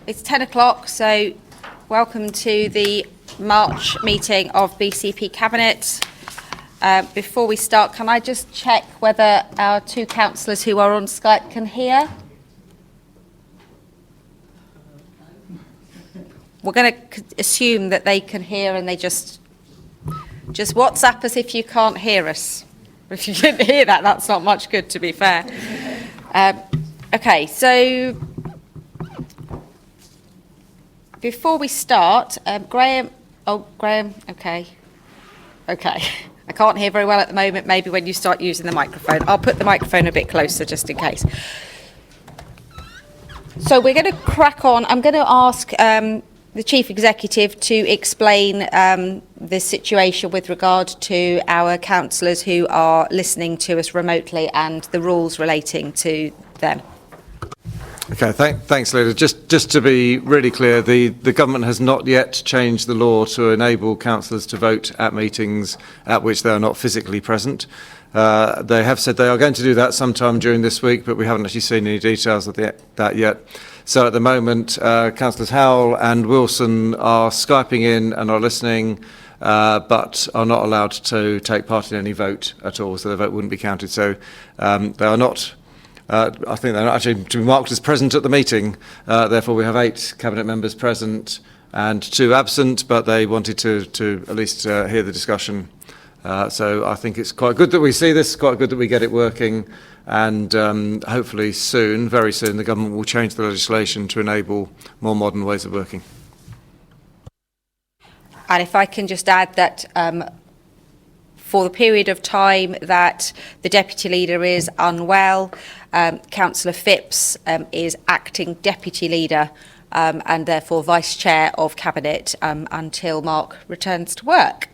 It's 10 o'clock, so welcome to the March meeting of BCP Cabinet. Before we start, can I just check whether our two councillors who are on Skype can hear? We're going to assume that they can hear, and they just WhatsApp us if you can't hear us. If you didn't hear that, that's not much good, to be fair. Okay, so before we start, Graham, okay. I can't hear very well at the moment. Maybe when you start using the microphone. I'll put the microphone a bit closer just in case. So we're going to crack on. I'm going to ask the Chief Executive to explain the situation with regard to our councillors who are listening to us remotely and the rules relating to them. Okay, thanks, Leader. Just to be really clear, the government has not yet changed the law to enable councillors to vote at meetings at which they are not physically present. They have said they are going to do that sometime during this week, but we haven't actually seen any details of that yet. So at the moment, Councillors Howell and Wilson are Skyping in and are listening, but are not allowed to take part in any vote at all, so their vote wouldn't be counted. So they are not... I think they're not actually to be marked as present at the meeting. Therefore, we have 8 Cabinet members present and 2 absent, but they wanted to at least hear the discussion. So I think it's quite good that we see this, quite good that we get it working, and hopefully soon, very soon, the government will change the legislation to enable more modern ways of working. And if I can just add that for the period of time that the Deputy Leader is unwell, Councillor Phipps is acting Deputy Leader and therefore Vice Chair of Cabinet until Mark returns to work.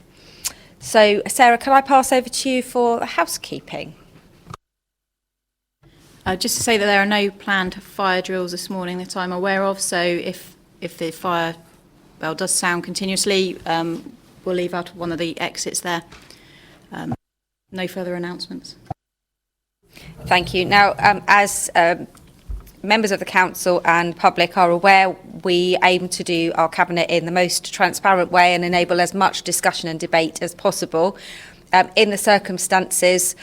So, Sarah, can I pass over to you for the housekeeping? Just to say that there are no planned fire drills this morning that I'm aware of, so if the fire bell does sound continuously, we'll leave out one of the exits there. No further announcements. Thank you. Now, as members of the Council and public are aware, we aim to do our Cabinet in the most transparent way and enable as much discussion and debate as possible. In the circumstances,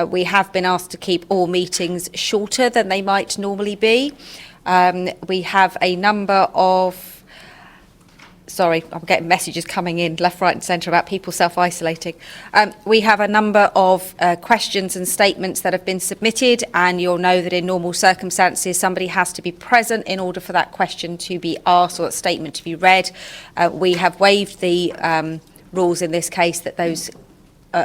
we have been asked to keep all meetings shorter than they might normally be. We have a number of... Sorry, I'm getting messages coming in left, right and centre about people self-isolating. We have a number of questions and statements that have been submitted, and you'll know that in normal circumstances somebody has to be present in order for that question to be asked or that statement to be read. We have waived the rules in this case that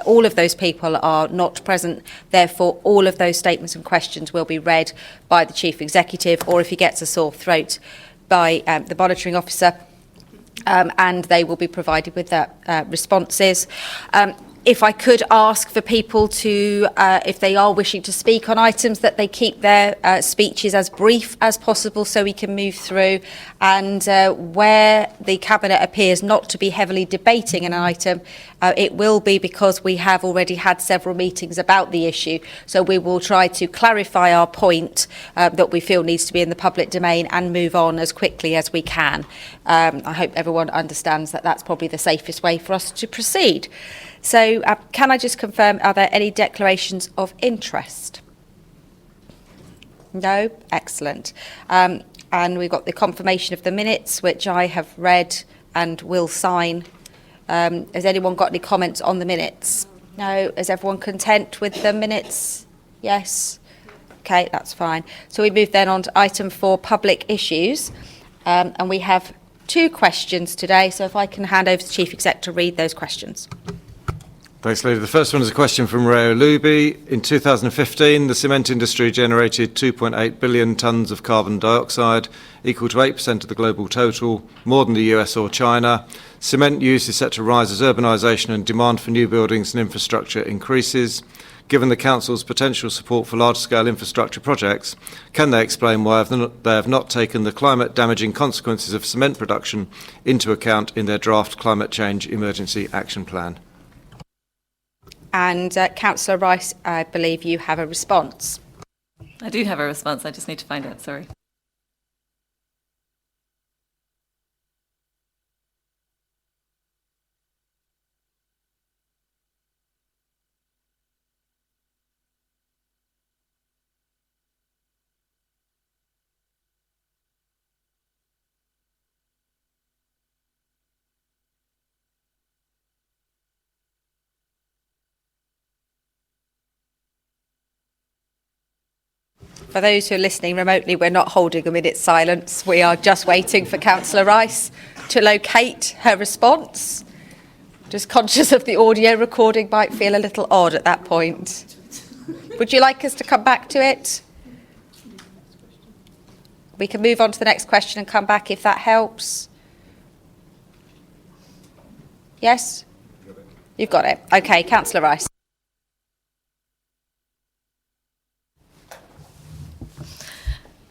all of those people are not present. Therefore, all of those statements and questions will be read by the Chief Executive, or if he gets a sore throat, by the monitoring officer. And they will be provided with responses. If I could ask for people to, if they are wishing to speak on items, that they keep their speeches as brief as possible so we can move through. And where the Cabinet appears not to be heavily debating an item, it will be because we have already had several meetings about the issue. So we will try to clarify our point that we feel needs to be in the public domain and move on as quickly as we can. I hope everyone understands that that's probably the safest way for us to proceed. So can I just confirm, are there any declarations of interest? No? Excellent. And we've got the confirmation of the minutes, which I have read and will sign. Has anyone got any comments on the minutes? No? Is everyone content with the minutes? Yes? Okay, that's fine. So we move then on to item 4, public issues. And we have 2 questions today, so if I can hand over to the Chief Exec to read those questions. Thanks, Leader. The first one is a question from Ray Olubi. In 2015, the cement industry generated 2.8 billion tonnes of carbon dioxide, equal to 8% of the global total, more than the US or China. Cement use is set to rise as urbanisation and demand for new buildings and infrastructure increases. Given the Council's potential support for large-scale infrastructure projects, can they explain why they have not taken the climate-damaging consequences of cement production into account in their draft Climate Change Emergency Action Plan? And Councillor Rice, I believe you have a response. I do have a response, I just need to find it, sorry. For those who are listening remotely, we're not holding a minute's silence. We are just waiting for Councillor Rice to locate her response. Just conscious of the audio recording might feel a little odd at that point. Would you like us to come back to it? We can move on to the next question and come back if that helps. Yes? You've got it. Okay, Councillor Rice.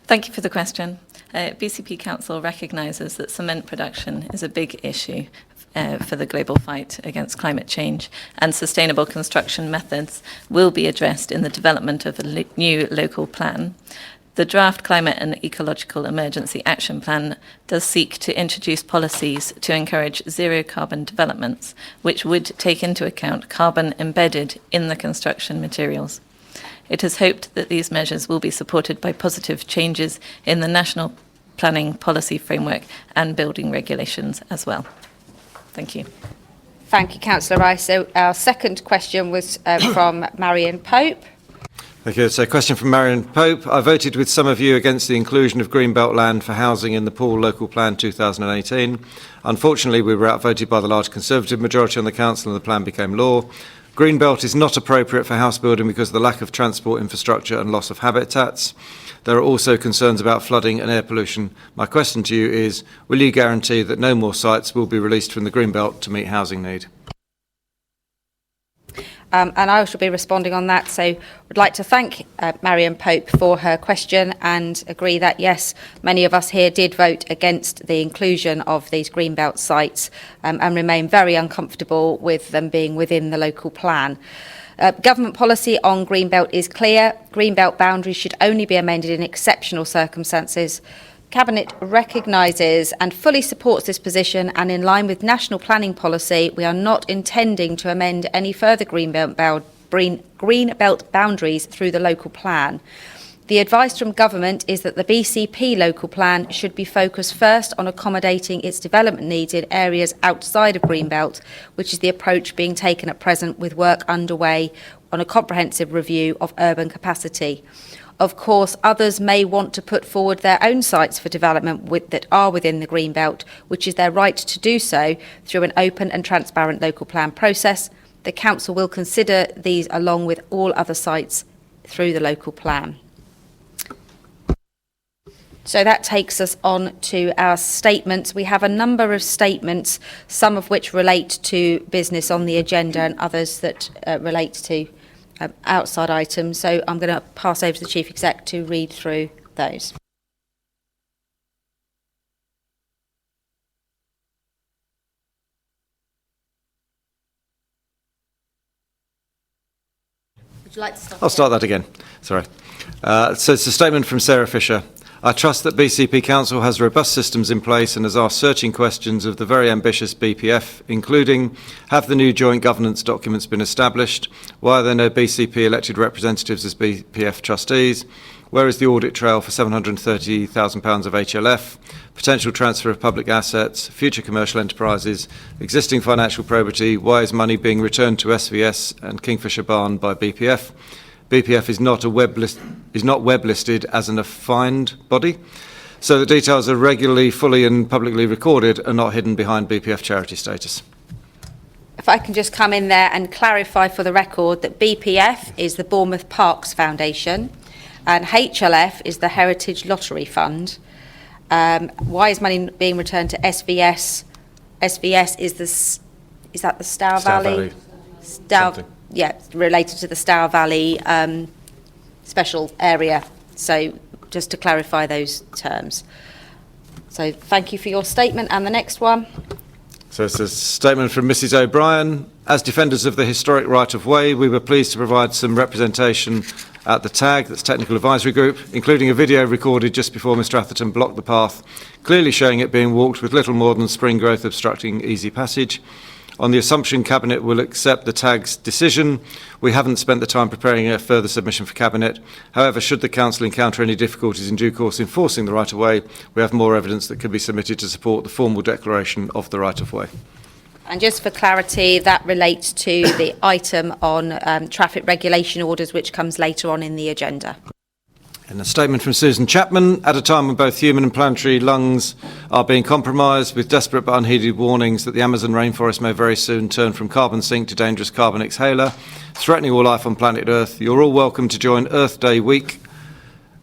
Thank you for the question. BCP Council recognises that cement production is a big issue for the global fight against climate change, and sustainable construction methods will be addressed in the development of a new local plan. The draft Climate and Ecological Emergency Action Plan does seek to introduce policies to encourage zero carbon developments, which would take into account carbon embedded in the construction materials. It is hoped that these measures will be supported by positive changes in the national planning policy framework and building regulations as well. Thank you. Thank you, Councillor Rice. So our second question was from Marion Pope. Thank you. So a question from Marion Pope. I voted with some of you against the inclusion of Greenbelt land for housing in the Poole Local Plan 2018. Unfortunately, we were outvoted by the large Conservative majority on the council and the plan became law. Greenbelt is not appropriate for house building because of the lack of transport infrastructure and loss of habitats. There are also concerns about flooding and air pollution. My question to you is, will you guarantee that no more sites will be released from the Greenbelt to meet housing need? And I shall be responding on that. So I'd like to thank Marion Pope for her question and agree that, yes, many of us here did vote against the inclusion of these Greenbelt sites and remain very uncomfortable with them being within the local plan. Government policy on Greenbelt is clear. Greenbelt boundaries should only be amended in exceptional circumstances. Cabinet recognises and fully supports this position, and in line with national planning policy, we are not intending to amend any further Greenbelt boundaries through the local plan. The advice from government is that the BCP local plan should be focused first on accommodating its development needs in areas outside of Greenbelt, which is the approach being taken at present with work underway on a comprehensive review of urban capacity. Of course, others may want to put forward their own sites for development that are within the Greenbelt, which is their right to do so through an open and transparent local plan process. The Council will consider these along with all other sites through the local plan. So that takes us on to our statements. We have a number of statements, some of which relate to business on the agenda and others that relate to outside items. So I'm going to pass over to the Chief Exec to read through those. Would you like to start? I'll start that again. Sorry. So it's a statement from Sarah Fisher. I trust that BCP Council has robust systems in place and has asked searching questions of the very ambitious BPF, including, have the new joint governance documents been established? Why are there no BCP elected representatives as BPF trustees? Where is the audit trail for £730,000 of HLF? Potential transfer of public assets, future commercial enterprises, existing financial probity? Why is money being returned to SVS and Kingfisher Barn by BPF? BPF is not web listed as an affined body, so the details are regularly, fully and publicly recorded and not hidden behind BPF charity status. If I can just come in there and clarify for the record that BPF is the Bournemouth Parks Foundation and HLF is the Heritage Lottery Fund. Why is money being returned to SVS? SVS is that the Stour Valley? Yeah, related to the Stour Valley special area. So just to clarify those terms. So thank you for your statement. And the next one. So it's a statement from Mrs O'Brien. As defenders of the historic right-of-way, we were pleased to provide some representation at the TAG, that's Technical Advisory Group, including a video recorded just before Mr Atherton blocked the path, clearly showing it being walked with little more than spring growth obstructing easy passage. On the assumption Cabinet will accept the TAG's decision, we haven't spent the time preparing a further submission for Cabinet. However, should the Council encounter any difficulties in due course enforcing the right-of-way, we have more evidence that could be submitted to support the formal declaration of the right-of-way. And just for clarity, that relates to the item on traffic regulation orders, which comes later on in the agenda. In a statement from Susan Chapman, at a time when both human and planetary lungs are being compromised with desperate but unheeded warnings that the Amazon rainforest may very soon turn from carbon sink to dangerous carbon exhaler, threatening all life on planet Earth, you're all welcome to join Earth Day Week,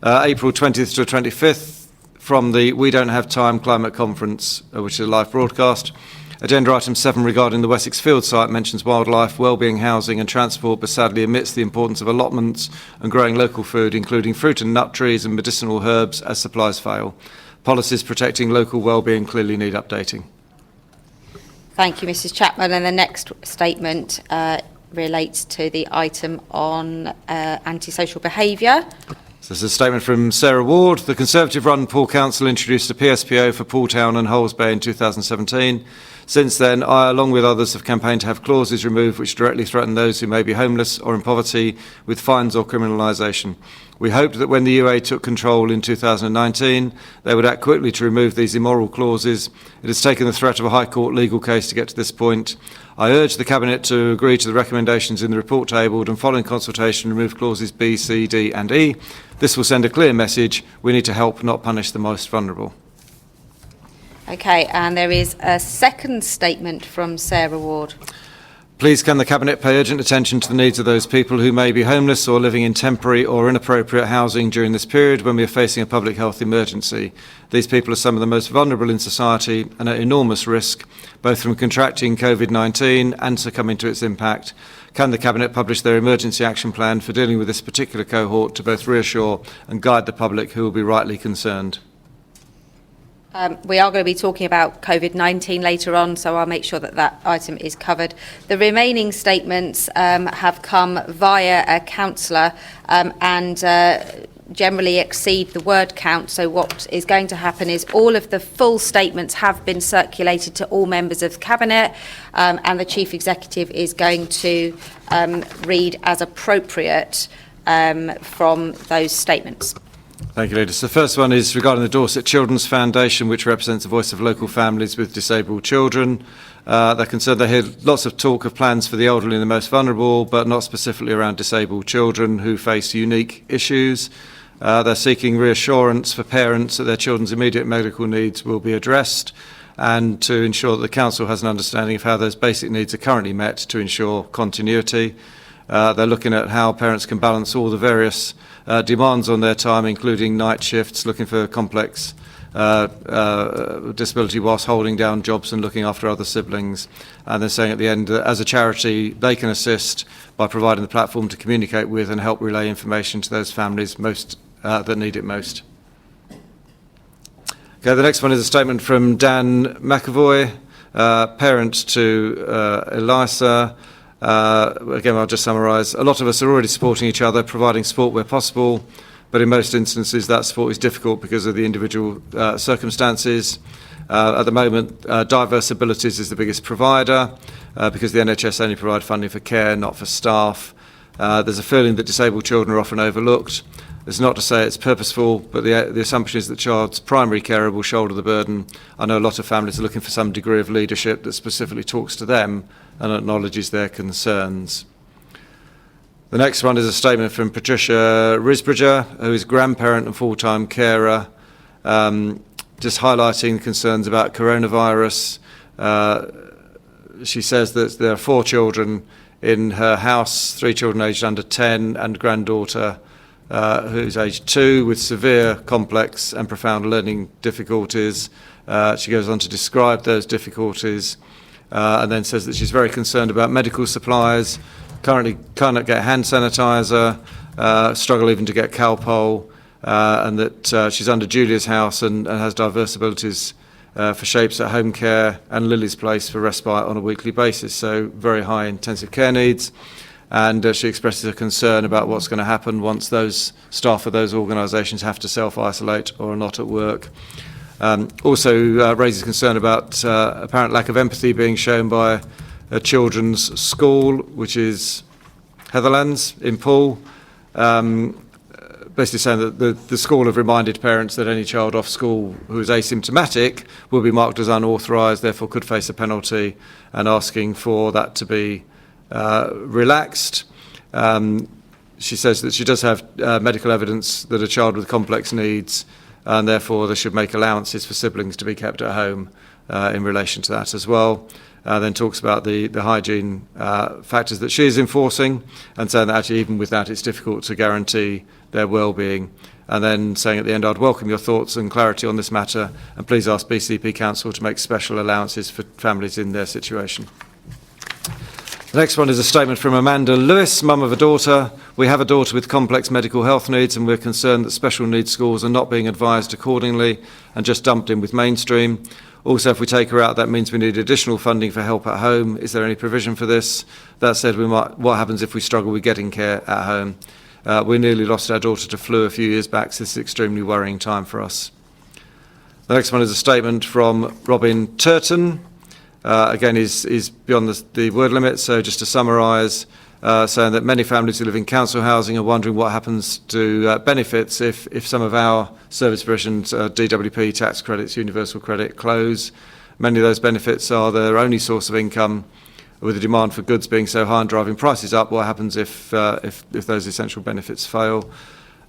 April 20th to 25th, from the We Don't Have Time Climate Conference, which is a live broadcast. Agenda item 7 regarding the Wessex Field site mentions wildlife, wellbeing, housing and transport, but sadly omits the importance of allotments and growing local food, including fruit and nut trees and medicinal herbs as supplies fail. Policies protecting local wellbeing clearly need updating. Thank you, Mrs Chapman. And the next statement relates to the item on antisocial behaviour. So this is a statement from Sarah Ward. The Conservative-run Poole Council introduced a PSPO for Poole Town and Holes Bay in 2017. Since then, I, along with others, have campaigned to have clauses removed which directly threaten those who may be homeless or in poverty with fines or criminalisation. We hoped that when the UA took control in 2019, they would act quickly to remove these immoral clauses. It has taken the threat of a High Court legal case to get to this point. I urge the Cabinet to agree to the recommendations in the report tabled and following consultation remove clauses B, C, D and E. This will send a clear message. We need to help, not punish the most vulnerable. Okay, and there is a second statement from Sarah Ward. Please can the Cabinet pay urgent attention to the needs of those people who may be homeless or living in temporary or inappropriate housing during this period when we are facing a public health emergency. These people are some of the most vulnerable in society and at enormous risk, both from contracting COVID-19 and succumbing to its impact. Can the Cabinet publish their emergency action plan for dealing with this particular cohort to both reassure and guide the public who will be rightly concerned? We are going to be talking about COVID-19 later on, so I'll make sure that that item is covered. The remaining statements have come via a councillor and generally exceed the word count. So what is going to happen is all of the full statements have been circulated to all members of the Cabinet, and the Chief Executive is going to read as appropriate from those statements. Thank you, Leader. So the first one is regarding the Dorset Children's Foundation, which represents the voice of local families with disabled children. They're concerned they hear lots of talk of plans for the elderly and the most vulnerable, but not specifically around disabled children who face unique issues. They're seeking reassurance for parents that their children's immediate medical needs will be addressed and to ensure that the Council has an understanding of how those basic needs are currently met to ensure continuity. They're looking at how parents can balance all the various demands on their time, including night shifts, looking for complex disability whilst holding down jobs and looking after other siblings. And they're saying at the end that as a charity, they can assist by providing the platform to communicate with and help relay information to those families most that need it most. Okay, the next one is a statement from Dan McAvoy, parent to Elisa. Again, I'll just summarise. A lot of us are already supporting each other, providing support where possible, but in most instances that support is difficult because of the individual circumstances. At the moment, Diverse Abilities is the biggest provider because the NHS only provide funding for care, not for staff. There's a feeling that disabled children are often overlooked. It's not to say it's purposeful, but the assumption is that the child's primary carer will shoulder the burden. I know a lot of families are looking for some degree of leadership that specifically talks to them and acknowledges their concerns. The next one is a statement from Patricia Risbridger, who is grandparent and full-time carer, just highlighting concerns about coronavirus. She says that there are 4 children in her house, 3 children aged under 10 and granddaughter who's aged 2 with severe, complex and profound learning difficulties. She goes on to describe those difficulties and then says that she's very concerned about medical supplies, currently cannot get hand sanitizer, struggle even to get Calpol, and that she's under Julia's house and has Diverse Abilities for Shapes at home care and Lily's Place for respite on a weekly basis, so very high intensive care needs. And she expresses a concern about what's going to happen once those staff of those organisations have to self-isolate or are not at work. Also raises concern about apparent lack of empathy being shown by a children's school, which is Heatherlands in Poole. Basically saying that the school have reminded parents that any child off school who is asymptomatic will be marked as unauthorised, therefore could face a penalty, and asking for that to be relaxed. she says that she does have medical evidence that a child with complex needs, and therefore they should make allowances for siblings to be kept at home in relation to that as well. Then talks about the hygiene factors that she is enforcing, and saying that actually even with that it's difficult to guarantee their well-being. And then saying at the end, I'd welcome your thoughts and clarity on this matter, and please ask BCP Council to make special allowances for families in their situation. The next one is a statement from Amanda Lewis, mum of a daughter. We have a daughter with complex medical health needs, and we're concerned that special needs schools are not being advised accordingly and just dumped in with mainstream. Also, if we take her out, that means we need additional funding for help at home. Is there any provision for this? That said, what happens if we struggle with getting care at home? We nearly lost our daughter to flu a few years back, so this is an extremely worrying time for us. The next one is a statement from Robin Turton. Again, is beyond the word limit, so just to summarise, saying that many families who live in council housing are wondering what happens to benefits if some of our service provisions, DWP, tax credits, universal credit, close. Many of those benefits are their only source of income. With the demand for goods being so high and driving prices up, what happens if those essential benefits fail?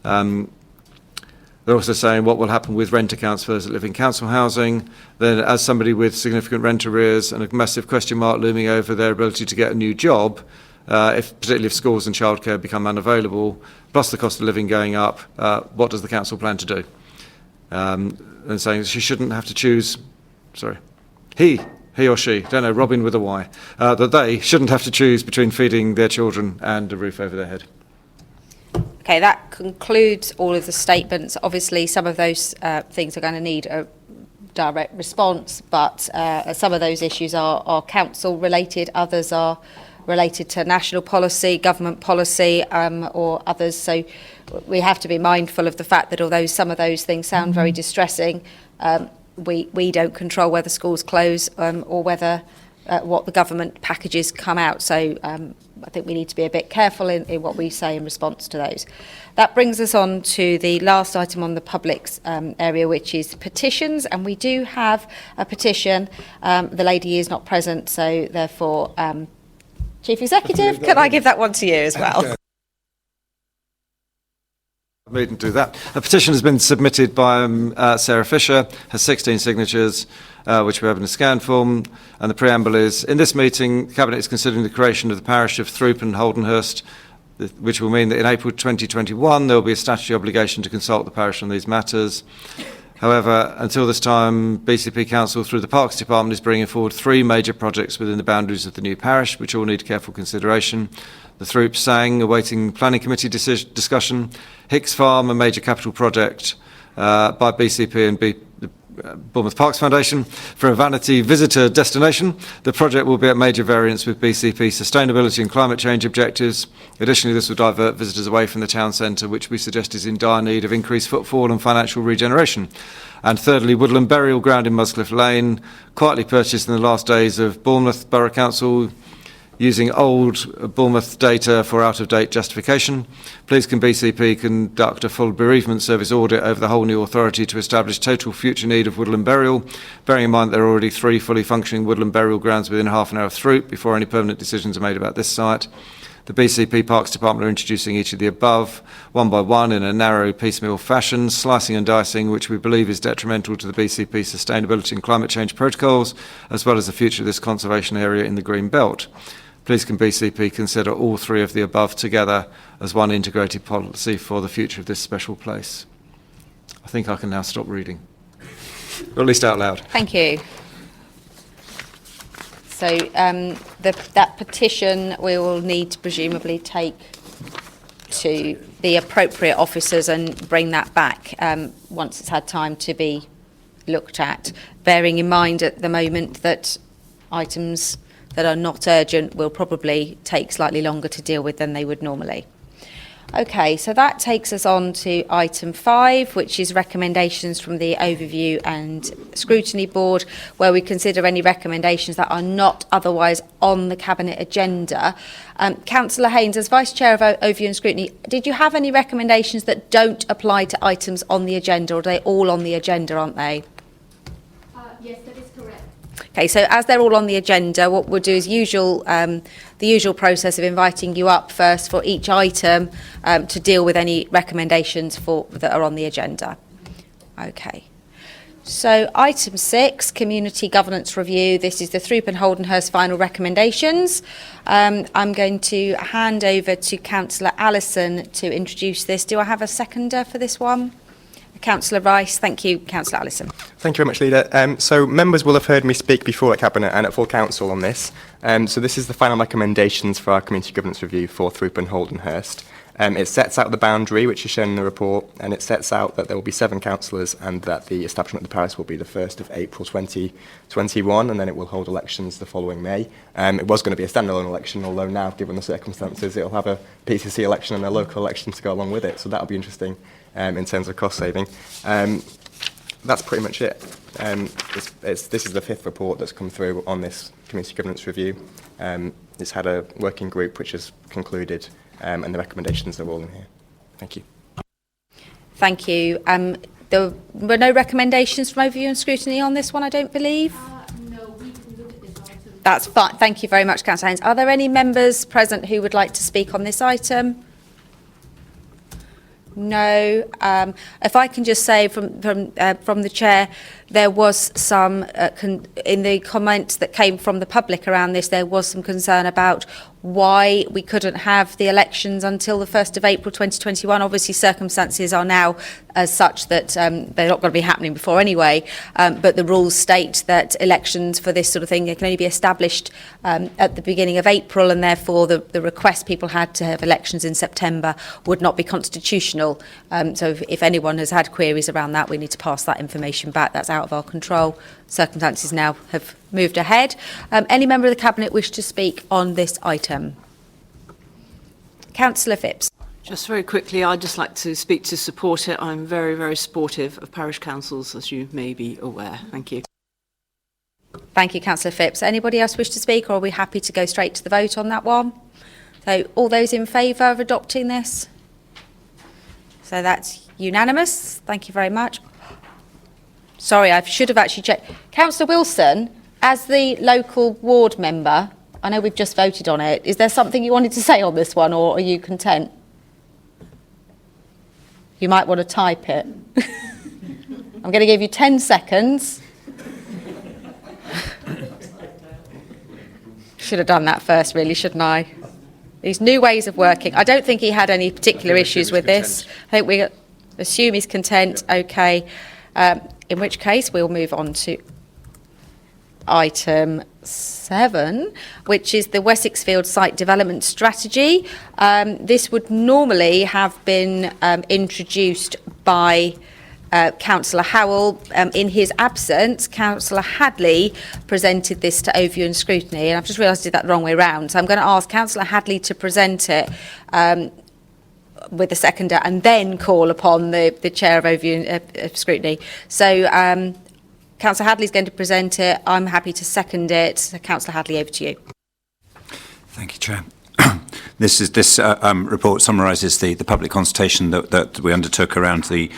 They're also saying what will happen with rent accounts for those that live in council housing. Then, as somebody with significant rent arrears and a massive question mark looming over their ability to get a new job, particularly if schools and childcare become unavailable, plus the cost of living going up, what does the council plan to do? And saying she shouldn't have to choose, he or she, don't know, Robin with a Y, that they shouldn't have to choose between feeding their children and a roof over their head. Okay, that concludes all of the statements. Obviously, some of those things are going to need a direct response, but some of those issues are council related, others are related to national policy, government policy, or others. So we have to be mindful of the fact that although some of those things sound very distressing, we don't control whether schools close or whether what the government packages come out. So I think we need to be a bit careful in what we say in response to those. That brings us on to the last item on the public's area, which is petitions. And we do have a petition. The lady is not present, so therefore, Chief Executive, can I give that one to you as well? I needn't do that. A petition has been submitted by Sarah Fisher, has 16 signatures, which we have in a scan form, and the preamble is, in this meeting, the Cabinet is considering the creation of the parish of Throop and Holdenhurst, which will mean that in April 2021 there will be a statutory obligation to consult the parish on these matters. However, until this time, BCP Council, through the Parks Department, is bringing forward 3 major projects within the boundaries of the new parish, which all need careful consideration. The Throop Sang, awaiting planning committee discussion. Hicks Farm, a major capital project by BCP and the Bournemouth Parks Foundation for a vanity visitor destination. The project will be at major variance with BCP sustainability and climate change objectives. Additionally, this will divert visitors away from the town centre, which we suggest is in dire need of increased footfall and financial regeneration. And thirdly, Woodland Burial Ground in Muscliffe Lane, quietly purchased in the last days of Bournemouth Borough Council, using old Bournemouth data for out-of-date justification. Please can BCP conduct a full bereavement service audit over the whole new authority to establish total future need of woodland burial, bearing in mind there are already 3 fully functioning woodland burial grounds within half an hour of Throop before any permanent decisions are made about this site. The BCP Parks Department are introducing each of the above, one by one in a narrow piecemeal fashion, slicing and dicing, which we believe is detrimental to the BCP sustainability and climate change protocols, as well as the future of this conservation area in the Green Belt. Please can BCP consider all 3 of the above together as one integrated policy for the future of this special place. I think I can now stop reading, or at least out loud. Thank you. So that petition we will need to presumably take to the appropriate officers and bring that back once it's had time to be looked at, bearing in mind at the moment that items that are not urgent will probably take slightly longer to deal with than they would normally. Okay, so that takes us on to item 5, which is recommendations from the Overview and Scrutiny Board, where we consider any recommendations that are not otherwise on the Cabinet agenda. Councillor Haynes, as Vice Chair of Overview and Scrutiny, did you have any recommendations that don't apply to items on the agenda, or are they all on the agenda, aren't they? Yes, that is correct. Okay, so as they're all on the agenda, what we'll do is the usual process of inviting you up first for each item to deal with any recommendations that are on the agenda. Okay. So item 6, community governance review. This is the Throop and Holdenhurst final recommendations. I'm going to hand over to Councillor Allison to introduce this. Do I have a seconder for this one? Councillor Rice. Thank you, Councillor Allison. Thank you very much, Leader. So members will have heard me speak before at Cabinet and at full council on this. So this is the final recommendations for our community governance review for Throop and Holdenhurst. It sets out the boundary, which is shown in the report, and it sets out that there will be 7 councillors and that the establishment of the parish will be the 1st of April 2021, and then it will hold elections the following May. It was going to be a standalone election, although now, given the circumstances, it'll have a PCC election and a local election to go along with it, so that'll be interesting in terms of cost saving. That's pretty much it. This is the 5th report that's come through on this community governance review. It's had a working group which has concluded, and the recommendations are all in here. Thank you. Thank you. There were no recommendations from overview and scrutiny on this one, I don't believe. No, we can look at this item. That's fine. Thank you very much, Councillor Haynes. Are there any members present who would like to speak on this item? No. If I can just say from the chair, there was some in the comments that came from the public around this. There was some concern about why we couldn't have the elections until the 1st of April 2021. Obviously, circumstances are now as such that they're not going to be happening before anyway. But the rules state that elections for this sort of thing can only be established at the beginning of April, and therefore the request people had to have elections in September would not be constitutional. So if anyone has had queries around that, we need to pass that information back. That's out of our control. Circumstances now have moved ahead. Any member of the Cabinet wish to speak on this item? Councillor Phipps. Just very quickly, I'd just like to speak to support it. I'm very, very supportive of parish councils, as you may be aware. Thank you. Thank you, Councillor Phipps. Anybody else wish to speak, or are we happy to go straight to the vote on that one? So all those in favour of adopting this? So that's unanimous. Thank you very much. Sorry, I should have actually checked. Councillor Wilson, as the local ward member, I know we've just voted on it. Is there something you wanted to say on this one, or are you content? You might want to type it. I'm going to give you 10 seconds. Should have done that first, really, shouldn't I? These new ways of working. I don't think he had any particular issues with this. I think we assume he's content. Okay. In which case, we'll move on to item 7, which is the Wessexfield Site Development Strategy. This would normally have been introduced by Councillor Howell. In his absence, Councillor Hadley presented this to overview and scrutiny, and I've just realised I did that the wrong way round. So I'm going to ask Councillor Hadley to present it with the seconder, and then call upon the chair of overview and scrutiny. So Councillor Hadley's going to present it. I'm happy to second it. So Councillor Hadley, over to you. Thank you, Chair. This report summarises the public consultation that we undertook around the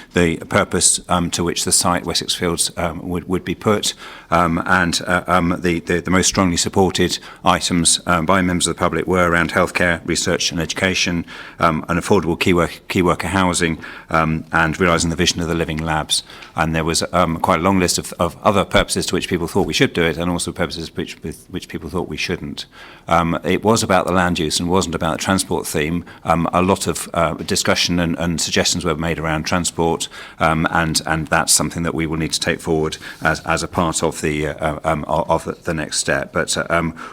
purpose to which the site Wessexfields would be put, and the most strongly supported items by members of the public were around healthcare, research and education, and affordable key worker housing, and realising the vision of the living labs. And there was quite a long list of other purposes to which people thought we should do it, and also purposes which people thought we shouldn't. It was about the land use and wasn't about the transport theme. A lot of discussion and suggestions were made around transport, and that's something that we will need to take forward as a part of the next step. But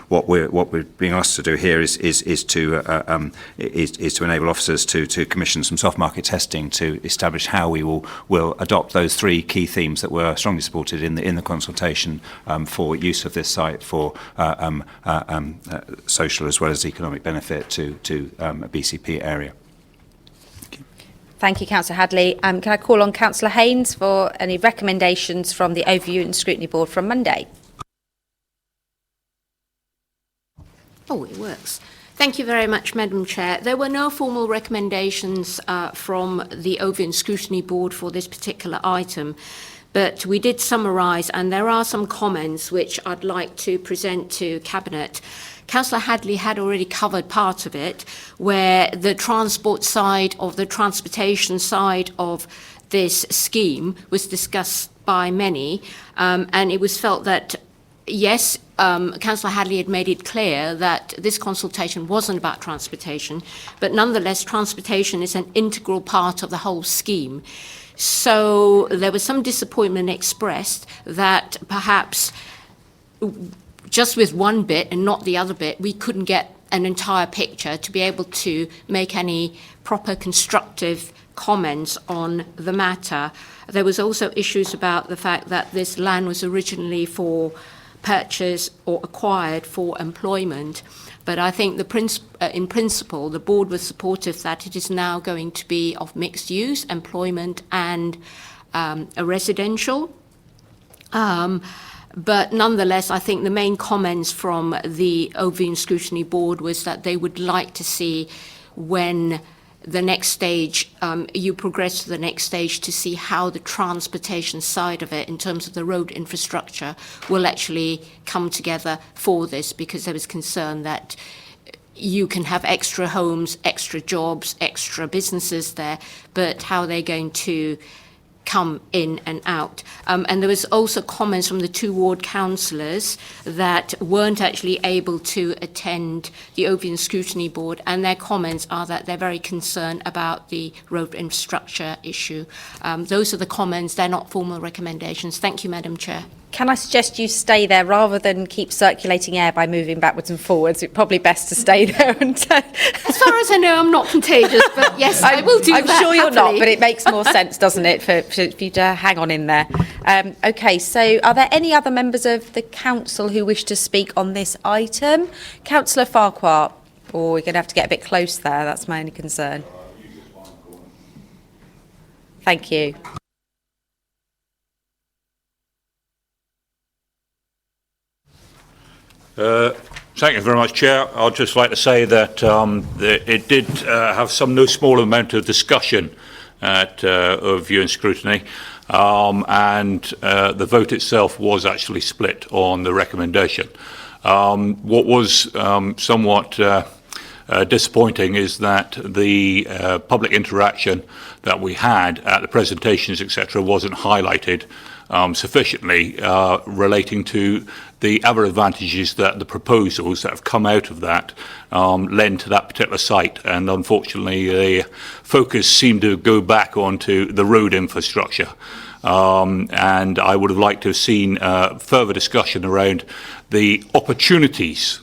what we're being asked to do here is to enable officers to commission some soft market testing to establish how we will adopt those 3 key themes that were strongly supported in the consultation for use of this site for social as well as economic benefit to a BCP area. Thank you, Councillor Hadley. Can I call on Councillor Haynes for any recommendations from the Overview and Scrutiny Board from Monday? Oh, it works. Thank you very much, Madam Chair. There were no formal recommendations from the Overview and Scrutiny Board for this particular item. but we did summarise, and there are some comments which I'd like to present to Cabinet. Councillor Hadley had already covered part of it, where the transport side of the transportation side of this scheme was discussed by many, and it was felt that, yes, Councillor Hadley had made it clear that this consultation wasn't about transportation, but nonetheless, transportation is an integral part of the whole scheme. So there was some disappointment expressed that perhaps just with one bit and not the other bit, we couldn't get an entire picture to be able to make any proper constructive comments on the matter. There was also issues about the fact that this land was originally for purchase or acquired for employment. But I think in principle, the board was supportive that it is now going to be of mixed use, employment and a residential. But nonetheless, I think the main comments from the Overview Scrutiny Board was that they would like to see when the next stage, you progress to the next stage to see how the transportation side of it in terms of the road infrastructure will actually come together for this, because there was concern that you can have extra homes, extra jobs, extra businesses there, but how they're going to come in and out. And there was also comments from the two ward councillors that weren't actually able to attend the Overview Scrutiny Board, and their comments are that they're very concerned about the road infrastructure issue. Those are the comments, they're not formal recommendations. Thank you, Madam Chair. Can I suggest you stay there rather than keep circulating air by moving backwards and forwards? It's probably best to stay there. And as far as I know, I'm not contagious, but yes, I will do I'm that. I'm sure you're happily. not, but it makes more sense, doesn't it, for you to hang on in there. OK, so are there any other members of the council who wish to speak on this item? Councillor Farquhar, or we're going to have to get a bit close there, that's my only concern. Thank you. Thank you very much, Chair. I'd just like to say that it did have no small amount of discussion at Overview and Scrutiny, and the vote itself was actually split on the recommendation. What was somewhat disappointing is that the public interaction that we had at the presentations, etc., wasn't highlighted sufficiently relating to the other advantages that the proposals that have come out of that lend to that particular site. And unfortunately, the focus seemed to go back onto the road infrastructure. And I would have liked to have seen further discussion around the opportunities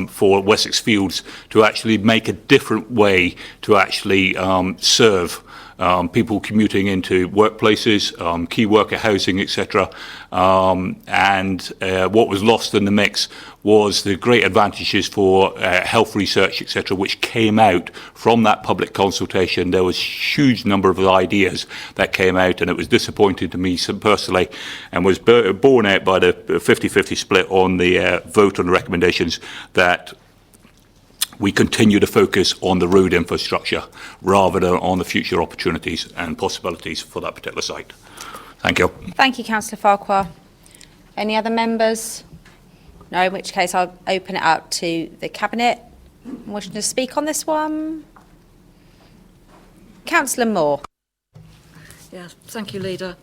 for Wessex Fields to actually make a different way to actually serve people commuting into workplaces, key worker housing, etc. And what was lost in the mix was the great advantages for health research, etc., which came out from that public consultation. There was a huge number of ideas that came out, and it was disappointing to me personally, and was borne out by the 50-50 split on the vote on the recommendations, that we continue to focus on the road infrastructure rather than on the future opportunities and possibilities for that particular site. Thank you. Thank you, Councillor Farquhar. Any other members? No, in which case I'll open it up to the Cabinet. Wishing to speak on this one? Councillor Moore. Yeah, thank you, Leader.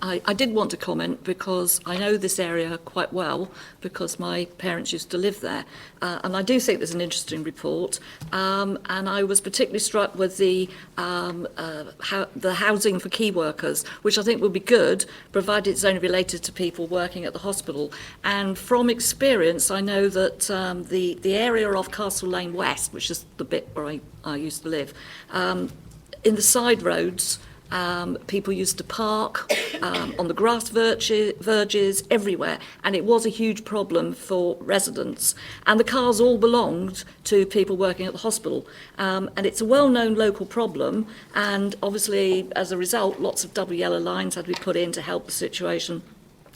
I did want to comment because I know this area quite well because my parents used to live there, and I do think there's an interesting report, and I was particularly struck with the housing for key workers, which I think would be good provided it's only related to people working at the hospital. And from experience, I know that the area of Castle Lane West, which is the bit where I used to live, in the side roads, people used to park on the grass verges everywhere, and it was a huge problem for residents. And the cars all belonged to people working at the hospital. And it's a well-known local problem, and obviously, as a result, lots of double yellow lines had to be put in to help the situation.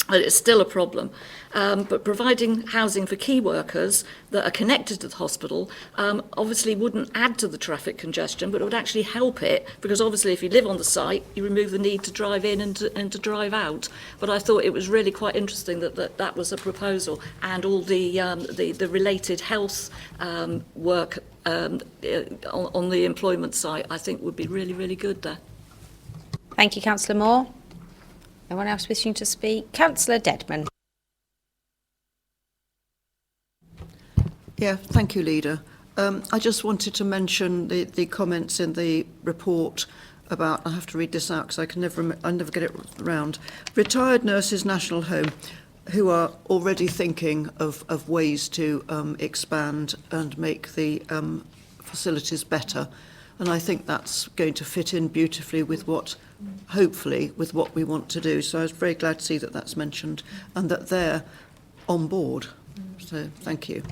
It's still a problem. But providing housing for key workers that are connected to the hospital obviously wouldn't add to the traffic congestion, but it would actually help it, because obviously if you live on the site, you remove the need to drive in and to drive out. But I thought it was really quite interesting that was a proposal, and all the related health work on the employment side, I think would be really, really good there. Thank you, Councillor Moore. Anyone else wishing to speak? Councillor Dedman. Yeah, thank you, Leader. I just wanted to mention the comments in the report about, I have to read this out because I never get it round, Retired Nurses National Home, who are already thinking of ways to expand and make the facilities better. And I think that's going to fit in beautifully with hopefully, with what we want to do. So I was very glad to see that that's mentioned and that they're on board. So thank you.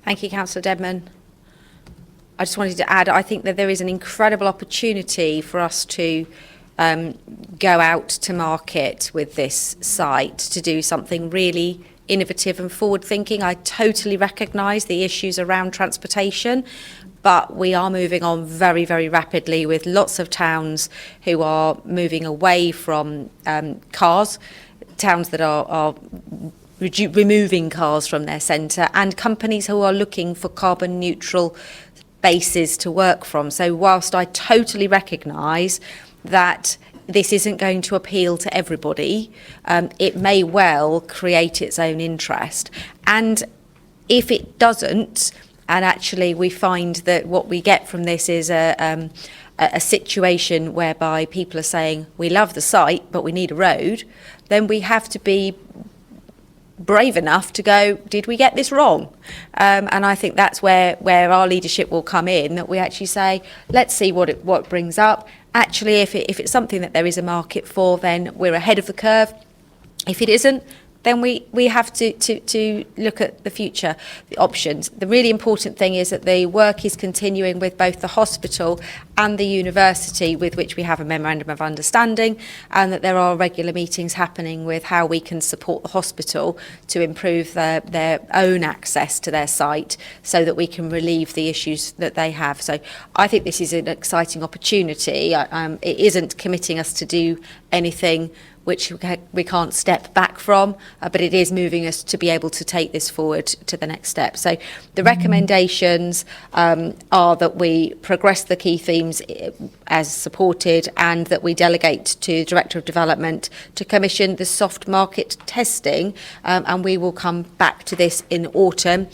Thank you, Councillor Dedman. I just wanted to add, I think that there is an incredible opportunity for us to go out to market with this site to do something really innovative and forward-thinking. I totally recognise the issues around transportation, but we are moving on very, very rapidly with lots of towns who are moving away from cars, towns that are removing cars from their centre, and companies who are looking for carbon neutral bases to work from. So whilst I totally recognise that this isn't going to appeal to everybody, it may well create its own interest. And if it doesn't, and actually we find that what we get from this is a situation whereby people are saying, we love the site, but we need a road, then we have to be brave enough to go, did we get this wrong? And I think that's where our leadership will come in, that we actually say, let's see what it brings up. Actually, if it's something that there is a market for, then we're ahead of the curve. If it isn't, then we have to look at the future, the options. The really important thing is that the work is continuing with both the hospital and the university, with which we have a memorandum of understanding, and that there are regular meetings happening with how we can support the hospital to improve their own access to their site so that we can relieve the issues that they have. So I think this is an exciting opportunity. It isn't committing us to do anything which we can't step back from, but it is moving us to be able to take this forward to the next step. So the recommendations are that we progress the key themes as supported, and that we delegate to Director of Development to commission the soft market testing, and we will come back to this in autumn,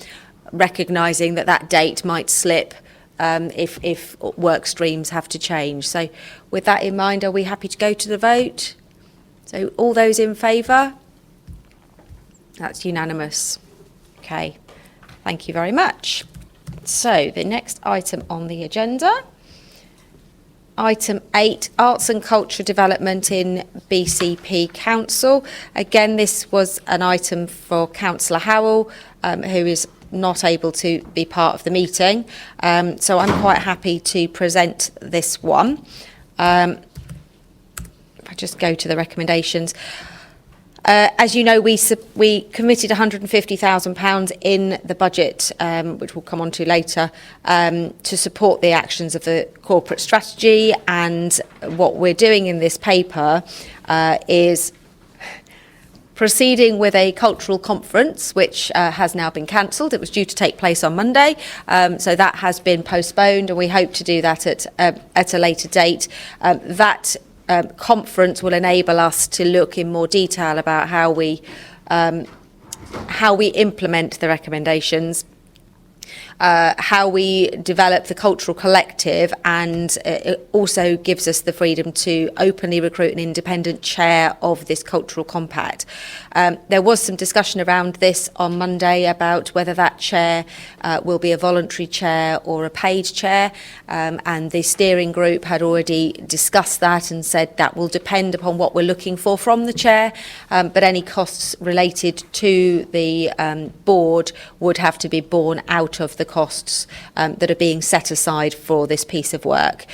recognising that date might slip if work streams have to change. So with that in mind, are we happy to go to the vote? So all those in favour? That's unanimous. Okay, thank you very much. So the next item on the agenda, item 8, Arts and Culture Development in BCP Council. Again, this was an item for Councillor Howell, who is not able to be part of the meeting. So I'm quite happy to present this one. I just go to the recommendations. As you know, we committed £150,000 in the budget, which we'll come on to later, to support the actions of the corporate strategy. And what we're doing in this paper is proceeding with a cultural conference, which has now been cancelled. It was due to take place on Monday, so that has been postponed, and we hope to do that at a later date. That conference will enable us to look in more detail about how we implement the recommendations, how we develop the cultural collective, and it also gives us the freedom to openly recruit an independent chair of this cultural compact. There was some discussion around this on Monday about whether that chair will be a voluntary chair or a paid chair, and the steering group had already discussed that and said that will depend upon what we're looking for from the chair, but any costs related to the board would have to be borne out out of the costs that are being set aside for this piece of work.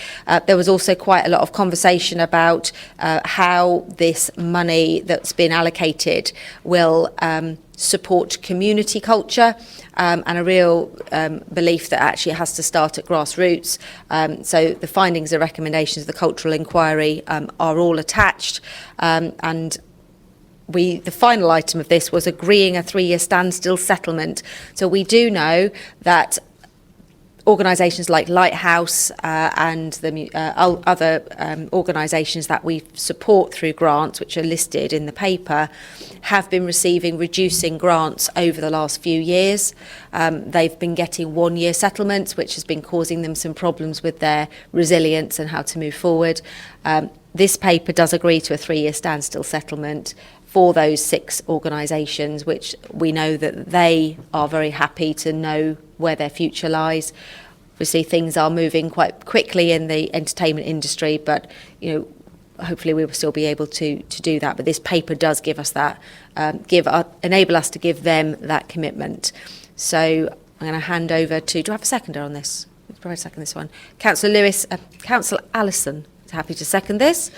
There was also quite a lot of conversation about how this money that's been allocated will support community culture, and a real belief that actually it has to start at grassroots. So the findings and recommendations of the cultural inquiry are all attached, and the final item of this was agreeing a 3-year standstill settlement. So we do know that organisations like Lighthouse and the other organisations that we support through grants, which are listed in the paper, have been receiving reducing grants over the last few years. They've been getting 1-year settlements, which has been causing them some problems with their resilience and how to move forward. This paper does agree to a 3-year standstill settlement for those 6 organisations, which we know that they are very happy to know where their future lies. Obviously, things are moving quite quickly in the entertainment industry, but hopefully we will still be able to do that. But this paper does give us that, enable us to give them that commitment. So I'm going to hand over to. Do I have a seconder on this? Let's probably second this one. Councillor Lewis, Councillor Allison is happy to second this.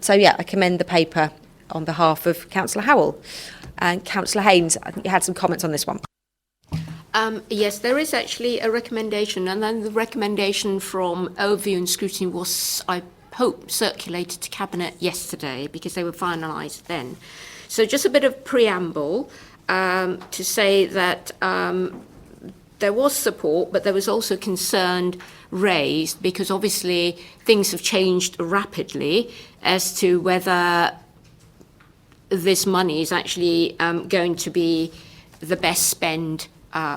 So yeah, I commend the paper on behalf of Councillor Howell. And Councillor Haynes, I think you had some comments on this one. Yes, there is actually a recommendation, and then the recommendation from overview and scrutiny was, I hope, circulated to Cabinet yesterday because they were finalised then. So just a bit of preamble to say that there was support, but there was also concern raised because obviously things have changed rapidly as to whether this money is actually going to be the best spend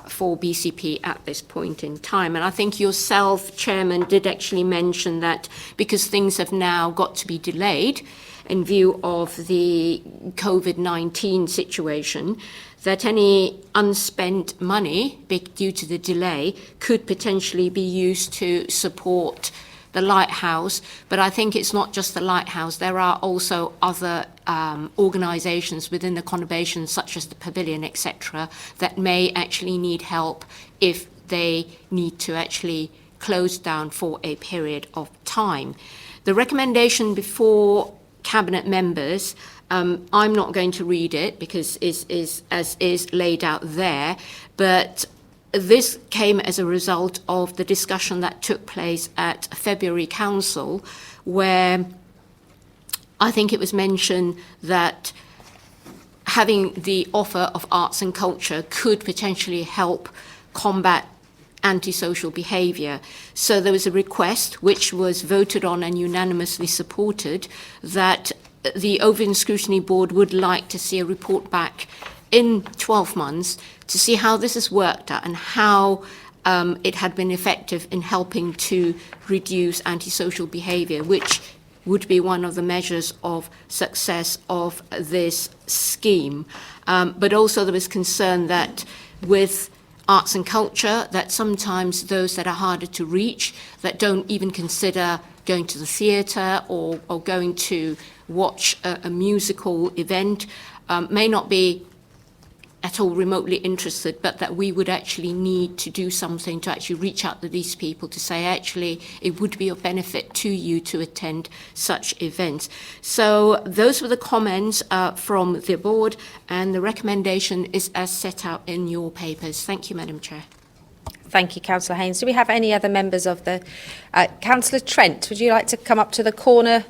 for BCP at this point in time. And I think yourself, Chairman, did actually mention that because things have now got to be delayed in view of the COVID-19 situation, that any unspent money due to the delay could potentially be used to support the Lighthouse. But I think it's not just the Lighthouse. There are also other organisations within the conurbation, such as the Pavilion, etc., that may actually need help if they need to actually close down for a period of time. The recommendation before Cabinet members, I'm not going to read it because it is laid out there, but this came as a result of the discussion that took place at February Council, where I think it was mentioned that having the offer of arts and culture could potentially help combat antisocial behaviour. So there was a request, which was voted on and unanimously supported, that the Overview and Scrutiny Board would like to see a report back in 12 months to see how this has worked out and how it had been effective in helping to reduce antisocial behaviour, which would be one of the measures of success of this scheme. But also there was concern that with arts and culture, that sometimes those that are harder to reach, that don't even consider going to the theatre or going to watch a musical event, may not be at all remotely interested, but that we would actually need to do something to actually reach out to these people to say, actually, it would be of benefit to you to attend such events. So those were the comments from the board, and the recommendation is as set out in your papers. Thank you, Madam Chair. Thank you, Councillor Haynes. Do we have any other members of the... Councillor Trent, would you like to come up to the corner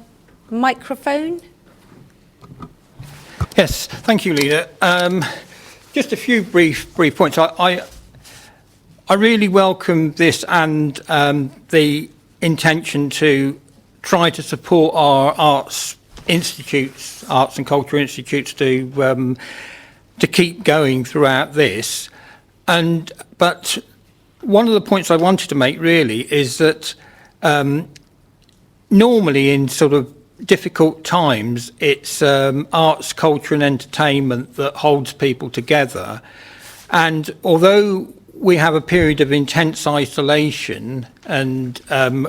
microphone? Yes, thank you, Leader. Just a few brief points. I really welcome this and the intention to try to support our arts institutes, arts and culture institutes, to keep going throughout this. But one of the points I wanted to make really is that normally in sort of difficult times, it's arts, culture and entertainment that holds people together. And although we have a period of intense isolation and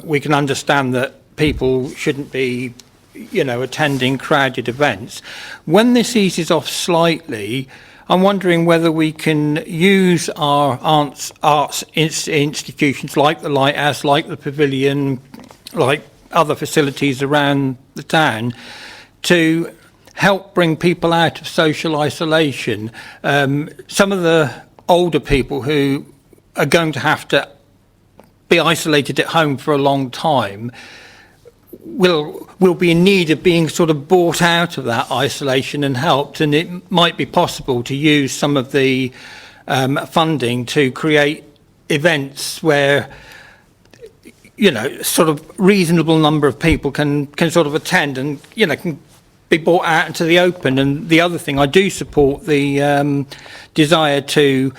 we can understand that people shouldn't be, attending crowded events, when this eases off slightly, I'm wondering whether we can use our arts institutions like the Lighthouse, like the Pavilion, like other facilities around the town to help bring people out of social isolation. Some of the older people who are going to have to be isolated at home for a long time will be in need of being sort of brought out of that isolation and helped, and it might be possible to use some of the funding to create events where, you know, sort of reasonable number of people can sort of attend and, you know, can be brought out into the open. And the other thing, I do support the desire to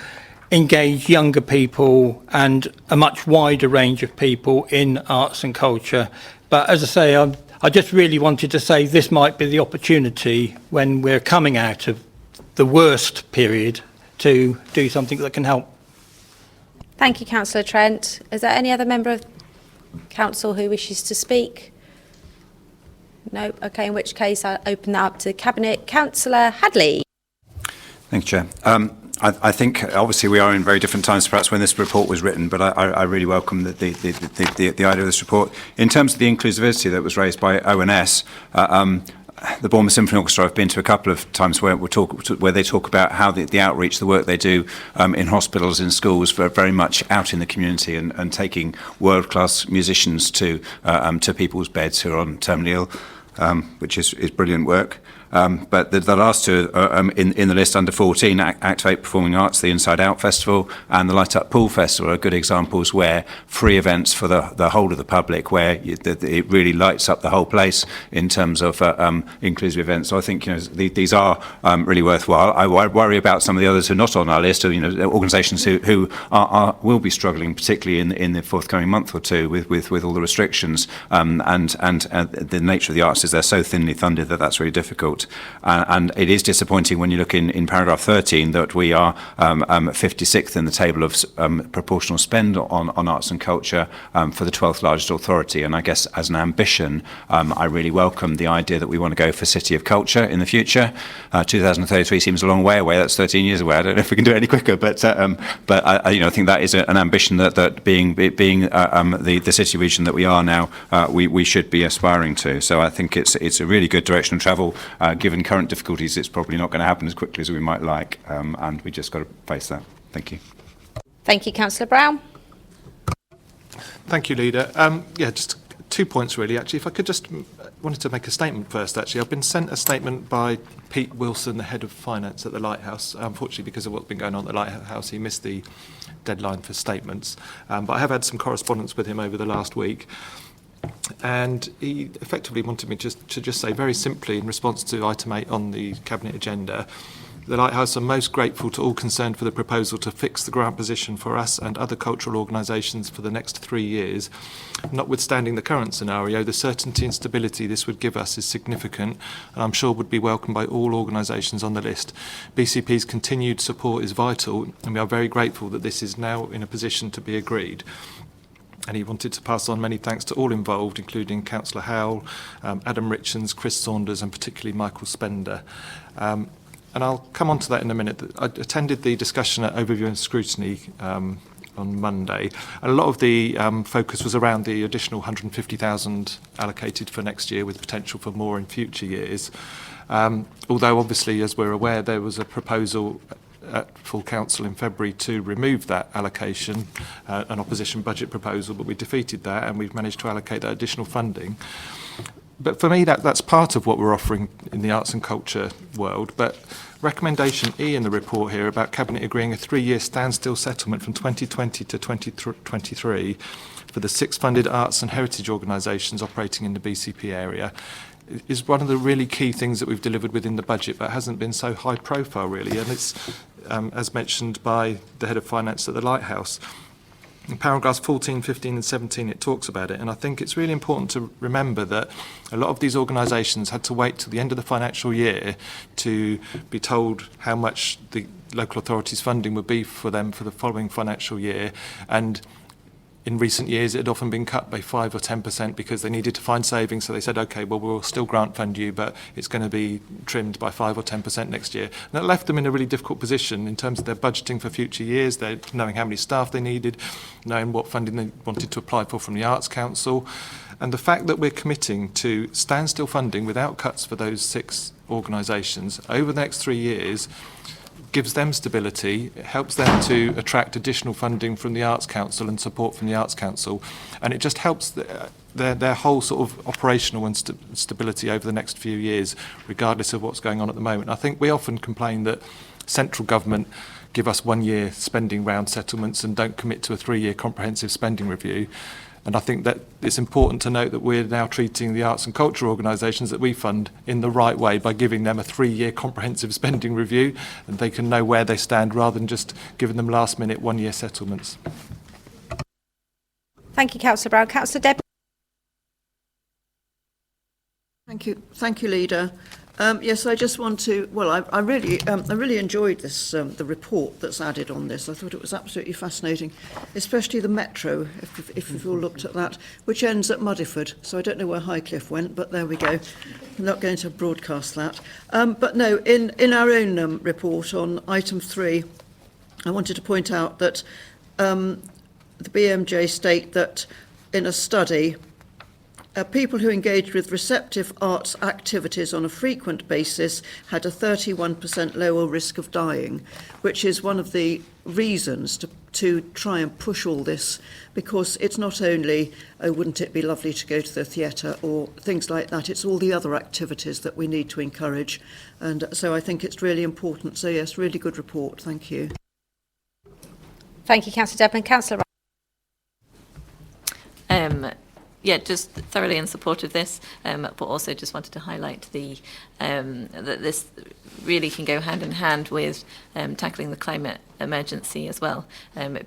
engage younger people and a much wider range of people in arts and culture. But as I say, I just really wanted to say this might be the opportunity when we're coming out of the worst period to do something that can help. Thank you, Councillor Trent. Is there any other member of Council who wishes to speak? No? OK, in which case I'll open that up to Cabinet. Councillor Hadley. Thank you, Chair. I think obviously we are in very different times perhaps when this report was written, but I really welcome the idea of this report. In terms of the inclusivity that was raised by ONS, the Bournemouth Symphony Orchestra, I've been to a couple of times where they talk about how the outreach, the work they do in hospitals, in schools, very much out in the community and taking world-class musicians to people's beds who are on terminally ill, which is brilliant work. But the last two in the list, under 14, Activate Performing Arts, the Inside Out Festival and the Light Up Pool Festival are good examples where free events for the whole of the public, where it really lights up the whole place in terms of inclusive events. So I think, you know, these are really worthwhile. I worry about some of the others who are not on our list, you know, organisations who will be struggling, particularly in the forthcoming month or two with all the restrictions and the nature of the arts is they're so thinly funded that that's really difficult. And it is disappointing when you look in paragraph 13 that we are 56th in the table of proportional spend on arts and culture for the 12th largest authority. And I guess as an ambition, I really welcome the idea that we want to go for City of Culture in the future. 2033 seems a long way away. That's 13 years away. I don't know if we can do it any quicker, but I think that is an ambition that being the city region that we are now, we should be aspiring to. So I think it's a really good direction of travel. Given current difficulties, it's probably not going to happen as quickly as we might like, and we just got to face that. Thank you. Thank you, Councillor Brown. Thank you, Leader. Yeah, just 2 points really, actually. If I could just wanted to make a statement first, actually. I've been sent a statement by Pete Wilson, the Head of Finance at the Lighthouse. Unfortunately, because of what's been going on at the Lighthouse, he missed the deadline for statements. But I have had some correspondence with him over the last week. And he effectively wanted me to just say very simply in response to item 8 on the Cabinet agenda, the Lighthouse are most grateful to all concerned for the proposal to fix the grant position for us and other cultural organisations for the next 3 years. Notwithstanding the current scenario, the certainty and stability this would give us is significant and I'm sure would be welcomed by all organisations on the list. BCP's continued support is vital and we are very grateful that this is now in a position to be agreed. And he wanted to pass on many thanks to all involved, including Councillor Howell, Adam Richards, Chris Saunders and particularly Michael Spender. And I'll come on to that in a minute. I attended the discussion at Overview and Scrutiny on Monday, and a lot of the focus was around the additional 150,000 allocated for next year with potential for more in future years. Although obviously, as we're aware, there was a proposal at full council in February to remove that allocation, an opposition budget proposal, but we defeated that and we've managed to allocate that additional funding. But for me, that's part of what we're offering in the arts and culture world. But recommendation E in the report here about Cabinet agreeing a 3-year standstill settlement from 2020 to 2023 for the 6 funded arts and heritage organisations operating in the BCP area is one of the really key things that we've delivered within the budget, but hasn't been so high profile really. And it's, as mentioned by the Head of Finance at the Lighthouse, in paragraphs 14, 15 and 17 it talks about it, and I think it's really important to remember that a lot of these organisations had to wait till the end of the financial year to be told how much the local authorities funding would be for them for the following financial year, and in recent years, it had often been cut by 5 or 10% because they needed to find savings. So they said, OK, well, we'll still grant fund you, but it's going to be trimmed by 5 or 10% next year. And that left them in a really difficult position in terms of their budgeting for future years, they're knowing how many staff they needed, knowing what funding they wanted to apply for from the Arts Council. And the fact that we're committing to standstill funding without cuts for those 6 organisations over the next 3 years gives them stability, it helps them to attract additional funding from the Arts Council and support from the Arts Council, and it just helps their whole sort of operational and stability over the next few years, regardless of what's going on at the moment. I think we often complain that central government give us 1 year spending round settlements and don't commit to a 3-year comprehensive spending review. And I think that it's important to note that we're now treating the arts and culture organisations that we fund in the right way by giving them a 3-year comprehensive spending review, and they can know where they stand rather than just giving them last-minute 1-year settlements. Thank you, Councillor Brown. Councillor Deb. Thank you, Leader. Yes, I just want to. Well, I really enjoyed this the report that's added on this. I thought it was absolutely fascinating, especially the metro. If you've all looked at that, which ends at Muddyford. So I don't know where Highcliffe went, but there we go. I'm not going to broadcast that. But no, in our own report on item 3, I wanted to point out that the BMJ state that in a study, people who engaged with receptive arts activities on a frequent basis had a 31% lower risk of dying, which is one of the reasons to try and push all this, because it's not only, oh, wouldn't it be lovely to go to the theatre or things like that, it's all the other activities that we need to encourage. And so I think it's really important. So yes, really good report. Thank you. Thank you, Councillor Debman. Councillor Yeah, just thoroughly in support of this, but also just wanted to highlight that this really can go hand in hand with tackling the climate emergency as well,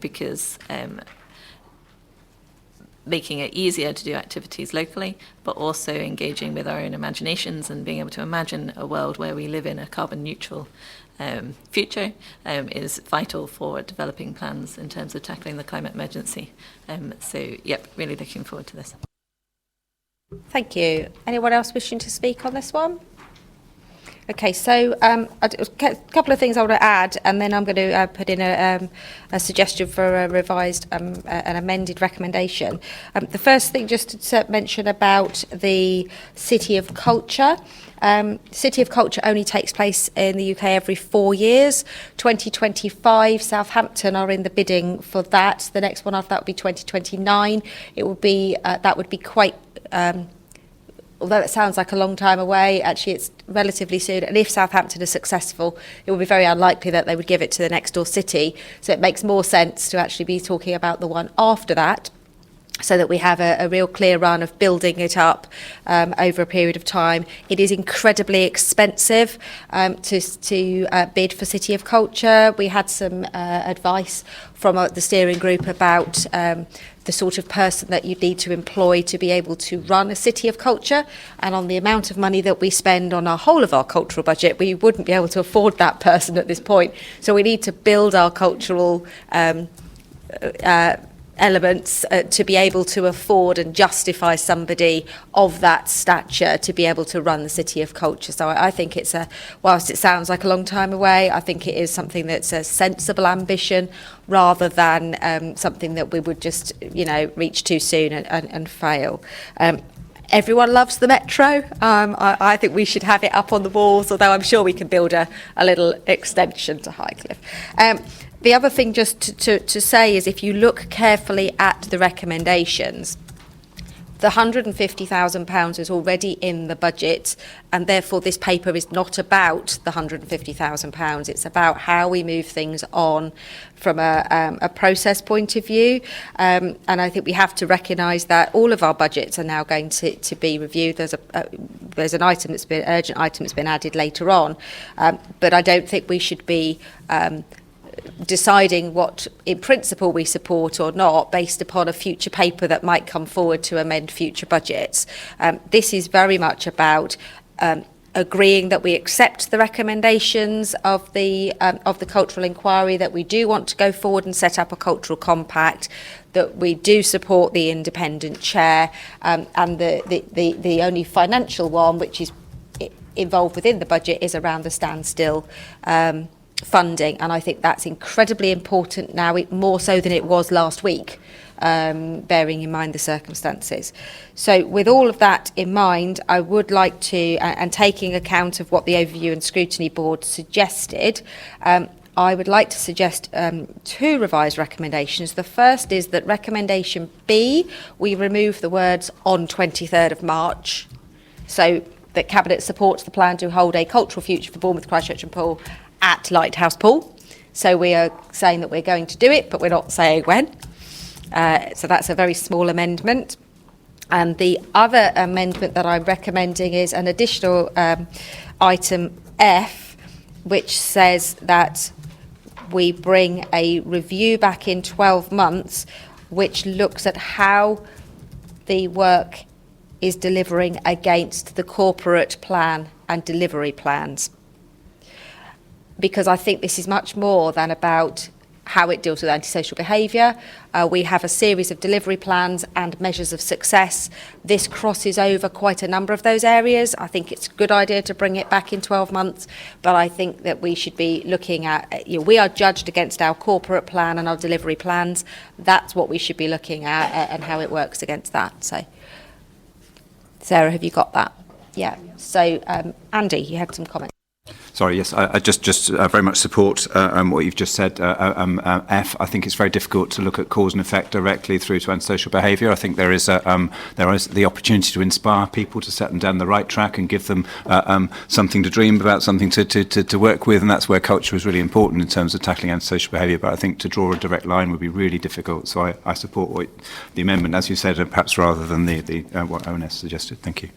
because making it easier to do activities locally, but also engaging with our own imaginations and being able to imagine a world where we live in a carbon neutral future is vital for developing plans in terms of tackling the climate emergency. So, yep, really looking forward to this. Thank you. Anyone else wishing to speak on this one? Okay, so a couple of things I want to add, and then I'm going to put in a suggestion for a revised, an amended recommendation. The first thing, just to mention about the City of Culture. City of Culture only takes place in the UK every 4 years. 2025, Southampton are in the bidding for that. The next one after that would be 2029. It will be that would be quite. Although it sounds like a long time away, actually it's relatively soon. And if Southampton is successful, it will be very unlikely that they would give it to the next door city. So it makes more sense to actually be talking about the one after that, so that we have a real clear run of building it up over a period of time. It is incredibly expensive to bid for City of Culture. We had some advice from the steering group about the sort of person that you need to employ to be able to run a City of Culture, and on the amount of money that we spend on our whole of our cultural budget, we wouldn't be able to afford that person at this point. So we need to build our cultural elements to be able to afford and justify somebody of that stature to be able to run the City of Culture. So I think it's whilst it sounds like a long time away, I think it is something that's a sensible ambition rather than something that we would just, reach too soon and fail. Everyone loves the metro. I think we should have it up on the walls, although I'm sure we can build a little extension to Highcliffe. The other thing just to say is, if you look carefully at the recommendations, the £150,000 is already in the budget, and therefore this paper is not about the £150,000. It's about how we move things on from a process point of view. And I think we have to recognise that all of our budgets are now going to be reviewed. There's an item that's been urgent item that's been added later on, but I don't think we should be deciding what in principle we support or not based upon a future paper that might come forward to amend future budgets. This is very much about agreeing that we accept the recommendations of the cultural inquiry, that we do want to go forward and set up a cultural compact, that we do support the independent chair, and the only financial one which is involved within the budget is around the standstill funding, and I think that's incredibly important now, more so than it was last week, bearing in mind the circumstances. So with all of that in mind, I would like to, and taking account of what the Overview and Scrutiny Board suggested, I would like to suggest 2 revised recommendations. The first is that recommendation B, we remove the words on 23rd of March, so that Cabinet supports the plan to hold a cultural future for Bournemouth, Christchurch and Poole at Lighthouse Pool. So we are saying that we're going to do it, but we're not saying when. So that's a very small amendment. And the other amendment that I'm recommending is an additional item F, which says that we bring a review back in 12 months, which looks at how the work is delivering against the corporate plan and delivery plans. Because I think this is much more than about how it deals with antisocial behaviour. We have a series of delivery plans and measures of success. This crosses over quite a number of those areas. I think it's a good idea to bring it back in 12 months, but I think that we should be looking at, we are judged against our corporate plan and our delivery plans. That's what we should be looking at and how it works against that. So, Sarah, have you got that? Yeah. So, Andy, you had some comments. Sorry, yes, I just very much support what you've just said, F. I think it's very difficult to look at cause and effect directly through to antisocial behaviour. I think there is the opportunity to inspire people, to set them down the right track and give them something to dream about, something to work with, and that's where culture is really important in terms of tackling antisocial behaviour. But I think to draw a direct line would be really difficult. So I support the amendment, as you said, perhaps rather than what ONS suggested. Thank you.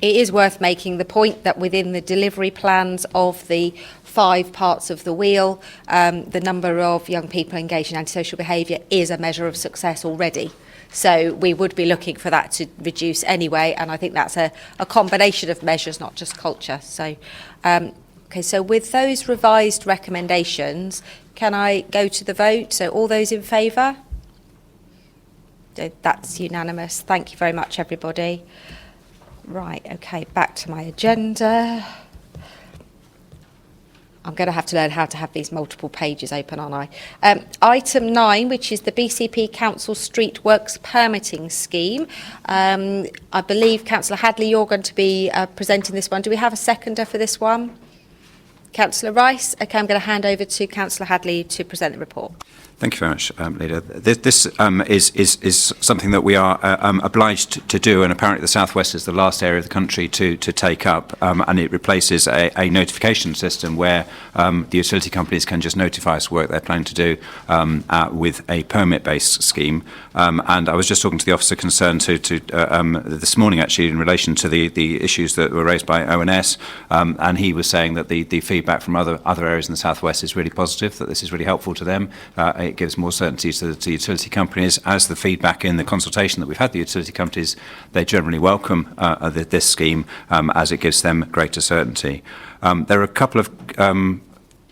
It is worth making the point that within the delivery plans of the 5 parts of the wheel, the number of young people engaged in antisocial behaviour is a measure of success already. So we would be looking for that to reduce anyway, and I think that's a combination of measures, not just culture. So, okay, so with those revised recommendations, can I go to the vote? So all those in favour? That's unanimous. Thank you very much, everybody. Right, okay, back to my agenda. I'm going to have to learn how to have these multiple pages open, aren't I? Item 9, which is the BCP Council Street Works Permitting Scheme. I believe, Councillor Hadley, you're going to be presenting this one. Do we have a seconder for this one? Councillor Rice? Okay, I'm going to hand over to Councillor Hadley to present the report. Thank you very much, Leader. This is something that we are obliged to do, and apparently the South West is the last area of the country to take up, and it replaces a notification system where the utility companies can just notify us work they're planning to do with a permit-based scheme. And I was just talking to the officer concerned this morning, actually, in relation to the issues that were raised by ONS, and he was saying that the feedback from other areas in the South West is really positive, that this is really helpful to them. It gives more certainty to the utility companies. As the feedback in the consultation that we've had the utility companies, they generally welcome this scheme as it gives them greater certainty. There are a couple of,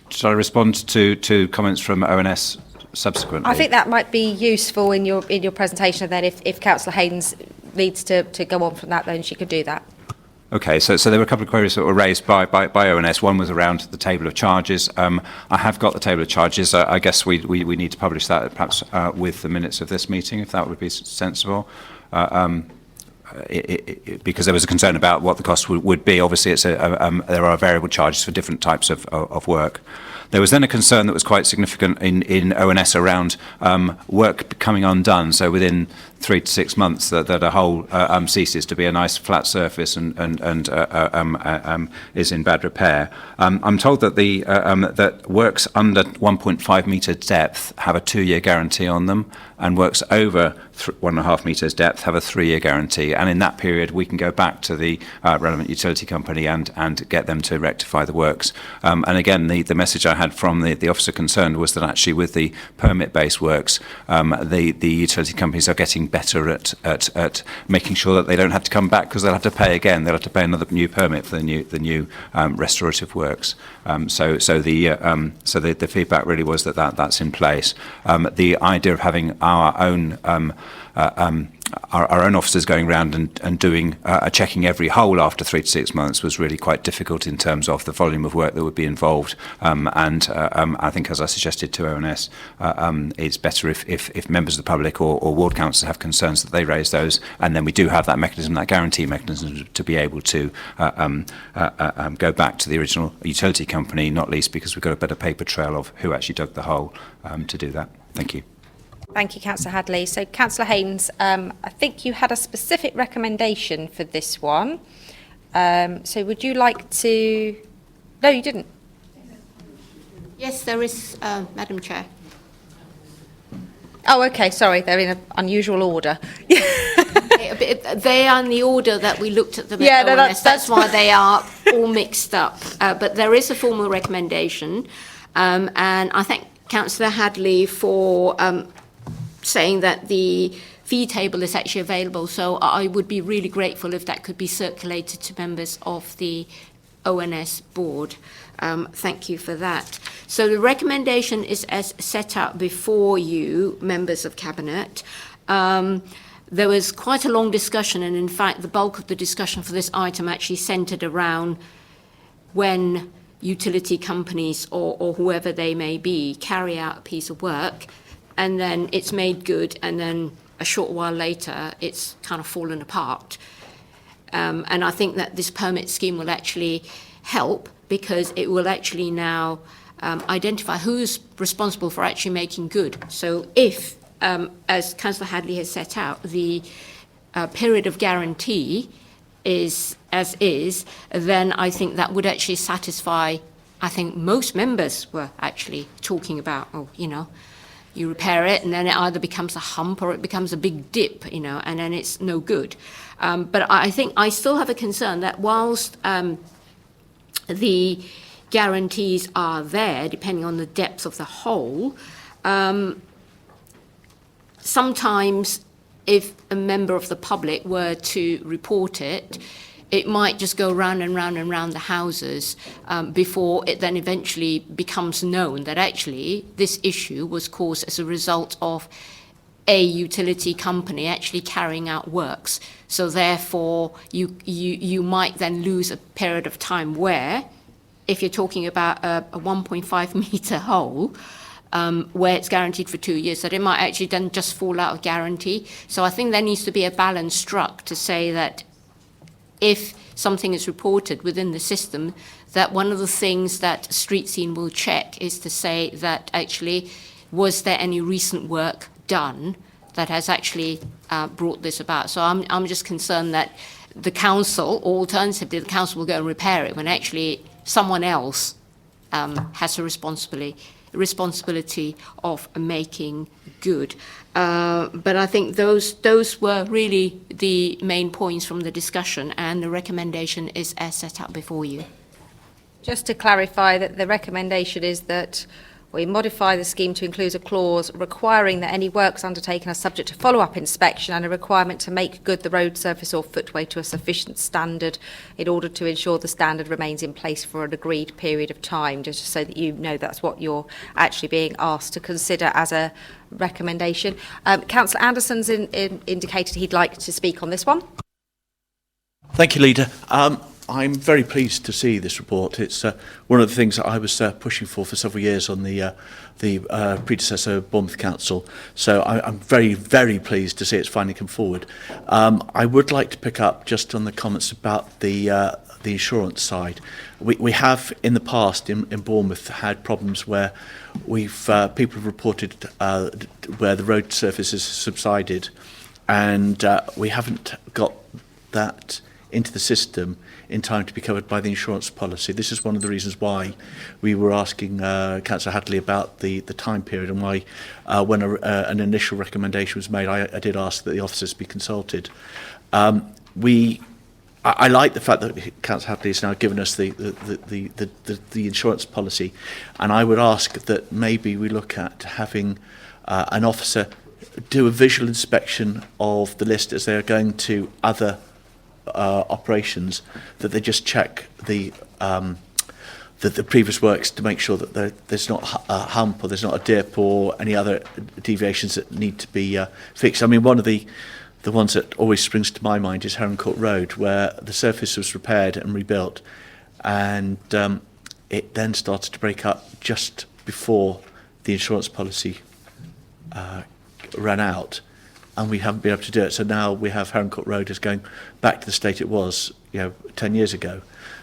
shall I respond to comments from ONS subsequently? I think that might be useful in your presentation, and then if Councillor Haynes needs to go on from that, then she could do that. Okay, so there were a couple of queries that were raised by ONS. One was around the table of charges. I have got the table of charges. I guess we need to publish that perhaps with the minutes of this meeting, if that would be sensible. Because there was a concern about what the cost would be. Obviously, there are variable charges for different types of work. There was then a concern that was quite significant in ONS around work coming undone. So within 3 to 6 months, that a hole ceases to be a nice flat surface and is in bad repair. I'm told that that works under 1.5 metre depth have a 2-year guarantee on them, and works over 1.5 metres depth have a 3-year guarantee. And in that period, we can go back to the relevant utility company and get them to rectify the works. And again, the message I had from the officer concerned was that actually with the permit-based works, the utility companies are getting better at making sure that they don't have to come back, because they'll have to pay again. They'll have to pay another new permit for the new restorative works. So the feedback really was that's in place. The idea of having our own officers going around and doing checking every hole after 3 to 6 months was really quite difficult in terms of the volume of work that would be involved. I think, as I suggested to ONS, it's better if members of the public or ward councils have concerns that they raise those, and then we do have that mechanism, that guarantee mechanism, to be able to go back to the original utility company, not least because we've got a better paper trail of who actually dug the hole to do that. Thank you. Thank you, Councillor Hadley. So, Councillor Haynes, I think you had a specific recommendation for this one. So would you like to... No, you didn't. Yes, there is, Madam Chair. Oh, okay, sorry, they're in an unusual order. They are in the order that we looked at them Yeah, at no, ONS. That's why they are all mixed up. But there is a formal recommendation, and I thank Councillor Hadley for saying that the fee table is actually available, so I would be really grateful if that could be circulated to members of the ONS board. Thank you for that. So the recommendation is as set out before you, members of Cabinet. There was quite a long discussion, and in fact the bulk of the discussion for this item actually centred around when utility companies or whoever they may be carry out a piece of work, and then it's made good, and then a short while later it's kind of fallen apart. And I think that this permit scheme will actually help, because it will actually now identify who's responsible for actually making good. So if, as Councillor Hadley has set out, the period of guarantee is as is, then I think that would actually satisfy, I think most members were actually talking about, oh, you know, you repair it and then it either becomes a hump or it becomes a big dip, you know, and then it's no good. But I think I still have a concern that whilst the guarantees are there, depending on the depth of the hole, sometimes if a member of the public were to report it, it might just go round and round and round the houses before it then eventually becomes known that actually this issue was caused as a result of a utility company actually carrying out works. So therefore, you might then lose a period of time where, if you're talking about a 1.5 metre hole, where it's guaranteed for 2 years, that it might actually then just fall out of guarantee. So I think there needs to be a balance struck to say that if something is reported within the system, that one of the things that Street Scene will check is to say that actually, was there any recent work done that has actually brought this about? So I'm just concerned that the council, or alternatively, the council will go and repair it when actually someone else has a responsibility of making good. But I think those were really the main points from the discussion, and the recommendation is as set out before you. Just to clarify, that the recommendation is that we modify the scheme to include a clause requiring that any works undertaken are subject to follow-up inspection, and a requirement to make good the road surface or footway to a sufficient standard in order to ensure the standard remains in place for an agreed period of time, just so that you know that's what you're actually being asked to consider as a recommendation. Councillor Anderson's indicated he'd like to speak on this one. Thank you, Leader. I'm very pleased to see this report. It's one of the things that I was pushing for several years on the predecessor Bournemouth Council. So I'm very, very pleased to see it's finally come forward. I would like to pick up just on the comments about the insurance side. We have in the past in Bournemouth had problems where people have reported where the road surface has subsided, and we haven't got that into the system in time to be covered by the insurance policy. This is one of the reasons why we were asking Councillor Hadley about the time period, and why when an initial recommendation was made, I did ask that the officers be consulted. I like the fact that Councillor Hadley has now given us the insurance policy, and I would ask that maybe we look at having an officer do a visual inspection of the list as they are going to other operations, that they just check the previous works to make sure that there's not a hump or there's not a dip or any other deviations that need to be fixed. I mean, one of the ones that always springs to my mind is Heron Court Road, where the surface was repaired and rebuilt, and it then started to break up just before the insurance policy ran out, and we haven't been able to do it. So now we have Heron Court Road as going back to the state it was, 10 years ago.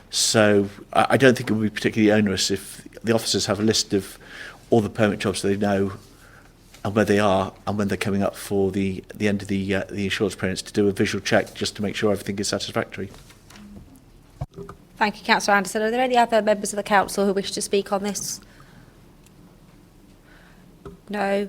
So I don't think it would be particularly onerous if the officers have a list of all the permit jobs they know and where they are and when they're coming up for the end of the insurance periods, to do a visual check just to make sure everything is satisfactory. Thank you, Councillor Anderson. Are there any other members of the council who wish to speak on this? No.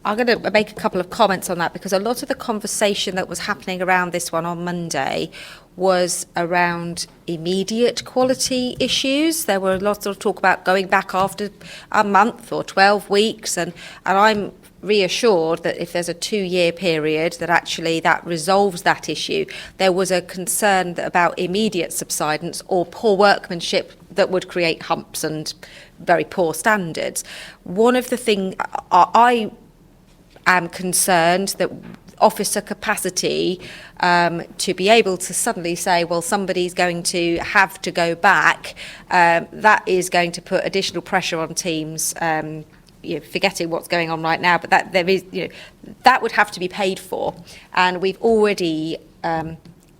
I'm going to make a couple of comments on that, because a lot of the conversation that was happening around this one on Monday was around immediate quality issues. There were lots of talk about going back after a month or 12 weeks, and I'm reassured that if there's a 2-year period, that actually that resolves that issue. There was a concern about immediate subsidence or poor workmanship that would create humps and very poor standards. One of the things I am concerned that officer capacity to be able to suddenly say, well, somebody's going to have to go back, that is going to put additional pressure on teams, forgetting what's going on right now, but that there is, that would have to be paid for, and we've already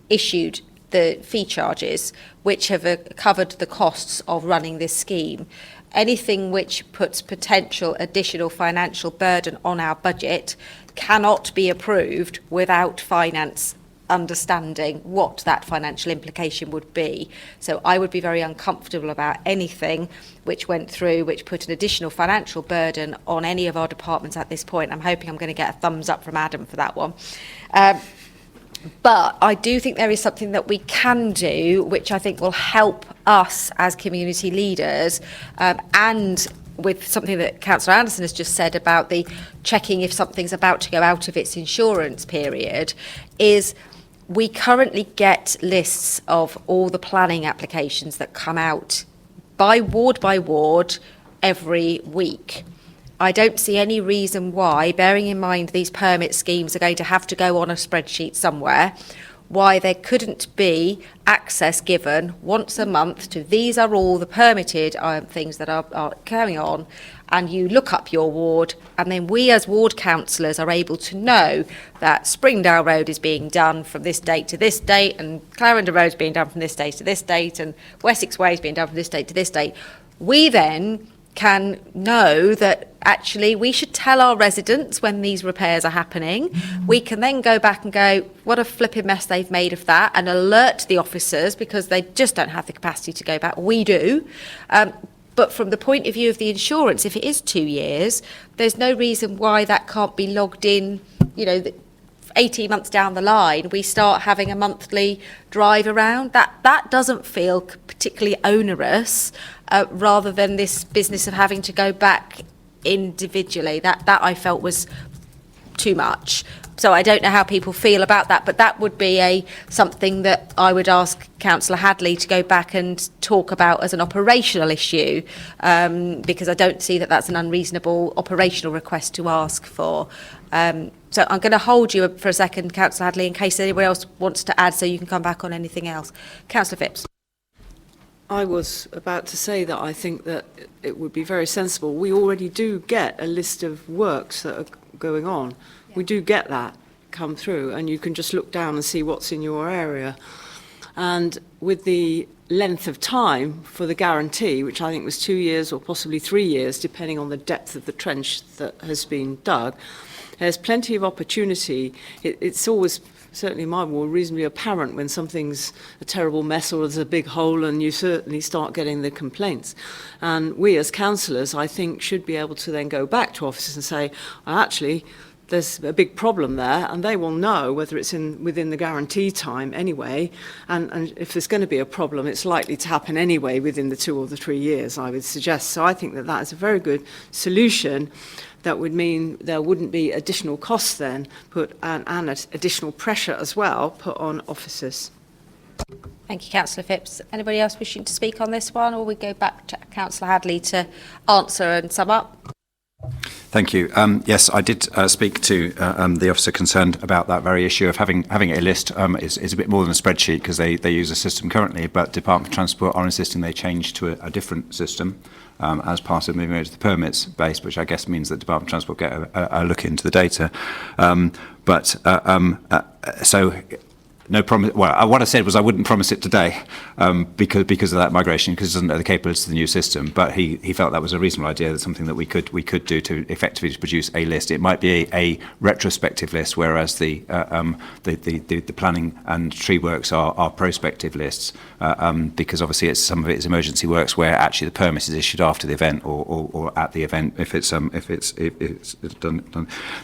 issued the fee charges which have covered the costs of running this scheme. Anything which puts potential additional financial burden on our budget cannot be approved without finance understanding what that financial implication would be. So I would be very uncomfortable about anything which went through which put an additional financial burden on any of our departments at this point. I'm hoping I'm going to get a thumbs up from Adam for that one. But I do think there is something that we can do which I think will help us as community leaders, and with something that Councillor Anderson has just said about the checking if something's about to go out of its insurance period, is we currently get lists of all the planning applications that come out by ward every week. I don't see any reason why, bearing in mind these permit schemes are going to have to go on a spreadsheet somewhere, why there couldn't be access given once a month to these are all the permitted things that are going on, and you look up your ward, and then we as ward councillors are able to know that Springdale Road is being done from this date to this date, and Clarendon Road is being done from this date to this date, and Wessex Way is being done from this date to this date. We then can know that actually we should tell our residents when these repairs are happening. We can then go back and go, what a flipping mess they've made of that, and alert the officers, because they just don't have the capacity to go back. We do. But from the point of view of the insurance, if it is 2 years, there's no reason why that can't be logged in, 18 months down the line, we start having a monthly drive around. That doesn't feel particularly onerous, rather than this business of having to go back individually. That I felt was too much. So I don't know how people feel about that, but that would be something that I would ask Councillor Hadley to go back and talk about as an operational issue, because I don't see that that's an unreasonable operational request to ask for. So I'm going to hold you for a second, Councillor Hadley, in case anyone else wants to add, so you can come back on anything else. Councillor Phipps. I was about to say that I think that it would be very sensible. We already do get a list of works that are going on. Yeah. We do get that come through, and you can just look down and see what's in your area. And with the length of time for the guarantee, which I think was 2 years or possibly 3 years, depending on the depth of the trench that has been dug, there's plenty of opportunity. It's always, certainly in my ward, reasonably apparent when something's a terrible mess or there's a big hole, and you certainly start getting the complaints. And we as councillors, I think, should be able to then go back to officers and say, actually, there's a big problem there, and they will know whether it's within the guarantee time anyway, and if there's going to be a problem, it's likely to happen anyway within the 2 or the 3 years, I would suggest. So I think that that is a very good solution. That would mean there wouldn't be additional costs then and additional pressure as well put on officers. Thank you, Councillor Phipps. Anybody else wishing to speak on this one, or we go back to Councillor Hadley to answer and sum up? Thank you. Yes, I did speak to the officer concerned about that very issue of having a list. Is a bit more than a spreadsheet, because they use a system currently, but Department of Transport are insisting they change to a different system as part of moving over to the permits base, which I guess means that Department of Transport get a look into the data. So no promise. Well, what I said was I wouldn't promise it today because of that migration, because it doesn't know the capabilities of the new system. But he felt that was a reasonable idea. That's something that we could do to effectively produce a list. It might be a retrospective list, whereas the planning and tree works are prospective lists, because obviously some of it is emergency works where actually the permit is issued after the event or at the event if it's done.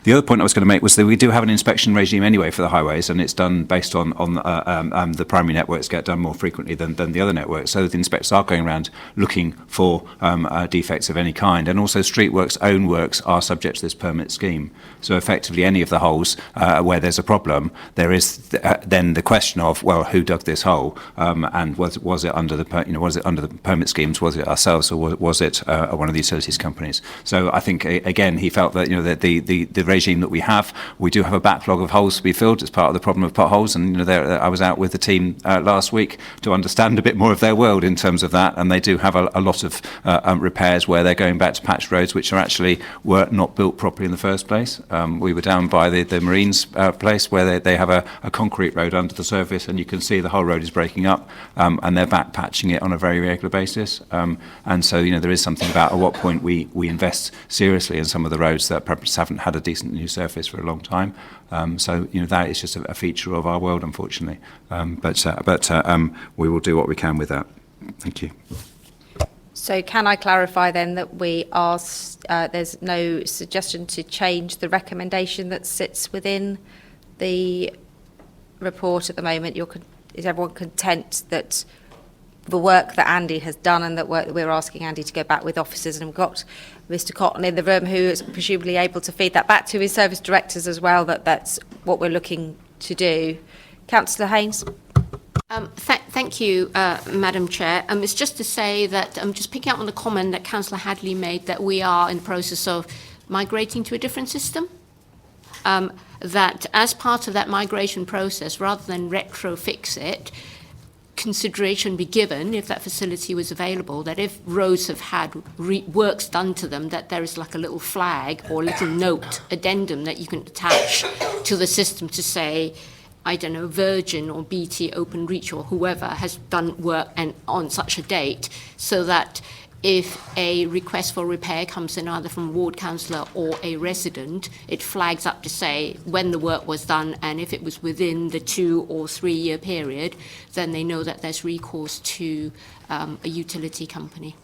The other point I was going to make was that we do have an inspection regime anyway for the highways, and it's done based on the primary networks get done more frequently than the other networks. So the inspectors are going around looking for defects of any kind. And also Streetworks' own works are subject to this permit scheme. So effectively any of the holes where there's a problem, there is then the question of, well, who dug this hole? And was it under the permit schemes? Was it ourselves, or was it one of the utilities companies? So I think again he felt that that the regime that we do have a backlog of holes to be filled. It's part of the problem of potholes, and I was out with the team last week to understand a bit more of their world in terms of that, and they do have a lot of repairs where they're going back to patch roads which were not built properly in the first place. We were down by the Marines place where they have a concrete road under the surface, and you can see the whole road is breaking up, and they're back patching it on a very regular basis. And so there is something about at what point we invest seriously in some of the roads that perhaps haven't had a decent new surface for a long time. So that is just a feature of our world, unfortunately. But we will do what we can with that. Thank you. So can I clarify then that there's no suggestion to change the recommendation that sits within the report at the moment? Is everyone content that the work that Andy has done, and that we're asking Andy to go back with officers, and we've got Mr. Cotton in the room who is presumably able to feed that back to his service directors as well, that's what we're looking to do. Councillor Haynes. Thank you, Madam Chair. It's just to say that I'm just picking up on the comment that Councillor Hadley made, that we are in the process of migrating to a different system. That as part of that migration process, rather than retro-fix it, consideration be given, if that facility was available, that if roads have had works done to them, that there is like a little flag or a little note, addendum that you can attach to the system to say, I don't know, Virgin or BT Open Reach or whoever has done work and on such a date, so that if a request for repair comes in either from a ward councillor or a resident, it flags up to say when the work was done, and if it was within the 2 or 3 year period, then they know that there's recourse to a utility company.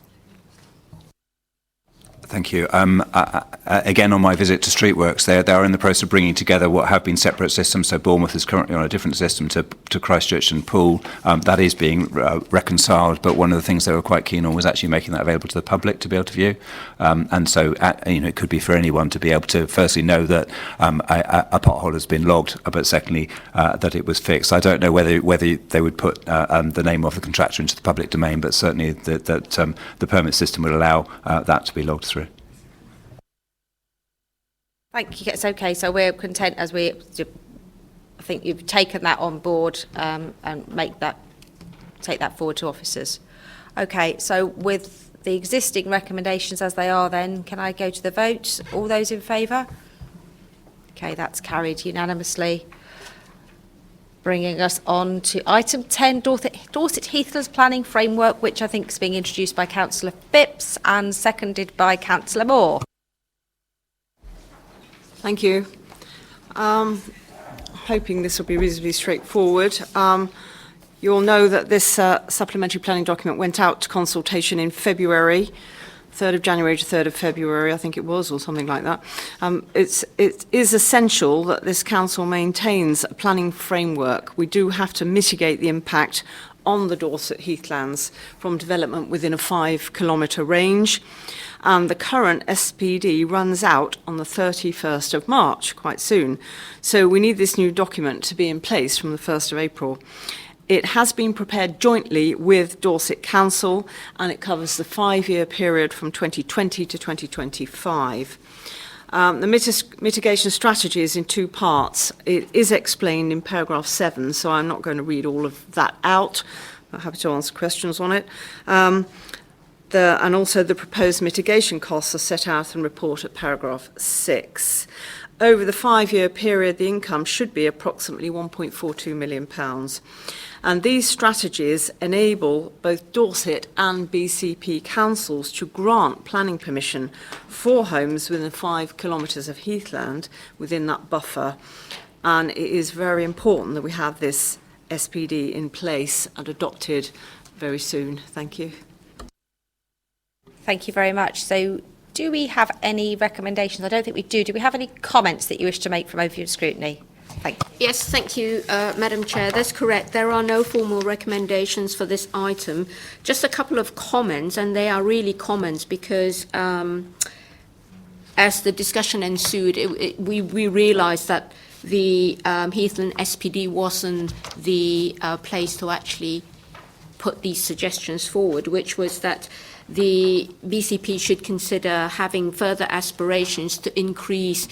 Thank you. Again, on my visit to Streetworks, they are in the process of bringing together what have been separate systems. So Bournemouth is currently on a different system to Christchurch and Poole. That is being reconciled, but one of the things they were quite keen on was actually making that available to the public to be able to view. And so, it could be for anyone to be able to firstly know that a pothole has been logged, but secondly, that it was fixed. I don't know whether they would put the name of the contractor into the public domain, but certainly that the permit system would allow that to be logged through. Thank you. It's okay. So we're content I think you've taken that on board and take that forward to officers. Okay. So with the existing recommendations as they are, then can I go to the vote? All those in favour? Okay, that's carried unanimously. Bringing us on to item 10, Dorset Heathlands Planning Framework, which I think is being introduced by Councillor Phipps and seconded by Councillor Moore. Thank you. Hoping this will be reasonably straightforward. You'll know that this supplementary planning document went out to consultation in February. 3rd of January to 3rd of February, I think it was, or something like that. It is essential that this council maintains a planning framework. We do have to mitigate the impact on the Dorset heathlands from development within a 5-kilometre range. And the current SPD runs out on the 31st of March, quite soon. So we need this new document to be in place from the 1st of April. It has been prepared jointly with Dorset Council, and it covers the 5-year period from 2020 to 2025. The mitigation strategy is in 2 parts. It is explained in paragraph 7, so I'm not going to read all of that out. I'm happy to answer questions on it. And also the proposed mitigation costs are set out in report at paragraph 6. Over the 5-year period, the income should be approximately £1.42 million. And these strategies enable both Dorset and BCP councils to grant planning permission for homes within 5 kilometres of heathland within that buffer. And it is very important that we have this SPD in place and adopted very soon. Thank you. Thank you very much. So do we have any recommendations? I don't think we do. Do we have any comments that you wish to make from overview and scrutiny? Thank you. Yes, thank you, Madam Chair. That's correct. There are no formal recommendations for this item. Just a couple of comments, and they are really comments because as the discussion ensued, we realised that the Heathland SPD wasn't the place to actually put these suggestions forward, which was that the BCP should consider having further aspirations to increase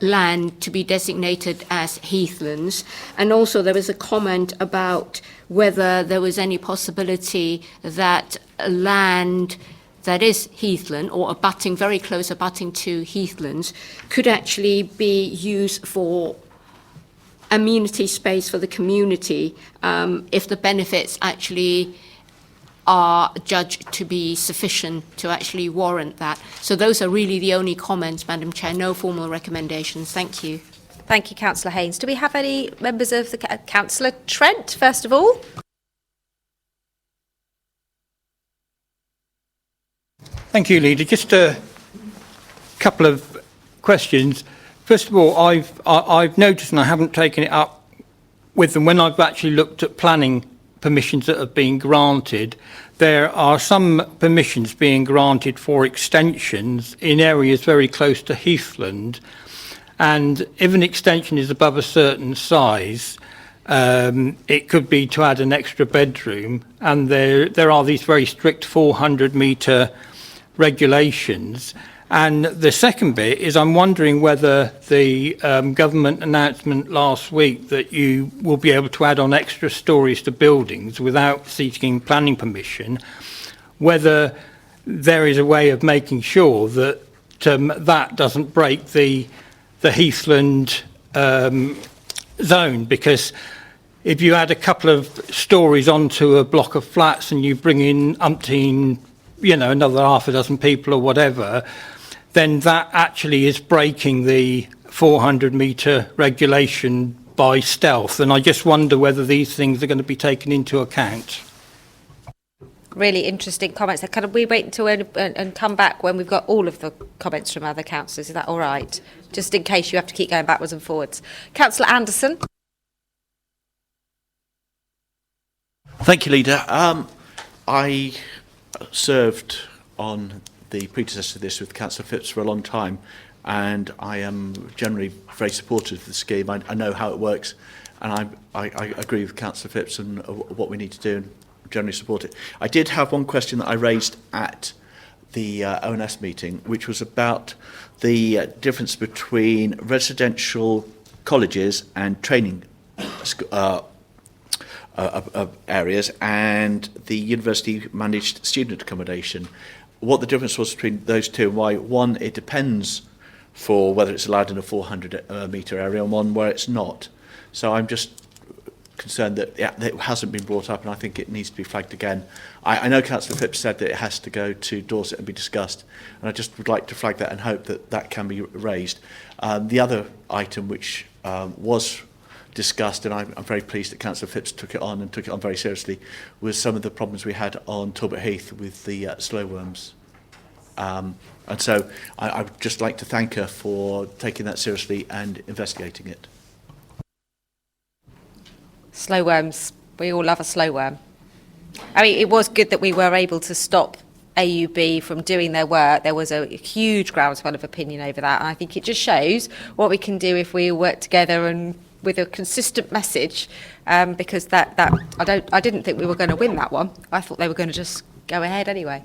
land to be designated as heathlands. And also there was a comment about whether there was any possibility that land that is heathland or abutting, very close abutting to heathlands, could actually be used for amenity space for the community if the benefits actually are judged to be sufficient to actually warrant that. So those are really the only comments, Madam Chair. No formal recommendations. Thank you. Thank you, Councillor Haynes. Do we have any members of the Councillor Trent, first of all? Thank you, Leader. Just a couple of questions. First of all, I've noticed, and I haven't taken it up with them, when I've actually looked at planning permissions that have been granted, there are some permissions being granted for extensions in areas very close to heathland, and if an extension is above a certain size, it could be to add an extra bedroom, and there are these very strict 400-metre regulations. And the second bit is I'm wondering whether the government announcement last week that you will be able to add on extra stories to buildings without seeking planning permission, whether there is a way of making sure that that doesn't break the Heathland zone, because if you add a couple of stories onto a block of flats and you bring in umpteen, another half a dozen people or whatever, then that actually is breaking the 400-metre regulation by stealth. And I just wonder whether these things are going to be taken into account. Really interesting comments. Can we wait until and come back when we've got all of the comments from other councillors? Is that all right? Just in case you have to keep going backwards and forwards. Councillor Anderson. Thank you, Leader. I served on the predecessor to this with Councillor Phipps for a long time, and I am generally very supportive of the scheme. I know how it works, and I agree with Councillor Phipps on what we need to do and generally support it. I did have one question that I raised at the ONS meeting, which was about the difference between residential colleges and training areas and the university managed student accommodation. What the difference was between those two, and why one, it depends for whether it's allowed in a 400-metre area, and one where it's not. So I'm just concerned that it hasn't been brought up, and I think it needs to be flagged again. I know Councillor Phipps said that it has to go to Dorset and be discussed, and I just would like to flag that and hope that that can be raised. The other item which was discussed, and I'm very pleased that Councillor Phipps took it on very seriously, was some of the problems we had on Talbot Heath with the slow worms. And so I would just like to thank her for taking that seriously and investigating it. Slow worms. We all love a slow worm. I mean, it was good that we were able to stop AUB from doing their work. There was a huge groundswell of opinion over that, and I think it just shows what we can do if we all work together and with a consistent message. Because that I didn't think we were going to win that one. I thought they were going to just go ahead anyway.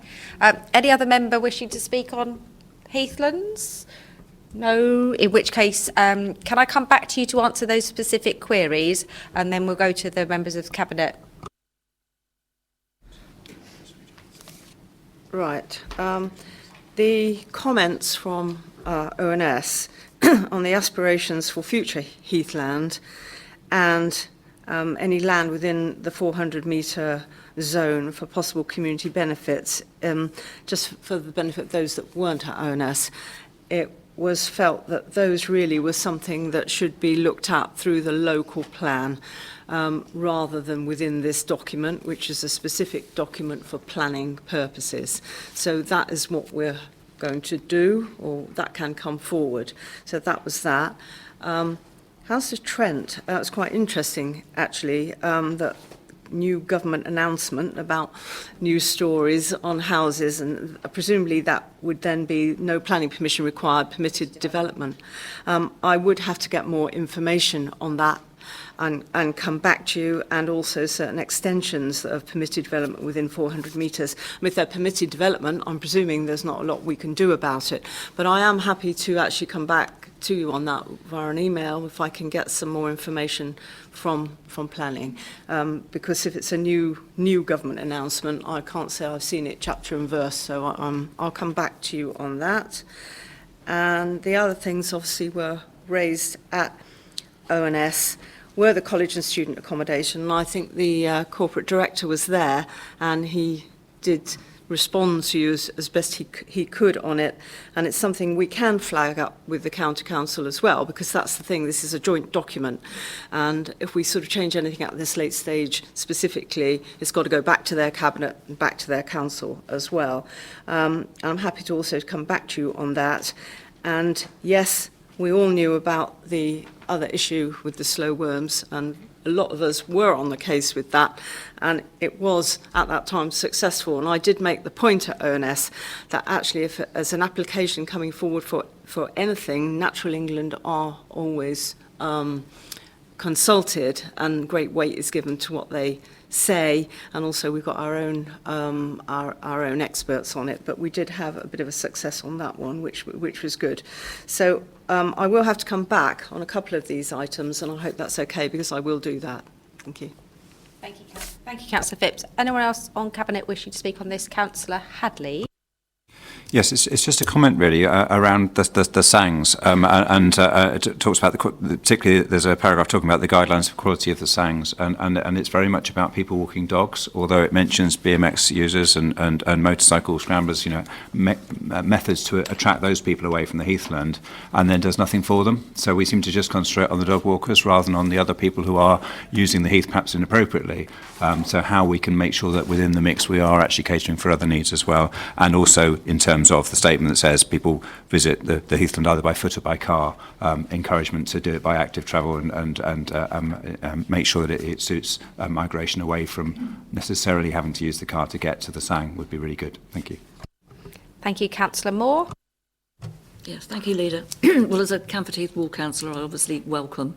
Any other member wishing to speak on Heathlands? No, in which case, can I come back to you to answer those specific queries, and then we'll go to the members of the Cabinet. Right. The comments from ONS on the aspirations for future heathland and any land within the 400-metre zone for possible community benefits, just for the benefit of those that weren't at ONS, it was felt that those really were something that should be looked at through the local plan rather than within this document, which is a specific document for planning purposes. So that is what we're going to do, or that can come forward. So that was that. House of Trent, it's quite interesting actually, that new government announcement about new stories on houses, and presumably that would then be no planning permission required, permitted development. I would have to get more information on that and come back to you, and also certain extensions of permitted development within 400 metres. I mean, if they're permitted development, I'm presuming there's not a lot we can do about it. But I am happy to actually come back to you on that via an email if I can get some more information from planning. Because if it's a new government announcement, I can't say I've seen it chapter and verse, so I'll come back to you on that. And the other things obviously were raised at ONS were the college and student accommodation. And I think the corporate director was there, and he did respond to you as best he could on it. And it's something we can flag up with the county council as well, because that's the thing, this is a joint document. And if we sort of change anything at this late stage specifically, it's got to go back to their cabinet and back to their council as well. And I'm happy to also come back to you on that. And yes, we all knew about the other issue with the slow worms, and a lot of us were on the case with that, and it was at that time successful. And I did make the point at ONS that actually if as an application coming forward for anything, Natural England are always consulted, and great weight is given to what they say, and also we've got our own experts on it, but we did have a bit of a success on that one, which was good. So I will have to come back on a couple of these items, and I hope that's okay, because I will do that. Thank you. Thank you, Councillor Phipps. Anyone else on Cabinet wishing to speak on this? Councillor Hadley. Yes, it's just a comment really around the SANGs, and it talks about particularly there's a paragraph talking about the guidelines for quality of the SANGs, and it's very much about people walking dogs, although it mentions BMX users and motorcycle scramblers, you know, methods to attract those people away from the heathland, and then does nothing for them. So we seem to just concentrate on the dog walkers rather than on the other people who are using the heath perhaps inappropriately. So how we can make sure that within the mix we are actually catering for other needs as well, and also in terms of the statement that says people visit the heathland either by foot or by car, encouragement to do it by active travel and make sure that it suits migration away from necessarily having to use the car to get to the SANG would be really good. Thank you. Thank you, Councillor Moore. Yes, thank you, Leader. Well, as a Camford Heath Ward councillor, I obviously welcome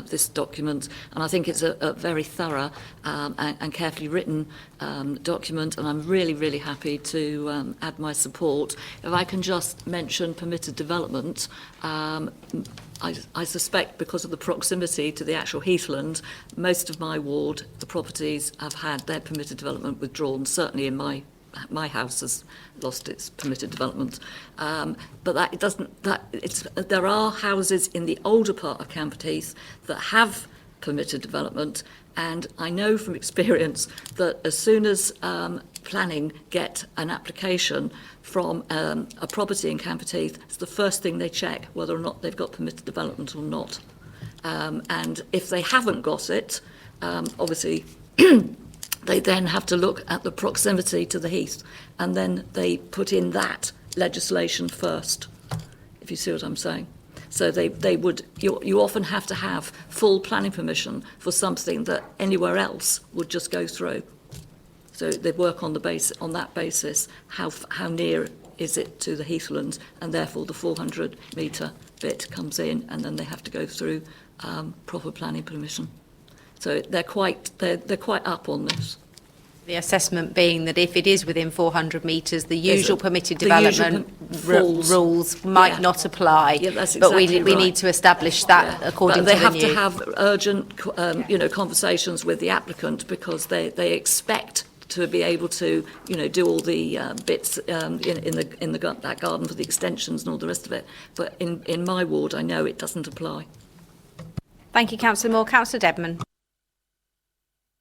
this document, and I think it's a very thorough and carefully written document, and I'm really, really happy to add my support. If I can just mention permitted development, I suspect because of the proximity to the actual heathland, most of my ward, the properties have had their permitted development withdrawn, certainly in my house has lost its permitted development, but that it doesn't. There are houses in the older part of Camford Heath that have permitted development, and I know from experience that as soon as planning get an application from a property in Camford Heath, it's the first thing they check whether or not they've got permitted development or not, and if they haven't got it, obviously. they then have to look at the proximity to the heath, and then they put in that legislation first, if you see what I'm saying. So they would, you often have to have full planning permission for something that anywhere else would just go through. So they work on that basis, how near is it to the heathlands, and therefore the 400 metre bit comes in, and then they have to go through proper planning permission. So they're quite up on this. The assessment being that if it is within 400 metres, the usual permitted the development usual rules might not apply. Yeah, that's but exactly we right. need to establish that according but to the they new. have to have urgent, conversations with the applicant, because they expect to be able to, do all the bits in that garden for the extensions and all the rest of it. But in my ward, I know it doesn't apply. Thank you, Councillor Moore. Councillor Dedman.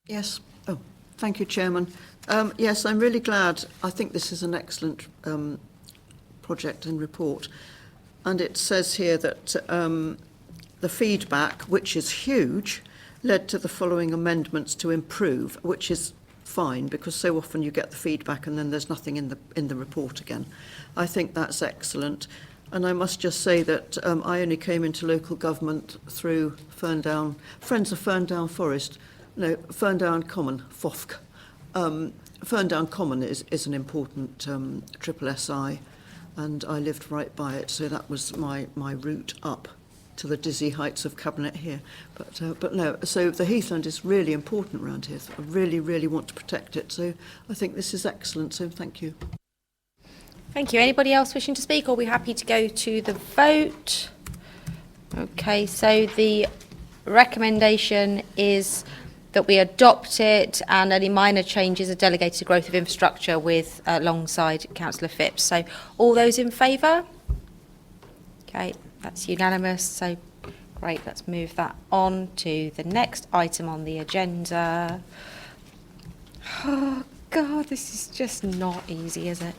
Yes. Oh, thank you, Chairman. Yes, I'm really glad. I think this is an excellent project and report. And it says here that the feedback, which is huge, led to the following amendments to improve, which is fine, because so often you get the feedback and then there's nothing in the report again. I think that's excellent. And I must just say that I only came into local government through Ferndown, Friends of Ferndown Forest. No, Ferndown Common, FOFC. Ferndown Common is an important triple SI, and I lived right by it, so that was my route up to the dizzy heights of Cabinet here. But no, so the heathland is really important around here. I really, really want to protect it, so I think this is excellent, so thank you. Thank you. Anybody else wishing to speak, or are we happy to go to the vote? Okay, so the recommendation is that we adopt it, and any minor changes are delegated to growth of infrastructure with alongside Councillor Phipps. So all those in favour? Okay, that's unanimous. So great, let's move that on to the next item on the agenda. Oh God, this is just not easy, is it?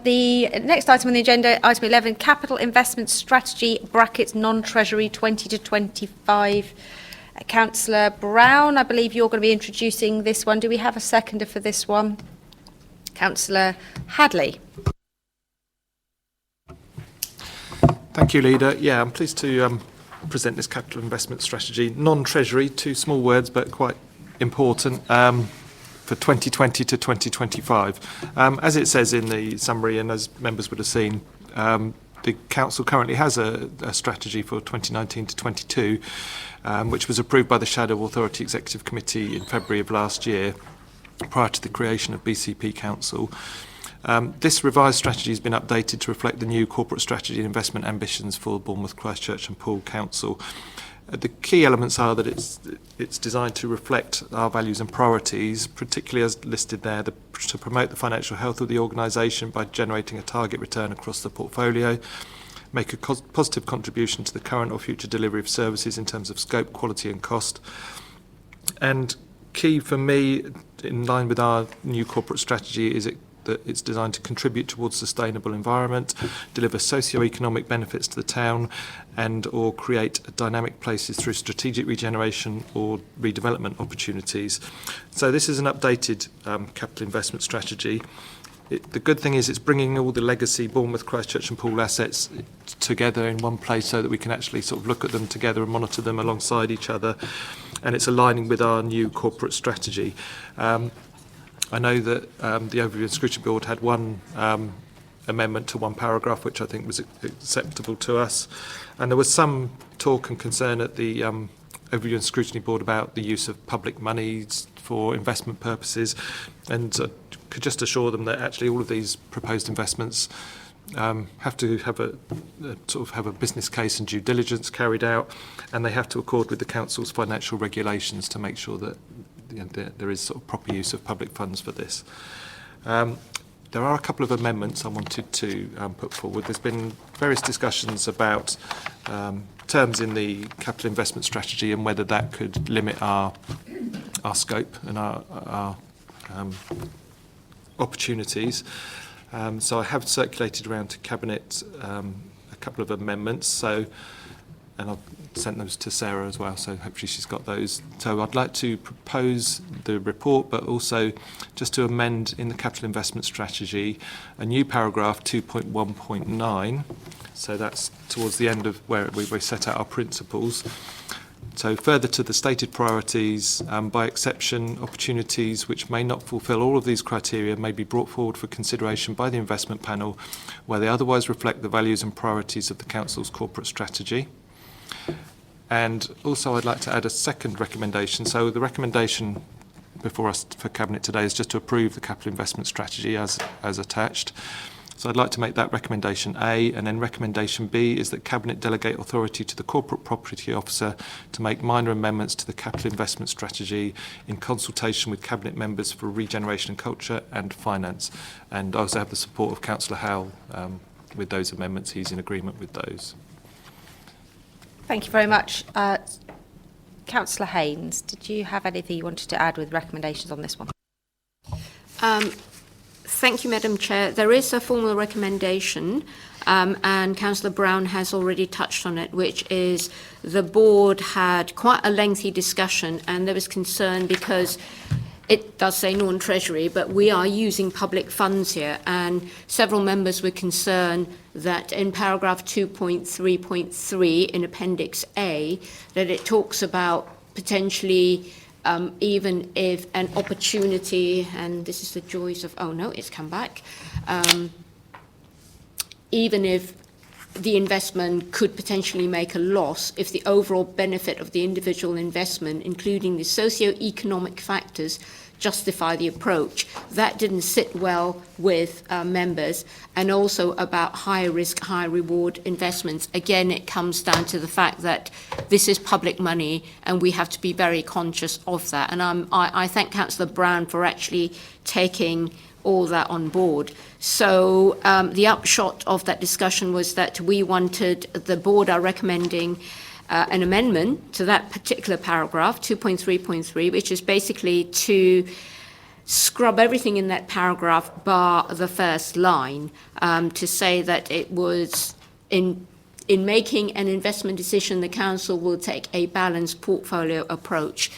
The next item on the agenda, item 11, Capital Investment Strategy, brackets non-treasury 20 to 25. Councillor Brown, I believe you're going to be introducing this one. Do we have a seconder for this one? Councillor Hadley. Thank you, Leader. Yeah, I'm pleased to present this capital investment strategy. Non-treasury, two small words, but quite important, for 2020 to 2025. As it says in the summary, and as members would have seen, the Council currently has a strategy for 2019 to 22, which was approved by the Shadow Authority Executive Committee in February of last year, prior to the creation of BCP Council. This revised strategy has been updated to reflect the new corporate strategy and investment ambitions for Bournemouth, Christchurch and Poole Council. The key elements are that it's designed to reflect our values and priorities, particularly as listed there, to promote the financial health of the organisation by generating a target return across the portfolio, make a positive contribution to the current or future delivery of services in terms of scope, quality and cost. And key for me, in line with our new corporate strategy, is that it's designed to contribute towards sustainable environment, deliver socio-economic benefits to the town, and or create dynamic places through strategic regeneration or redevelopment opportunities. So this is an updated capital investment strategy. The good thing is it's bringing all the legacy Bournemouth, Christchurch and Poole assets together in one place so that we can actually sort of look at them together and monitor them alongside each other, and it's aligning with our new corporate strategy. I know that the Overview and Scrutiny Board had one amendment to one paragraph, which I think was acceptable to us. And there was some talk and concern at the Overview and Scrutiny Board about the use of public monies for investment purposes. And could just assure them that actually all of these proposed investments have to have a business case and due diligence carried out, and they have to accord with the Council's financial regulations to make sure that there is sort of proper use of public funds for this. There are a couple of amendments I wanted to put forward. There's been various discussions about terms in the capital investment strategy and whether that could limit our scope and our opportunities. So I have circulated around to Cabinet a couple of amendments. So and I've sent those to Sarah as well, so hopefully she's got those. So I'd like to propose the report, but also just to amend in the capital investment strategy a new paragraph 2.1.9. So that's towards the end of where we set out our principles. So further to the stated priorities, by exception, opportunities which may not fulfil all of these criteria may be brought forward for consideration by the investment panel where they otherwise reflect the values and priorities of the Council's corporate strategy. And also I'd like to add a second recommendation. So the recommendation before us for Cabinet today is just to approve the capital investment strategy as attached. So I'd like to make that recommendation A, and then recommendation B is that Cabinet delegate authority to the Corporate Property Officer to make minor amendments to the capital investment strategy in consultation with Cabinet members for Regeneration and Culture and Finance. And I also have the support of Councillor Howell with those amendments. He's in agreement with those. Thank you very much. Councillor Haynes, did you have anything you wanted to add with recommendations on this one? Thank you, Madam Chair. There is a formal recommendation, and Councillor Brown has already touched on it, which is the board had quite a lengthy discussion, and there was concern because it does say non-treasury, but we are using public funds here, and several members were concerned that in paragraph 2.3.3 in Appendix A, that it talks about potentially even if an opportunity, and this is the joys of, oh no, it's come back, even if the investment could potentially make a loss, if the overall benefit of the individual investment, including the socio-economic factors, justify the approach. That didn't sit well with members, and also about high risk, high reward investments. Again, it comes down to the fact that this is public money and we have to be very conscious of that. And I thank Councillor Brown for actually taking all that on board. So the upshot of that discussion was that we wanted, the board are recommending an amendment to that particular paragraph, 2.3.3, which is basically to scrub everything in that paragraph bar the first line, to say that it was in making an investment decision, the council will take a balanced portfolio approach,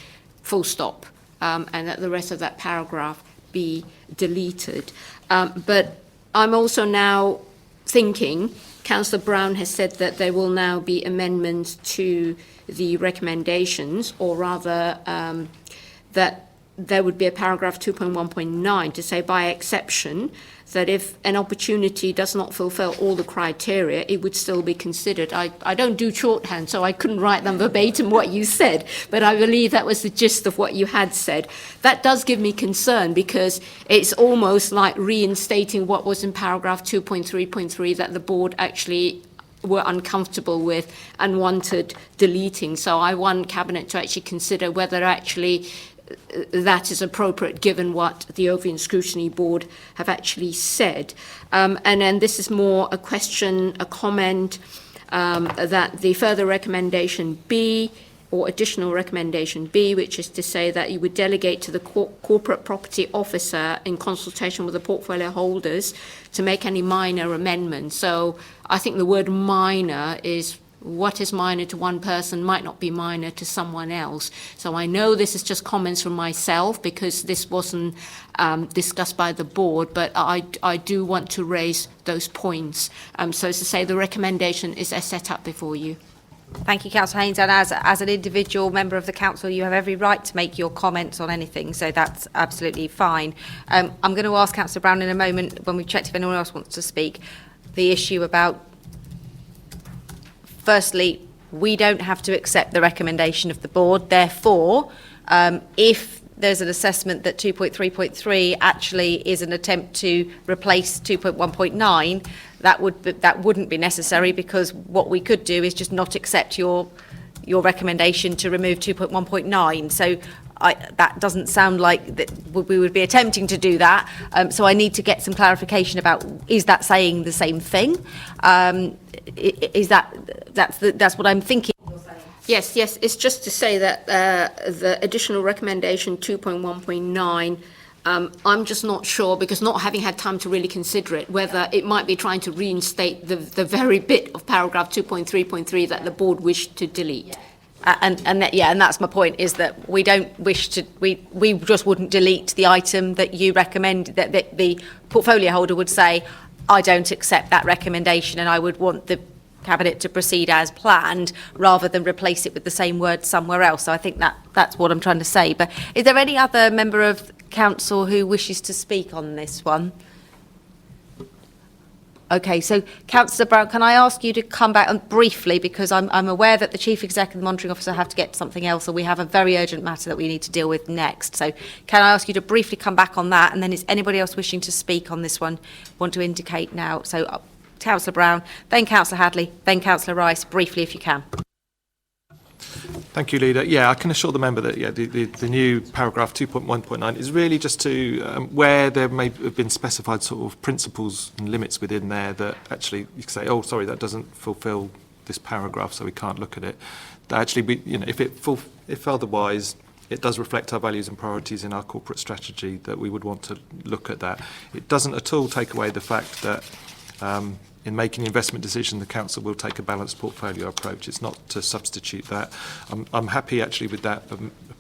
full stop, and that the rest of that paragraph be deleted. But I'm also now thinking, Councillor Brown has said that there will now be amendments to the recommendations, or rather that there would be a paragraph 2.1.9 to say by exception that if an opportunity does not fulfill all the criteria, it would still be considered. I don't do shorthand, so I couldn't write them verbatim what you said, but I believe that was the gist of what you had said. That does give me concern because it's almost like reinstating what was in paragraph 2.3.3 that the board actually were uncomfortable with and wanted deleting. So I want Cabinet to actually consider whether actually that is appropriate given what the Overview and Scrutiny Board have actually said. And then this is more a question, a comment, that the further recommendation B, or additional recommendation B, which is to say that you would delegate to the Corporate Property Officer in consultation with the portfolio holders to make any minor amendments. So I think the word minor is, what is minor to one person might not be minor to someone else. So I know this is just comments from myself because this wasn't discussed by the board, but I do want to raise those points. So as to say, the recommendation is as set up before you. Thank you, Councillor Haynes. And as an individual member of the council, you have every right to make your comments on anything, so that's absolutely fine. I'm going to ask Councillor Brown in a moment, when we've checked if anyone else wants to speak, the issue about, firstly, we don't have to accept the recommendation of the board. Therefore, if there's an assessment that 2.3.3 actually is an attempt to replace 2.1.9, that wouldn't be necessary, because what we could do is just not accept your recommendation to remove 2.1.9. So that doesn't sound like that we would be attempting to do that. So I need to get some clarification about, is that saying the same thing? Is that's what I'm thinking? Yes, it's just to say that the additional recommendation 2.1.9 I'm just not sure, because not having had time to really consider it, whether it might be trying to reinstate the very bit of paragraph 2.3.3 that the board wished to delete. And that's my point, is that we don't wish to, we just wouldn't delete the item that you recommend, that the portfolio holder would say, I don't accept that recommendation and I would want the Cabinet to proceed as planned, rather than replace it with the same word somewhere else. So I think that's what I'm trying to say. But is there any other member of Council who wishes to speak on this one? Okay, so Councillor Brown, can I ask you to come back and briefly, because I'm aware that the Chief Executive and the Monitoring Officer have to get to something else, or we have a very urgent matter that we need to deal with next. So can I ask you to briefly come back on that, and then is anybody else wishing to speak on this one want to indicate now? So Councillor Brown, then Councillor Hadley, then Councillor Rice, briefly if you can. Thank you, Leader. Yeah, I can assure the member that the new paragraph 2.1.9 is really just to where there may have been specified sort of principles and limits within there that actually you can say, oh, sorry, that doesn't fulfil this paragraph, so we can't look at it. That actually, if otherwise, it does reflect our values and priorities in our corporate strategy, that we would want to look at that. It doesn't at all take away the fact that in making the investment decision, the Council will take a balanced portfolio approach. It's not to substitute that. I'm happy actually with that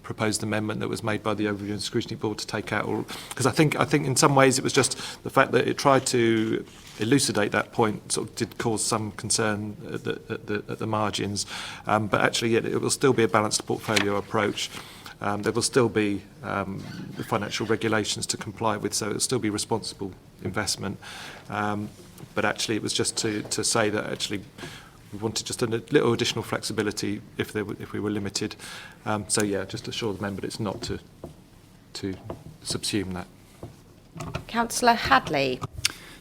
proposed amendment that was made by the Overview and Scrutiny Board to take out all, because I think in some ways it was just the fact that it tried to elucidate that point sort of did cause some concern at the margins. But actually it will still be a balanced portfolio approach. There will still be the financial regulations to comply with, so it will still be responsible investment. But actually it was just to say that actually we wanted just a little additional flexibility if we were limited. So yeah, just assure the member it's not to subsume that. Councillor Hadley.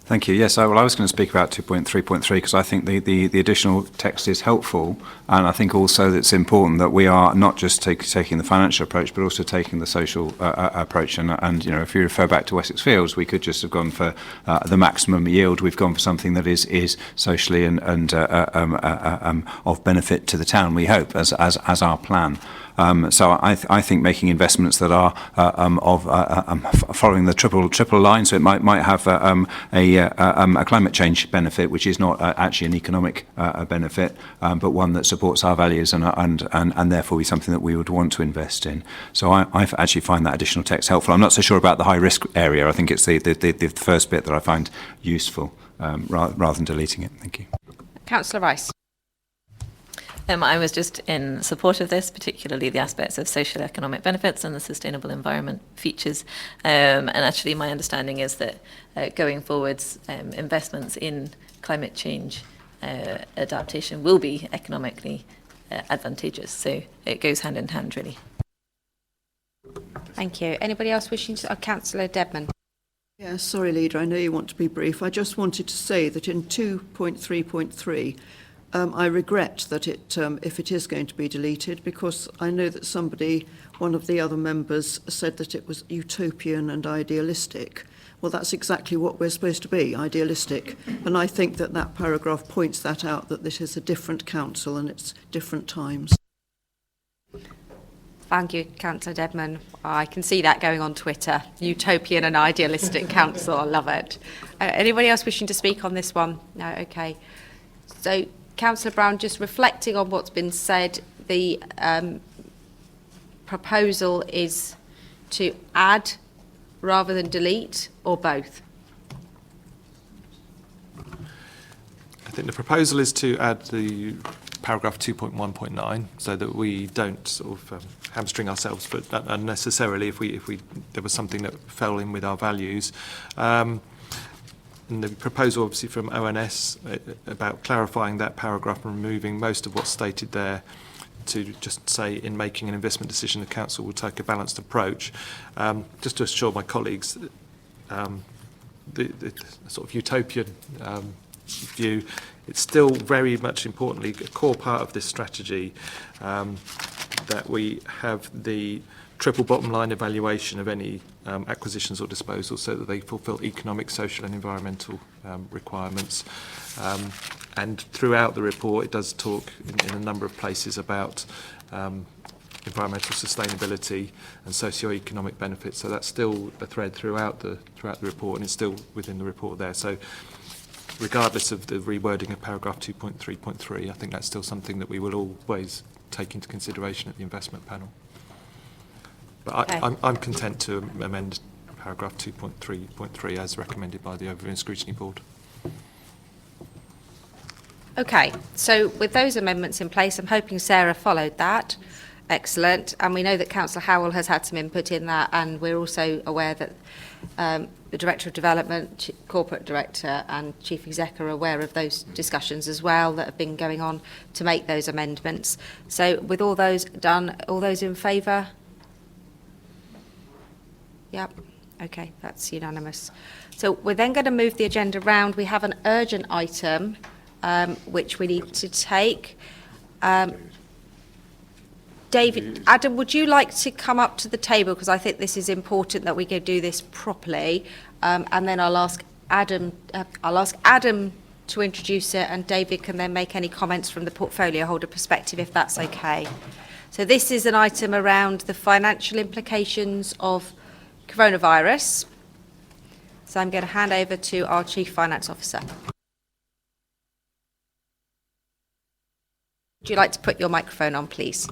Thank you. Yes, I was going to speak about 2.3.3 because I think the additional text is helpful, and I think also that it's important that we are not just taking the financial approach, but also taking the social approach. And you know, if you refer back to Wessex Fields, we could just have gone for the maximum yield. We've gone for something that is socially and of benefit to the town. We hope as our plan. So I think making investments that are following the triple line, so it might have a climate change benefit, which is not actually an economic benefit, but one that supports our values and therefore be something that we would want to invest in. So I actually find that additional text helpful. I'm not so sure about the high risk area. I think it's the first bit that I find useful rather than deleting it. Thank you. Councillor Rice. I was just in support of this, particularly the aspects of social economic benefits and the sustainable environment features. And actually my understanding is that going forwards, investments in climate change adaptation will be economically advantageous. So it goes hand in hand, really. Thank you. Anybody else wishing to? Councillor Debman. Yeah, sorry, Leader, I know you want to be brief. I just wanted to say that in 2.3.3, I regret that if it is going to be deleted, because I know that one of the other members said that it was utopian and idealistic. Well, that's exactly what we're supposed to be, idealistic. And I think that paragraph points that out, that this is a different council and it's different times. Thank you, Councillor Debman. I can see that going on Twitter. Utopian and idealistic council. I love it. Anybody else wishing to speak on this one? No? Okay. So, Councillor Brown, just reflecting on what's been said, the proposal is to add rather than delete, or both? I think the proposal is to add the paragraph 2.1.9 so that we don't sort of hamstring ourselves but unnecessarily if there was something that fell in with our values. And the proposal obviously from ONS about clarifying that paragraph and removing most of what's stated there to just say in making an investment decision the council will take a balanced approach. Just to assure my colleagues the sort of utopian view, it's still very much importantly a core part of this strategy that we have the triple bottom line evaluation of any acquisitions or disposals so that they fulfil economic, social and environmental requirements. And throughout the report it does talk in a number of places about environmental sustainability and socio-economic benefits. So that's still a thread throughout the report, and it's still within the report there. So regardless of the rewording of paragraph 2.3.3, I think that's still something that we will always take into consideration at the investment panel. But Okay. I'm content to amend paragraph 2.3.3 as recommended by the Overview and Scrutiny Board. Okay, so with those amendments in place, I'm hoping Sarah followed that. Excellent. And we know that Councillor Howell has had some input in that, and we're also aware that the Director of Development, Corporate Director and Chief Exec are aware of those discussions as well that have been going on to make those amendments. So with all those done, all those in favour? Yep. Okay, that's unanimous. So we're then going to move the agenda round. We have an urgent item which we need to take. David, Adam, would you like to come up to the table? Because I think this is important that we go do this properly. And then I'll ask Adam to introduce it, and David can then make any comments from the portfolio holder perspective, if that's okay. So this is an item around the financial implications of coronavirus. So I'm going to hand over to our Chief Finance Officer. Would you like to put your microphone on, please?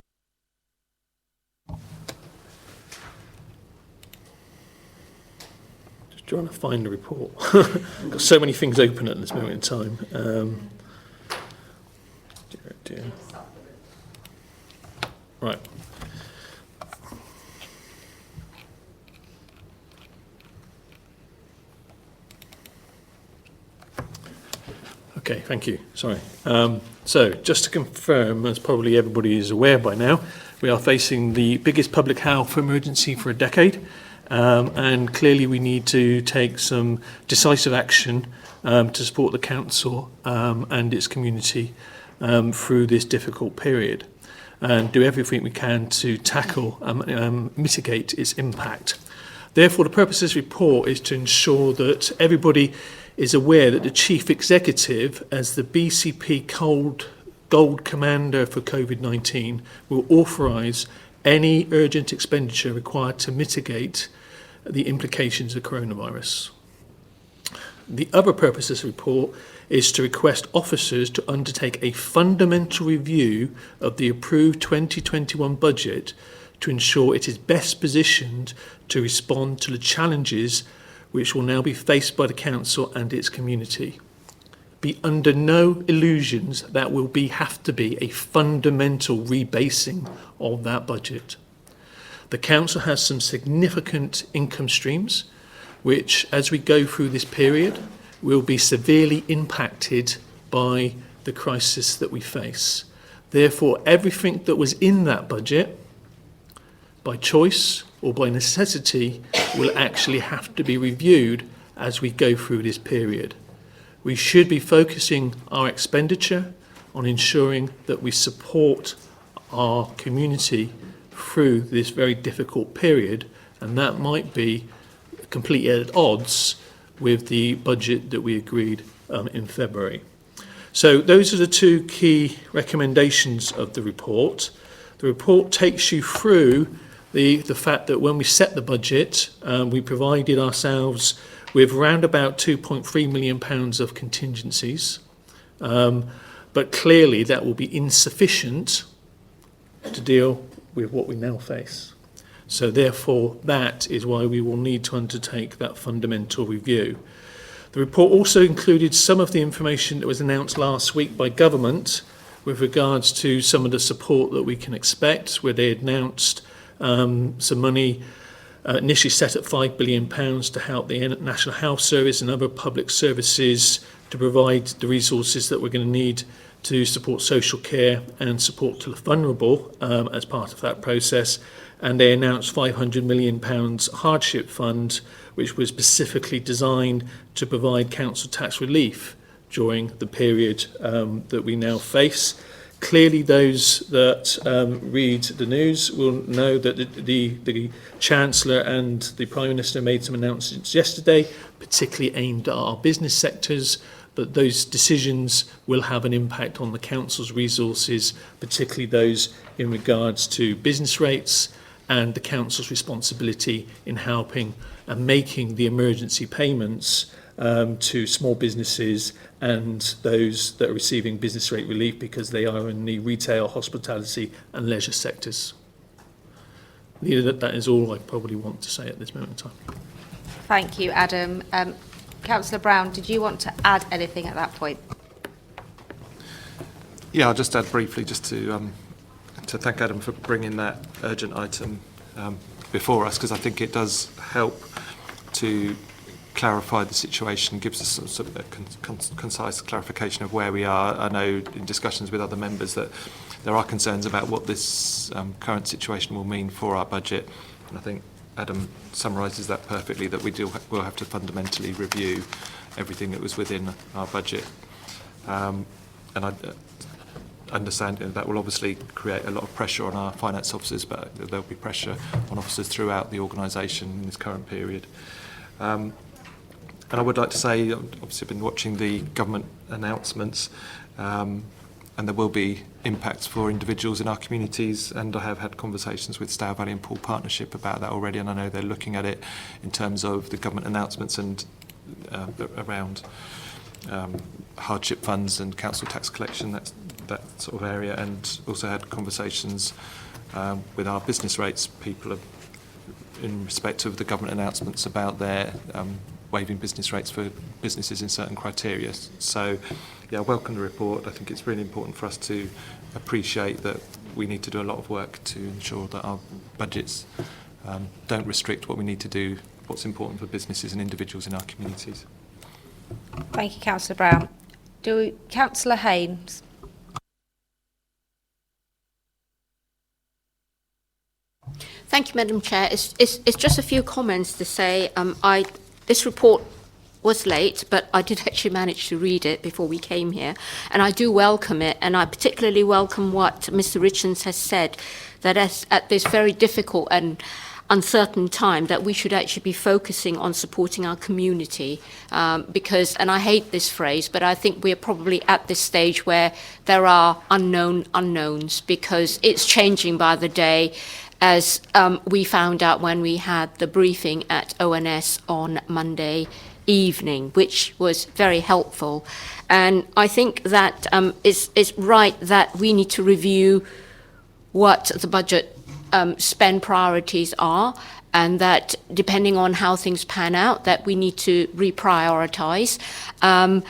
Just trying to find the report. I've got so many things open at this moment in time. Dear. Right. Okay, thank you. Sorry. So, just to confirm, as probably everybody is aware by now, we are facing the biggest public health emergency for a decade, and clearly we need to take some decisive action to support the council and its community through this difficult period, and do everything we can to tackle and mitigate its impact. Therefore, the purpose of this report is to ensure that everybody is aware that the Chief Executive, as the BCP Gold Commander for COVID-19, will authorise any urgent expenditure required to mitigate the implications of coronavirus. The other purpose of this report is to request officers to undertake a fundamental review of the approved 2021 budget to ensure it is best positioned to respond to the challenges which will now be faced by the council and its community. Be under no illusions that will have to be a fundamental rebasing of that budget. The council has some significant income streams which, as we go through this period, will be severely impacted by the crisis that we face. Therefore, everything that was in that budget, by choice or by necessity, will actually have to be reviewed as we go through this period. We should be focusing our expenditure on ensuring that we support our community through this very difficult period, and that might be completely at odds with the budget that we agreed in February. So those are the two key recommendations of the report. The report takes you through the fact that when we set the budget, we provided ourselves with around about £2.3 million of contingencies, but clearly that will be insufficient to deal with what we now face. So therefore, that is why we will need to undertake that fundamental review. The report also included some of the information that was announced last week by government with regards to some of the support that we can expect, where they announced some money initially set at £5 billion to help the National Health Service and other public services to provide the resources that we're going to need to support social care and support to the vulnerable as part of that process. And they announced £500 million hardship fund, which was specifically designed to provide council tax relief during the period that we now face. Clearly, those that read the news will know that the Chancellor and the Prime Minister made some announcements yesterday, particularly aimed at our business sectors, but those decisions will have an impact on the council's resources, particularly those in regards to business rates and the council's responsibility in helping and making the emergency payments to small businesses and those that are receiving business rate relief because they are in the retail, hospitality and leisure sectors. That is all I probably want to say at this moment in time. Thank you, Adam. Councillor Brown, did you want to add anything at that point? Yeah, I'll just add briefly just to thank Adam for bringing that urgent item before us, because I think it does help to clarify the situation, gives us sort of a concise clarification of where we are. I know in discussions with other members that there are concerns about what this current situation will mean for our budget, and I think Adam summarises that perfectly, that we'll have to fundamentally review everything that was within our budget. And I understand that will obviously create a lot of pressure on our finance officers, but there'll be pressure on officers throughout the organisation in this current period. And I would like to say, obviously I've been watching the government announcements, and there will be impacts for individuals in our communities, and I have had conversations with Stour Valley and Poole Partnership about that already, and I know they're looking at it in terms of the government announcements and around hardship funds and council tax collection, that sort of area, and also had conversations with our business rates people in respect of the government announcements about their waiving business rates for businesses in certain criteria. So, yeah, I welcome the report. I think it's really important for us to appreciate that we need to do a lot of work to ensure that our budgets don't restrict what we need to do, what's important for businesses and individuals in our communities. Thank you, Councillor Brown. Councillor Haynes. Thank you, Madam Chair. It's just a few comments to say. This report was late, but I did actually manage to read it before we came here, and I do welcome it, and I particularly welcome what Mr. Richards has said, that at this very difficult and uncertain time that we should actually be focusing on supporting our community, because, and I hate this phrase, but I think we're probably at this stage where there are unknown unknowns, because it's changing by the day, as we found out when we had the briefing at ONS on Monday evening, which was very helpful. And I think that it's right that we need to review what the budget spend priorities are, and that depending on how things pan out, that we need to reprioritise. And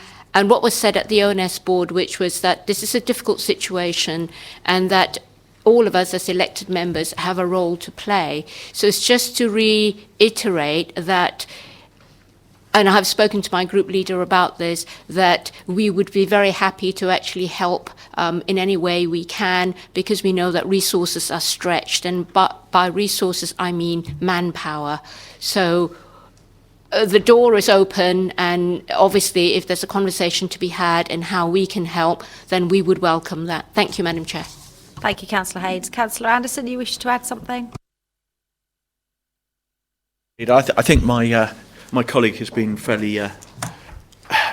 what was said at the ONS board, which was that this is a difficult situation and that all of us as elected members have a role to play. So it's just to reiterate that, and I've spoken to my group leader about this, that we would be very happy to actually help in any way we can, because we know that resources are stretched, and by resources I mean manpower. So the door is open, and obviously if there's a conversation to be had and how we can help, then we would welcome that. Thank you, Madam Chair. Thank you, Councillor Haynes. Councillor Anderson, you wish to add something? I think my colleague has been fairly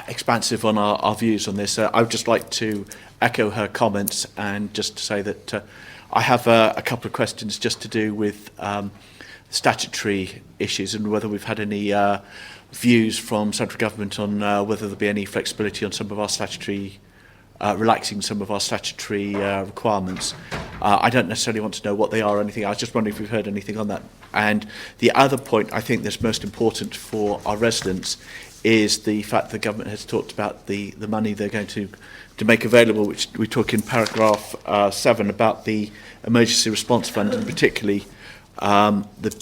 expansive on our views on this. I would just like to echo her comments and just to say that I have a couple of questions just to do with statutory issues and whether we've had any views from central government on whether there'll be any flexibility on some of our statutory relaxing some of our statutory requirements. I don't necessarily want to know what they are or anything. I was just wondering if we've heard anything on that. And the other point I think that's most important for our residents is the fact the government has talked about the money they're going to make available, which we talk in paragraph 7 about the emergency response fund, and particularly the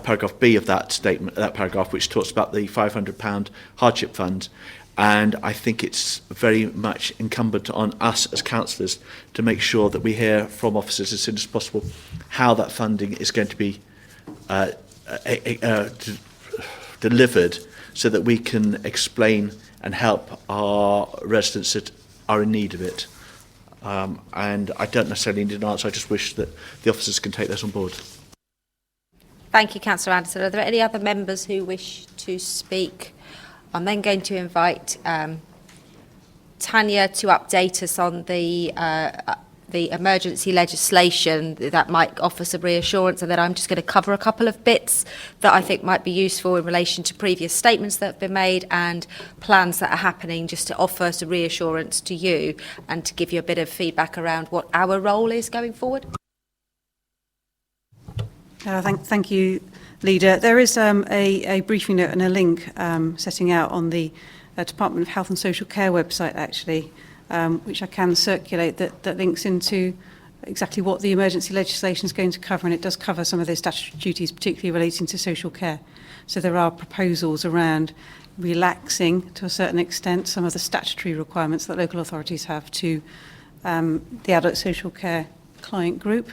paragraph B of that statement, that paragraph, which talks about the £500 hardship fund. And I think it's very much incumbent on us as councillors to make sure that we hear from officers as soon as possible how that funding is going to be delivered, so that we can explain and help our residents that are in need of it. And I don't necessarily need an answer, I just wish that the officers can take this on board. Thank you, Councillor Anderson. Are there any other members who wish to speak? I'm then going to invite Tanya to update us on the emergency legislation that might offer some reassurance, and then I'm just going to cover a couple of bits that I think might be useful in relation to previous statements that have been made and plans that are happening, just to offer some reassurance to you and to give you a bit of feedback around what our role is going forward. Thank you, Leader. There is a briefing note and a link setting out on the Department of Health and Social Care website, actually, which I can circulate, that links into exactly what the emergency legislation is going to cover, and it does cover some of those statutory duties, particularly relating to social care. So there are proposals around relaxing, to a certain extent, some of the statutory requirements that local authorities have to the adult social care client group,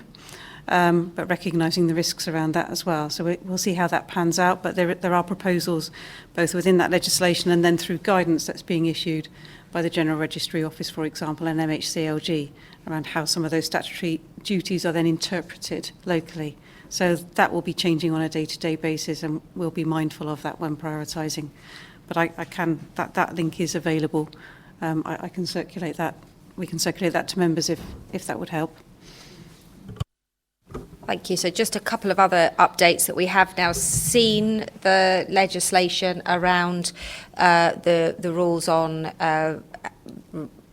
but recognising the risks around that as well. So we'll see how that pans out, but there are proposals both within that legislation and then through guidance that's being issued by the General Registry Office, for example, and MHCLG, around how some of those statutory duties are then interpreted locally. So that will be changing on a day-to-day basis, and we'll be mindful of that when prioritising. But that link is available. I can circulate that. We can circulate that to members if that would help. Thank you. So just a couple of other updates that we have now seen the legislation around the rules on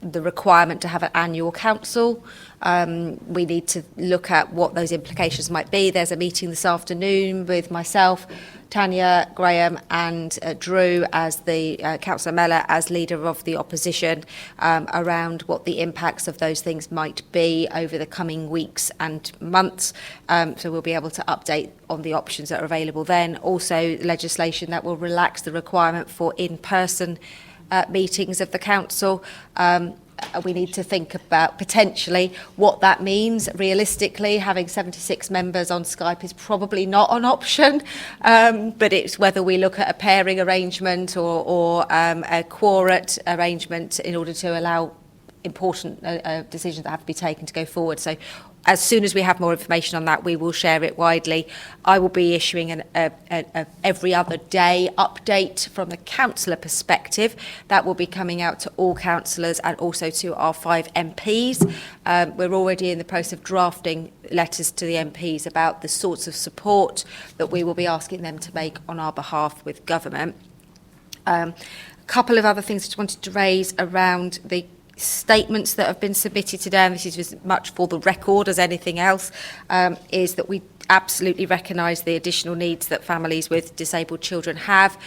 the requirement to have an annual council. We need to look at what those implications might be. There's a meeting this afternoon with myself, Tanya, Graham and Drew as the Councillor Mellor as leader of the opposition around what the impacts of those things might be over the coming weeks and months. So we'll be able to update on the options that are available then. Also legislation that will relax the requirement for in-person meetings of the council. We need to think about potentially what that means. Realistically, having 76 members on Skype is probably not an option, but it's whether we look at a pairing arrangement or a quorate arrangement in order to allow important decisions that have to be taken to go forward. So as soon as we have more information on that, we will share it widely. I will be issuing an every other day update from the councillor perspective. That will be coming out to all councillors and also to our 5 MPs. We're already in the process of drafting letters to the MPs about the sorts of support that we will be asking them to make on our behalf with government. A couple of other things I just wanted to raise around the statements that have been submitted today, and this is as much for the record as anything else, is that we absolutely recognise the additional needs that families with disabled children have.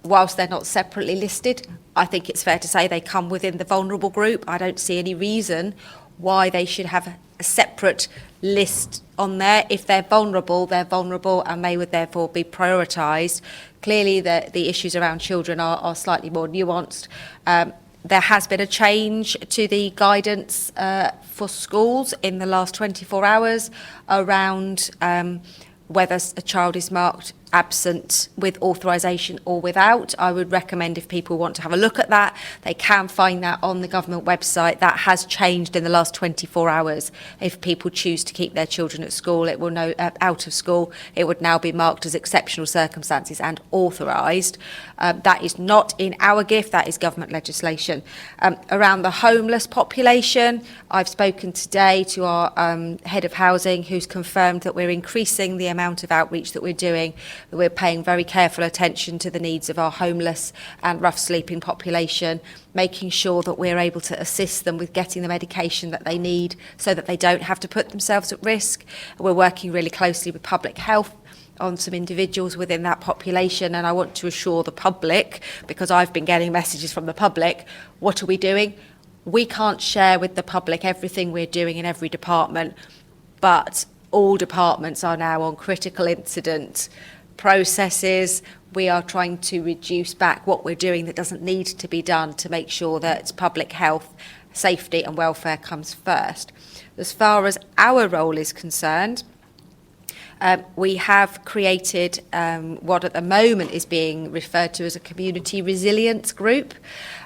Whilst they're not separately listed, I think it's fair to say they come within the vulnerable group. I don't see any reason why they should have a separate list on there. If they're vulnerable and they would therefore be prioritised. Clearly the issues around children are slightly more nuanced. There has been a change to the guidance for schools in the last 24 hours around whether a child is marked absent with authorisation or without. I would recommend if people want to have a look at that, they can find that on the government website. That has changed in the last 24 hours. If people choose to keep their children at school, it will know out of school, it would now be marked as exceptional circumstances and authorised. That is not in our gift, that is government legislation. Around the homeless population, I've spoken today to our head of housing, who's confirmed that we're increasing the amount of outreach that we're doing. We're paying very careful attention to the needs of our homeless and rough sleeping population, making sure that we're able to assist them with getting the medication that they need so that they don't have to put themselves at risk. We're working really closely with public health on some individuals within that population, and I want to assure the public, because I've been getting messages from the public, what are we doing? We can't share with the public everything we're doing in every department, but all departments are now on critical incident processes. We are trying to reduce back what we're doing that doesn't need to be done to make sure that public health, safety and welfare comes first. As far as our role is concerned, we have created what at the moment is being referred to as a community resilience group.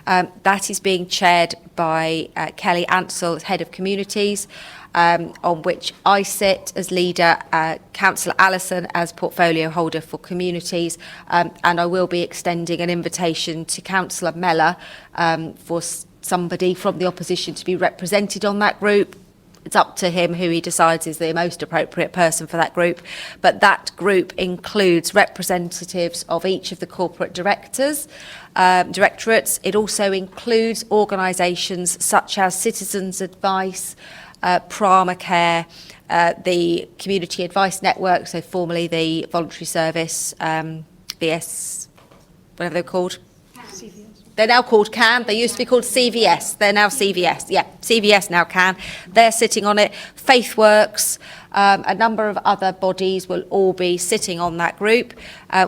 That is being chaired by Kelly Ansell, as head of communities, on which I sit as leader, Councillor Allison as portfolio holder for communities, and I will be extending an invitation to Councillor Mellor for somebody from the opposition to be represented on that group. It's up to him who he decides is the most appropriate person for that group. But that group includes representatives of each of the corporate directorates. It also includes organisations such as Citizens Advice, Pramacare, the Community Advice Network, so formerly the Voluntary Service, BS, whatever they're called. They're now called CAN. They used to be called CVS. They're now CVS. Yeah, CVS now CAN. They're sitting on it. FaithWorks, a number of other bodies will all be sitting on that group.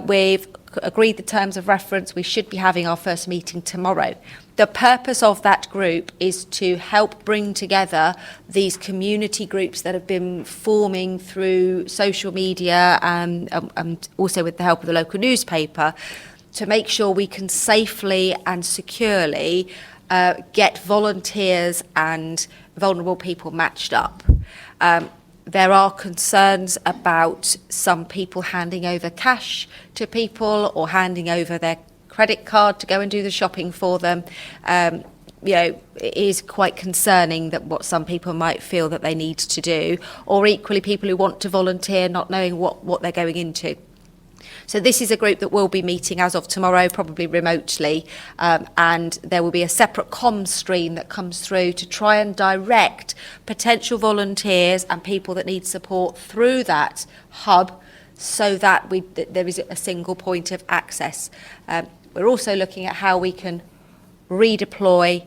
We've agreed the terms of reference. We should be having our first meeting tomorrow. The purpose of that group is to help bring together these community groups that have been forming through social media and also with the help of the local newspaper, to make sure we can safely and securely get volunteers and vulnerable people matched up. There are concerns about some people handing over cash to people or handing over their credit card to go and do the shopping for them. It is quite concerning that what some people might feel that they need to do, or equally people who want to volunteer not knowing what they're going into. So this is a group that will be meeting as of tomorrow, probably remotely, and there will be a separate comms stream that comes through to try and direct potential volunteers and people that need support through that hub, so that there is a single point of access. We're also looking at how we can redeploy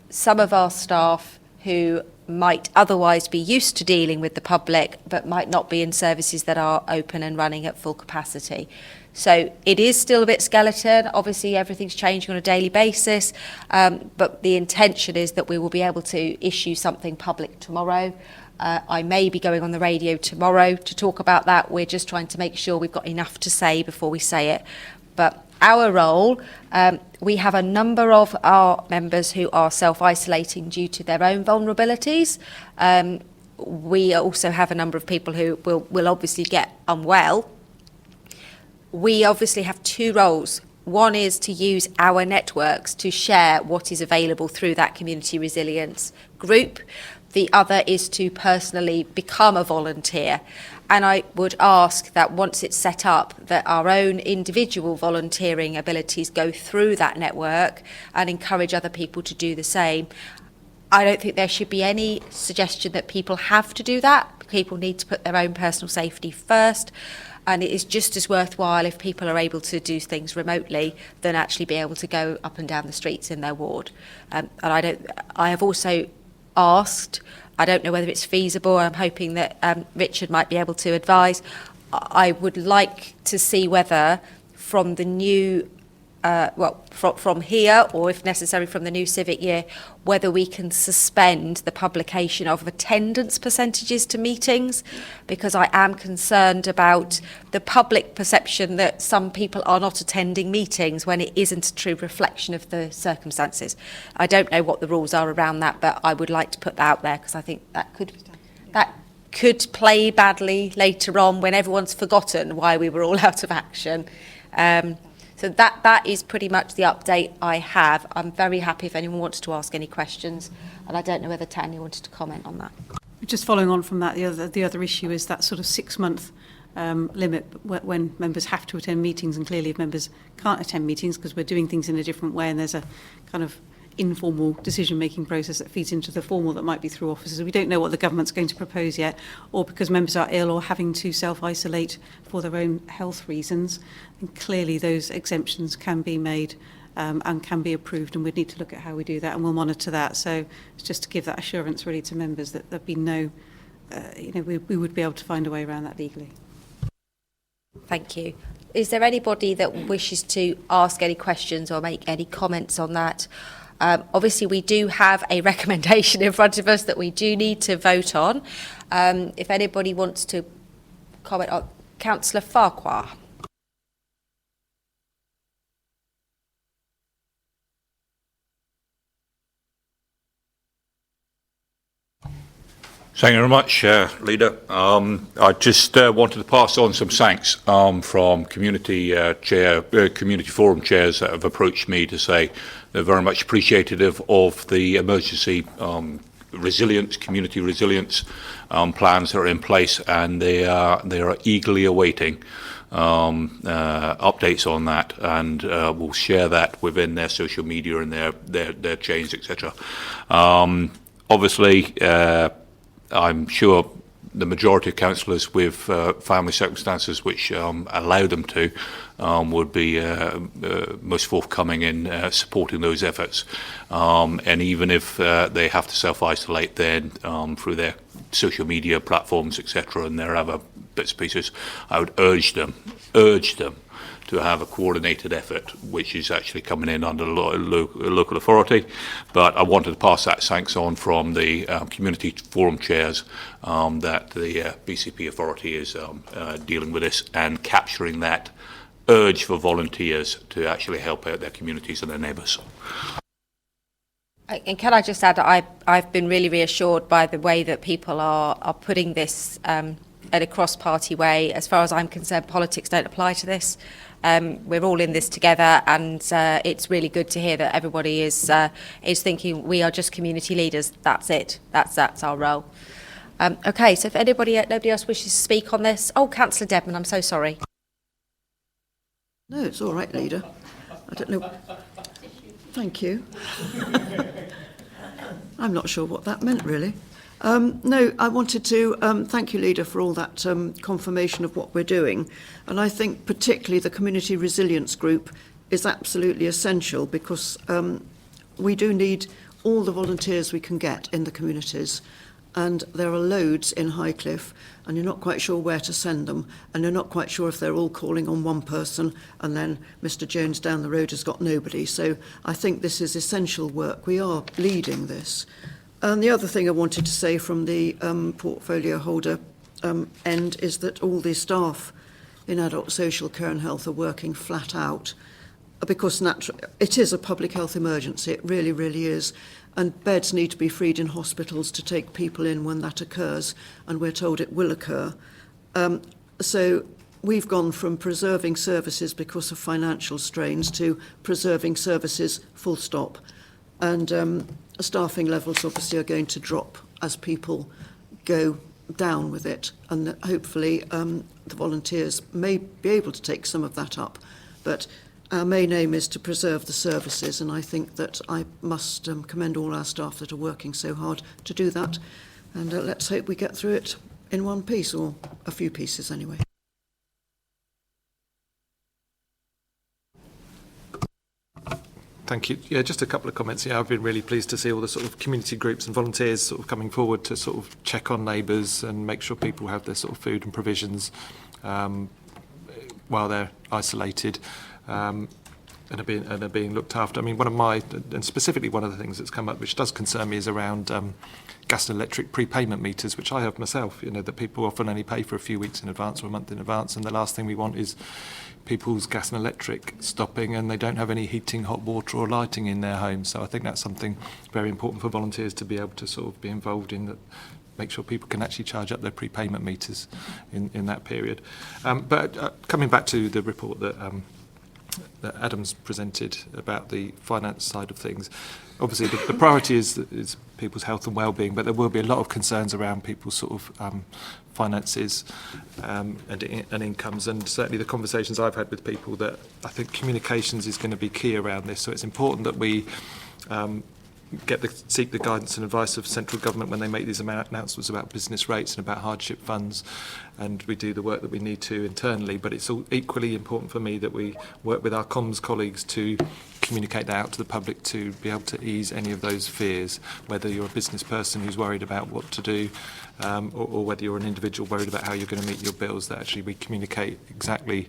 some of our staff who might otherwise be used to dealing with the public but might not be in services that are open and running at full capacity. So it is still a bit skeleton. Obviously everything's changing on a daily basis, but the intention is that we will be able to issue something public tomorrow. I may be going on the radio tomorrow to talk about that. We're just trying to make sure we've got enough to say before we say it. But our role, we have a number of our members who are self-isolating due to their own vulnerabilities. We also have a number of people who will obviously get unwell. We obviously have two roles. One is to use our networks to share what is available through that community resilience group. The other is to personally become a volunteer. And I would ask that once it's set up, that our own individual volunteering abilities go through that network and encourage other people to do the same. I don't think there should be any suggestion that people have to do that. People need to put their own personal safety first. And it is just as worthwhile if people are able to do things remotely than actually be able to go up and down the streets in their ward. And I have also asked, I don't know whether it's feasible, I'm hoping that Richard might be able to advise. I would like to see whether from the new, from here, or if necessary from the new civic year, whether we can suspend the publication of attendance percentages to meetings, because I am concerned about the public perception that some people are not attending meetings when it isn't a true reflection of the circumstances. I don't know what the rules are around that, but I would like to put that out there, because I think that could play badly later on when everyone's forgotten why we were all out of action. So that is pretty much the update I have. I'm very happy if anyone wants to ask any questions, and I don't know whether Tanya wanted to comment on that. Just following on from that, the other issue is that sort of 6-month limit when members have to attend meetings, and clearly if members can't attend meetings because we're doing things in a different way and there's a kind of informal decision-making process that feeds into the formal that might be through offices. We don't know what the government's going to propose yet, or because members are ill or having to self-isolate for their own health reasons. And clearly those exemptions can be made and can be approved, and we'd need to look at how we do that, and we'll monitor that. So it's just to give that assurance really to members that there'd be no, we would be able to find a way around that legally. Thank you. Is there anybody that wishes to ask any questions or make any comments on that? Obviously, we do have a recommendation in front of us that we do need to vote on. If anybody wants to comment on Councillor Farquhar. Thank you very much, Leader. I just wanted to pass on some thanks from community forum chairs that have approached me to say they're very much appreciative of the emergency resilience, community resilience plans that are in place, and they are eagerly awaiting updates on that, and will share that within their social media and their chains, etc. Obviously, I'm sure the majority of councillors with family circumstances which allow them to would be most forthcoming in supporting those efforts. And even if they have to self-isolate then through their social media platforms, etc., and their other bits and pieces, I would urge them to have a coordinated effort, which is actually coming in under local authority. But I wanted to pass that thanks on from the community forum chairs that the BCP authority is dealing with this and capturing that urge for volunteers to actually help out their communities and their neighbours. And can I just add that I've been really reassured by the way that people are putting this in a cross-party way. As far as I'm concerned, politics don't apply to this. We're all in this together, and it's really good to hear that everybody is thinking we are just community leaders. That's it. That's our role. Okay, so if nobody else wishes to speak on this, Councillor Dedman, I'm so sorry. No, it's all right, Leader. I don't know. Thank you. I'm not sure what that meant, really. No, I wanted to thank you, Leader, for all that confirmation of what we're doing. And I think particularly the Community Resilience Group is absolutely essential, because we do need all the volunteers we can get in the communities. And there are loads in Highcliffe, and you're not quite sure where to send them, and you're not quite sure if they're all calling on one person, and then Mr. Jones down the road has got nobody. So I think this is essential work. We are leading this. And the other thing I wanted to say from the portfolio holder end is that all the staff in adult social care and health are working flat out, because it is a public health emergency. It really, really is. And beds need to be freed in hospitals to take people in when that occurs, and we're told it will occur. So we've gone from preserving services because of financial strains to preserving services full stop. And staffing levels obviously are going to drop as people go down with it, and hopefully the volunteers may be able to take some of that up. But our main aim is to preserve the services, and I think that I must commend all our staff that are working so hard to do that. And let's hope we get through it in one piece, or a few pieces anyway. Thank you. Yeah, just a couple of comments. Yeah, I've been really pleased to see all the sort of community groups and volunteers sort of coming forward to sort of check on neighbours and make sure people have their sort of food and provisions while they're isolated. And are being looked after. I mean, and specifically one of the things that's come up which does concern me is around gas and electric prepayment meters, which I have myself, that people often only pay for a few weeks in advance or a month in advance, and the last thing we want is people's gas and electric stopping and they don't have any heating, hot water or lighting in their homes. So I think that's something very important for volunteers to be able to sort of be involved in, that make sure people can actually charge up their prepayment meters in that period. But coming back to the report that Adam's presented about the finance side of things, obviously the priority is people's health and well-being, but there will be a lot of concerns around people's sort of finances and incomes, and certainly the conversations I've had with people, that I think communications is going to be key around this. So it's important that we seek the guidance and advice of central government when they make these announcements about business rates and about hardship funds, and we do the work that we need to internally. But it's equally important for me that we work with our comms colleagues to communicate that out to the public, to be able to ease any of those fears, whether you're a business person who's worried about what to do, or whether you're an individual worried about how you're going to meet your bills, that actually we communicate exactly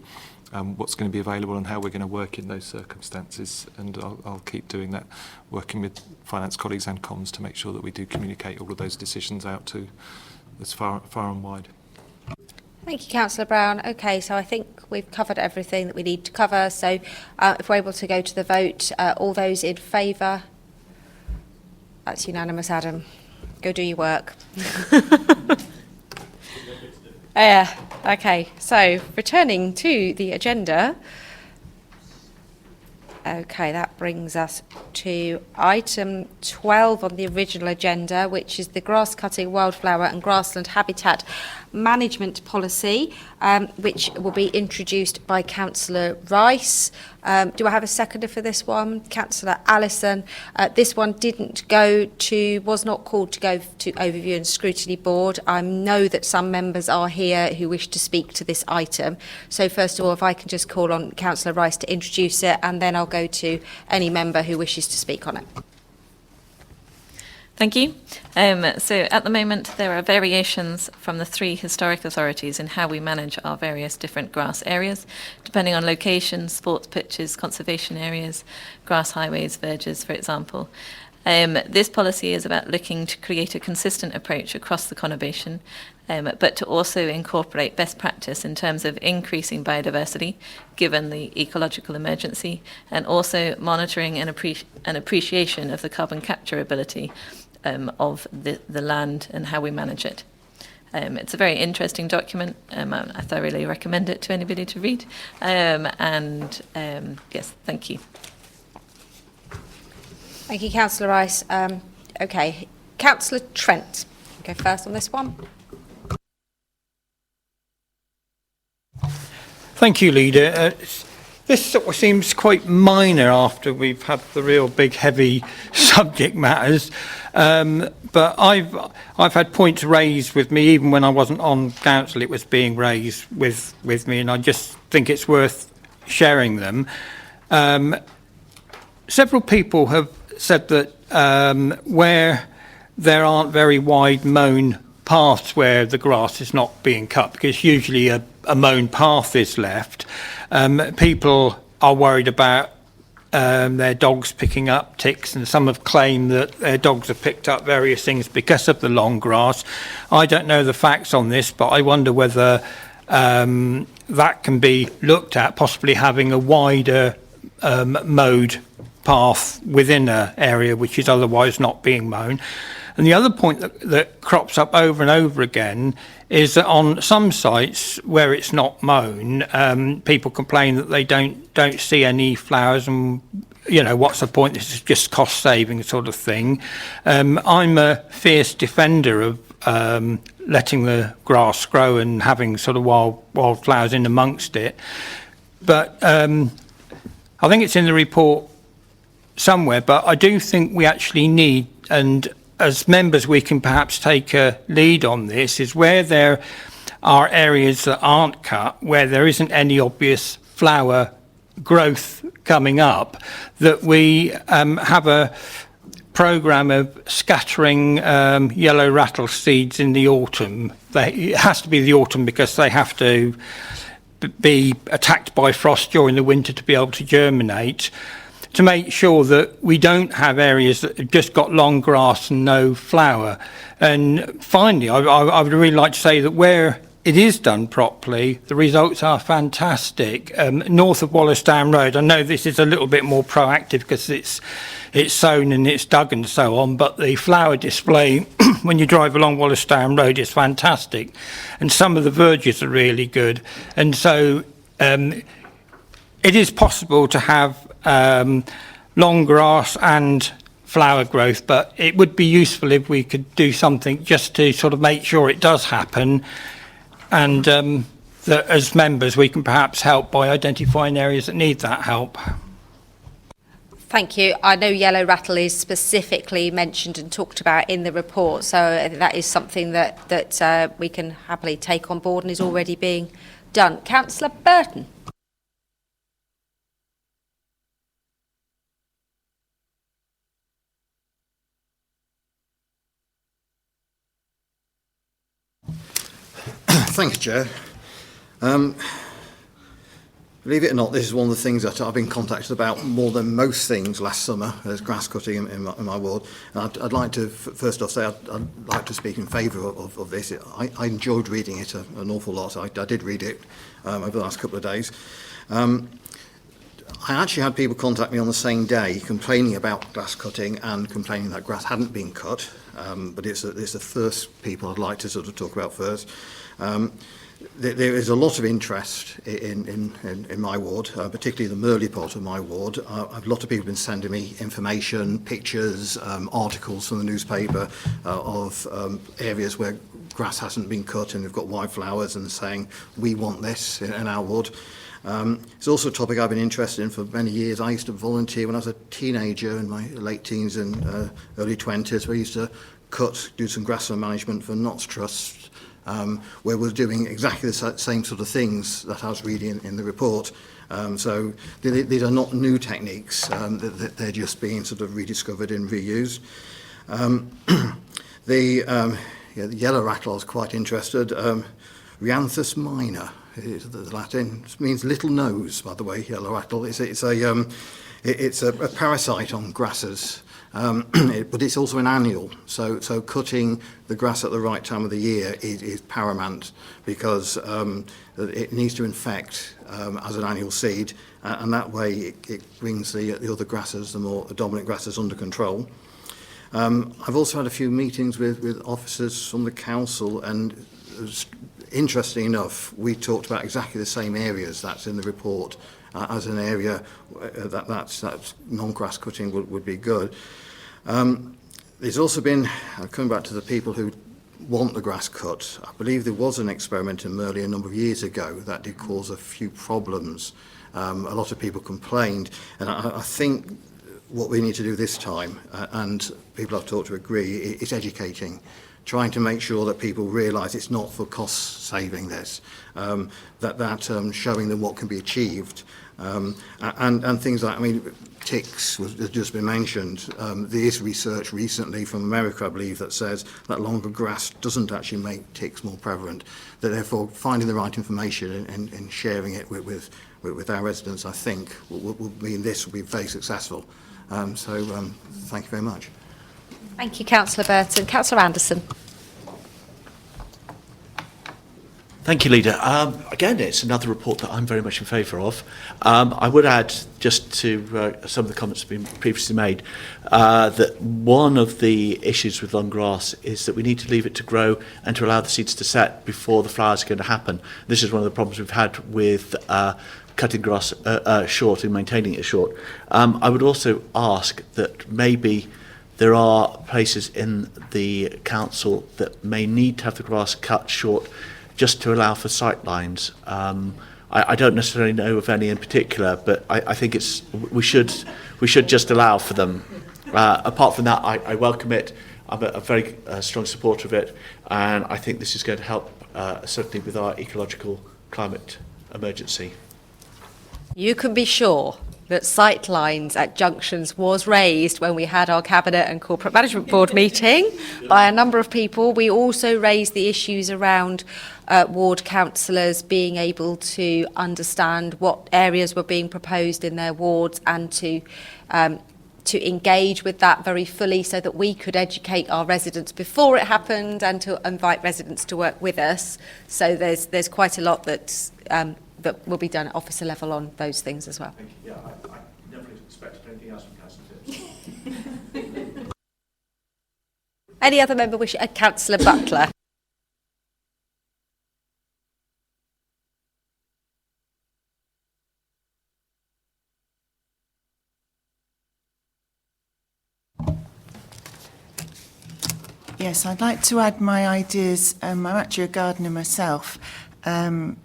what's going to be available and how we're going to work in those circumstances. And I'll keep doing that, working with finance colleagues and comms to make sure that we do communicate all of those decisions out to as far and wide. Thank you, Councillor Brown. Okay, so I think we've covered everything that we need to cover. So if we're able to go to the vote, all those in favour? That's unanimous, Adam. Go do your work. Okay, so returning to the agenda. Okay, that brings us to item 12 on the original agenda, which is the grass cutting, wildflower and grassland habitat management policy, which will be introduced by Councillor Rice. Do I have a seconder for this one? Councillor Allison. This one was not called to go to Overview and Scrutiny Board. I know that some members are here who wish to speak to this item. So first of all, if I can just call on Councillor Rice to introduce it, and then I'll go to any member who wishes to speak on it. Thank you. So at the moment, there are variations from the 3 historic authorities in how we manage our various different grass areas, depending on location, sports pitches, conservation areas, grass highways, verges, for example. This policy is about looking to create a consistent approach across the conurbation, but to also incorporate best practice in terms of increasing biodiversity, given the ecological emergency, and also monitoring and appreciation of the carbon capture ability of the land and how we manage it. It's a very interesting document. I thoroughly recommend it to anybody to read. Yes, thank you. Thank you, Councillor Rice. Okay, Councillor Trent, go first on this one. Thank you, Leader. This sort of seems quite minor after we've had the real big, heavy subject matters. But I've had points raised with me, even when I wasn't on council, it was being raised with me, and I just think it's worth sharing them. Several people have said that where there aren't very wide mown paths where the grass is not being cut, because usually a mown path is left, people are worried about their dogs picking up ticks, and some have claimed that their dogs have picked up various things because of the long grass. I don't know the facts on this, but I wonder whether that can be looked at, possibly having a wider mowed path within an area which is otherwise not being mown. And the other point that crops up over and over again is that on some sites where it's not mown, people complain that they don't see any flowers, and what's the point? This is just cost saving sort of thing. I'm a fierce defender of letting the grass grow and having sort of wild flowers in amongst it, but I think it's in the report somewhere, but I do think we actually need, and as members we can perhaps take a lead on this, is where there are areas that aren't cut, where there isn't any obvious flower growth coming up, that we have a programme of scattering yellow rattle seeds in the autumn. It has to be the autumn because they have to be attacked by frost during the winter to be able to germinate, to make sure that we don't have areas that have just got long grass and no flower. And finally, I would really like to say that where it is done properly, the results are fantastic. North of Wallace Down Road, I know this is a little bit more proactive because it's sown and it's dug and so on, but the flower display when you drive along Wallace Down Road is fantastic, and some of the verges are really good. And so it is possible to have long grass and flower growth, but it would be useful if we could do something just to sort of make sure it does happen, and that as members we can perhaps help by identifying areas that need that help. Thank you. I know yellow rattle is specifically mentioned and talked about in the report, so that is something that we can happily take on board and is already being done. Councillor Burton. Thanks, Chair. Believe it or not, this is one of the things that I've been contacted about more than most things last summer as grass cutting in my ward. And I'd like to first off say I'd like to speak in favour of this. I enjoyed reading it an awful lot. I did read it over the last couple of days. I actually had people contact me on the same day complaining about grass cutting and complaining that grass hadn't been cut, but it's the first people I'd like to sort of talk about first. There is a lot of interest in my ward, particularly the Merley part of my ward. A lot of people have been sending me information, pictures, articles from the newspaper of areas where grass hasn't been cut and they've got wildflowers and saying, we want this in our ward. It's also a topic I've been interested in for many years. I used to volunteer when I was a teenager in my late teens and early 20s. We used to do some grassland management for Notts Trust, where we're doing exactly the same sort of things that I was reading in the report. So these are not new techniques, they're just being sort of rediscovered and reused. The yellow rattle I was quite interested. Rhianthus minor, is the Latin, it means little nose, by the way, yellow rattle. It's a parasite on grasses. But it's also an annual, so cutting the grass at the right time of the year is paramount, because it needs to infect as an annual seed, and that way it brings the other grasses, the more dominant grasses, under control. I've also had a few meetings with officers from the council, and interesting enough, we talked about exactly the same areas that's in the report as an area that's non-grass cutting would be good. There's also been, coming back to the people who want the grass cut, I believe there was an experiment in Merley a number of years ago that did cause a few problems. A lot of people complained, and I think what we need to do this time, and people I've talked to agree, is educating, trying to make sure that people realise it's not for cost saving this, showing them what can be achieved, and things like, I mean, ticks has just been mentioned. There is research recently from America, I believe, that says that longer grass doesn't actually make ticks more prevalent. That therefore finding the right information and sharing it with our residents, I think, will mean this will be very successful. Thank you very much. Thank you, Councillor Burton. Councillor Anderson. Thank you, Leader. Again, it's another report that I'm very much in favour of. I would add, just to some of the comments that have been previously made, that one of the issues with long grass is that we need to leave it to grow and to allow the seeds to set before the flowers are going to happen. This is one of the problems we've had with cutting grass short and maintaining it short. I would also ask that maybe there are places in the council that may need to have the grass cut short just to allow for sight lines. I don't necessarily know of any in particular, but I think we should just allow for them. Apart from that, I welcome it. I'm a very strong supporter of it, and I think this is going to help certainly with our ecological climate emergency. You can be sure that sight lines at junctions was raised when we had our Cabinet and Corporate Management Board meeting by a number of people. We also raised the issues around ward councillors being able to understand what areas were being proposed in their wards, and to engage with that very fully so that we could educate our residents before it happened, and to invite residents to work with us. So there's quite a lot that will be done at officer level on those things as well. Thank you. Yeah, I never expected anything else from Councillor. Any other member wish? Councillor Butler. Yes, I'd like to add my ideas. I'm actually a gardener myself in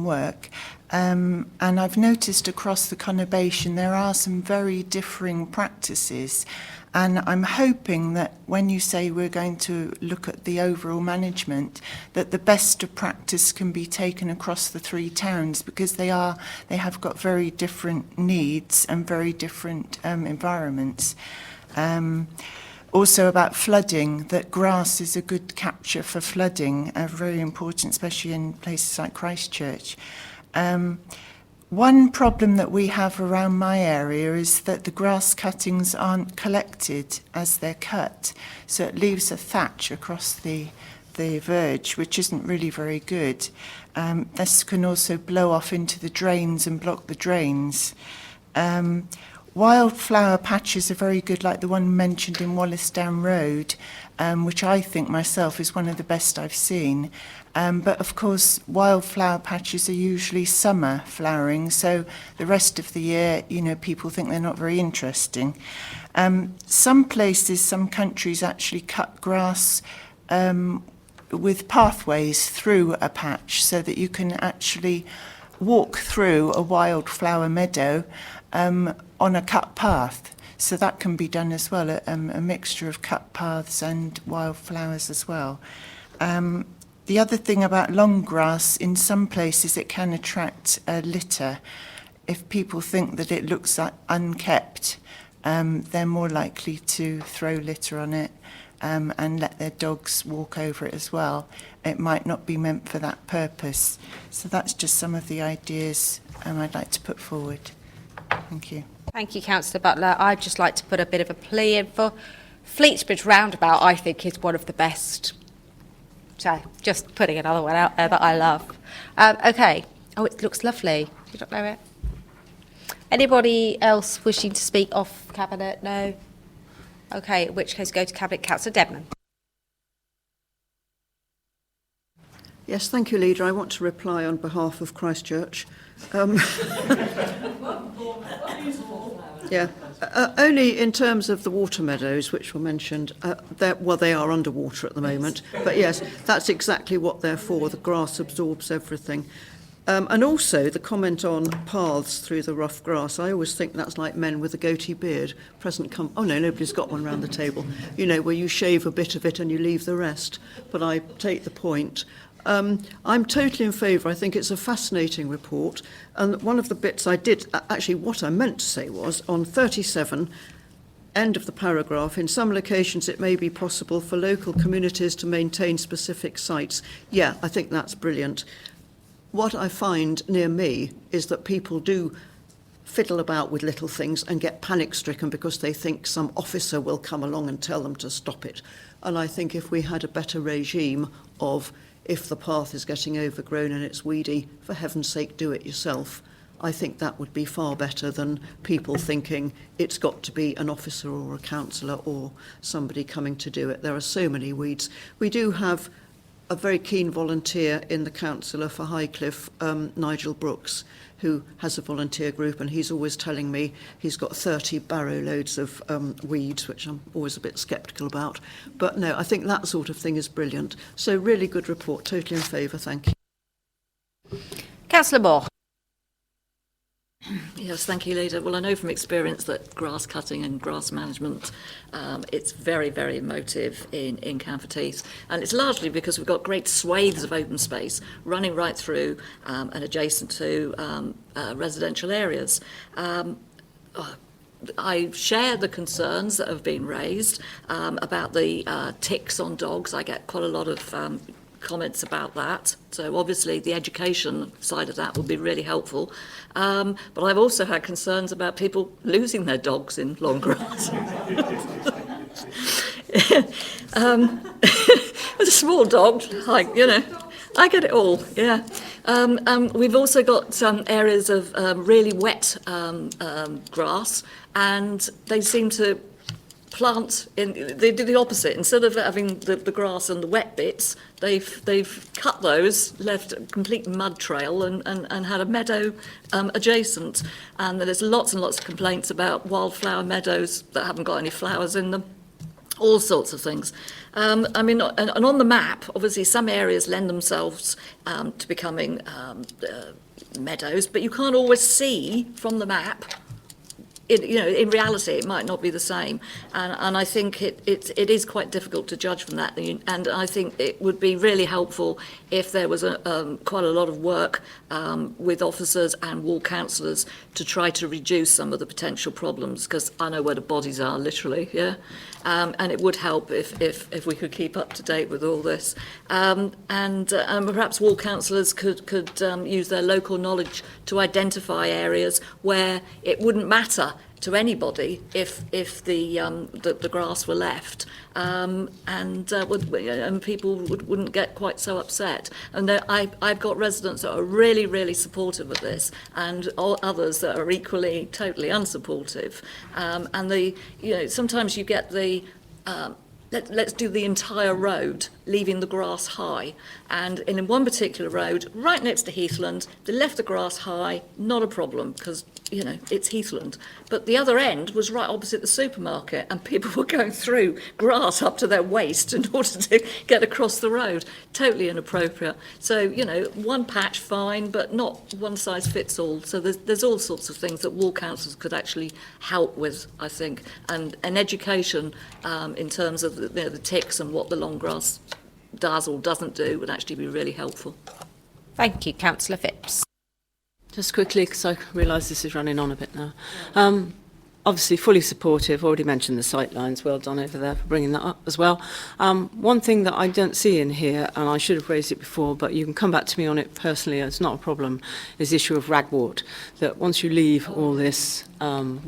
work, and I've noticed across the conurbation there are some very differing practices, and I'm hoping that when you say we're going to look at the overall management, that the best of practice can be taken across the three towns, because they have got very different needs and very different environments. Also about flooding, that grass is a good capture for flooding, very important, especially in places like Christchurch. One problem that we have around my area is that the grass cuttings aren't collected as they're cut, so it leaves a thatch across the the verge, which isn't really very good. This can also blow off into the drains and block the drains. Wildflower patches are very good, like the one mentioned in Wallisdown Road, which I think myself is one of the best I've seen. But of course, wildflower patches are usually summer flowering, so the rest of the year, you know, people think they're not very interesting. Some places, some countries actually cut grass with pathways through a patch so that you can actually walk through a wildflower meadow on a cut path. So that can be done as well, a mixture of cut paths and wildflowers as well. The other thing about long grass, in some places it can attract litter. If people think that it looks unkept, they're more likely to throw litter on it and let their dogs walk over it as well. It might not be meant for that purpose. So that's just some of the ideas I'd like to put forward. Thank you. Thank you, Councillor Butler. I'd just like to put a bit of a plea in for Fleetsbridge Roundabout. I think is one of the best. So, just putting another one out there that I love. Okay. Oh, it looks lovely. You don't know it? Anybody else wishing to speak off Cabinet? No? Okay, in which case go to Cabinet. Councillor Dedman. Yes, thank you, Leader. I want to reply on behalf of Christchurch. Yeah, only in terms of the water meadows, which were mentioned. They are underwater at the moment, but yes, that's exactly what they're for. The grass absorbs everything. And also the comment on paths through the rough grass. I always think that's like men with a goatee beard. Oh no, nobody's got one round the table. You know, where you shave a bit of it and you leave the rest. But I take the point. I'm totally in favour. I think it's a fascinating report. And one of the bits I did, actually what I meant to say was, on 37, end of the paragraph, in some locations it may be possible for local communities to maintain specific sites. Yeah, I think that's brilliant. What I find near me is that people do fiddle about with little things and get panic-stricken because they think some officer will come along and tell them to stop it. And I think if we had a better regime of, if the path is getting overgrown and it's weedy, for heaven's sake, do it yourself. I think that would be far better than people thinking it's got to be an officer or a councillor or somebody coming to do it. There are so many weeds. We do have a very keen volunteer in the councillor for Highcliffe, Nigel Brooks, who has a volunteer group, and he's always telling me he's got 30 barrow loads of weeds, which I'm always a bit sceptical about. But no, I think that sort of thing is brilliant. So really good report, totally in favour, thank you. Councillor Moore. Yes, thank you, Leader. Well, I know from experience that grass cutting and grass management, it's very, very emotive in Canforteith. And it's largely because we've got great swathes of open space running right through and adjacent to residential areas. I share the concerns that have been raised about the ticks on dogs. I get quite a lot of comments about that. So obviously the education side of that would be really helpful. But I've also had concerns about people losing their dogs in long grass. With a small dog, I get it all, yeah. We've also got some areas of really wet grass, and they seem to plant they do the opposite. Instead of having the grass and the wet bits, they've cut those, left a complete mud trail and had a meadow adjacent. And there's lots and lots of complaints about wildflower meadows that haven't got any flowers in them, all sorts of things. And on the map, obviously some areas lend themselves to becoming meadows, but you can't always see from the map. In reality, it might not be the same, and I think it is quite difficult to judge from that. And I think it would be really helpful if there was quite a lot of work with officers and ward councillors to try to reduce some of the potential problems, because I know where the bodies are, literally, yeah. And it would help if we could keep up to date with all this. And perhaps ward councillors could use their local knowledge to identify areas where it wouldn't matter to anybody if the grass were left, and people wouldn't get quite so upset. And I've got residents that are really, really supportive of this, and others that are equally totally unsupportive. And sometimes you get the let's do the entire road, leaving the grass high. And in one particular road, right next to Heathland, they left the grass high, not a problem, because, it's Heathland. But the other end was right opposite the supermarket, and people were going through grass up to their waist in order to get across the road. Totally inappropriate. So, one patch, fine, but not one size fits all. So there's all sorts of things that ward councils could actually help with, I think. And education in terms of the ticks and what the long grass does or doesn't do would actually be really helpful. Thank you, Councillor Phipps. Just quickly, because I realise this is running on a bit now. Obviously, fully supportive. Already mentioned the sightlines. Well done over there for bringing that up as well. One thing that I don't see in here, and I should have raised it before, but you can come back to me on it personally, it's not a problem, is the issue of ragwort. That once you leave all this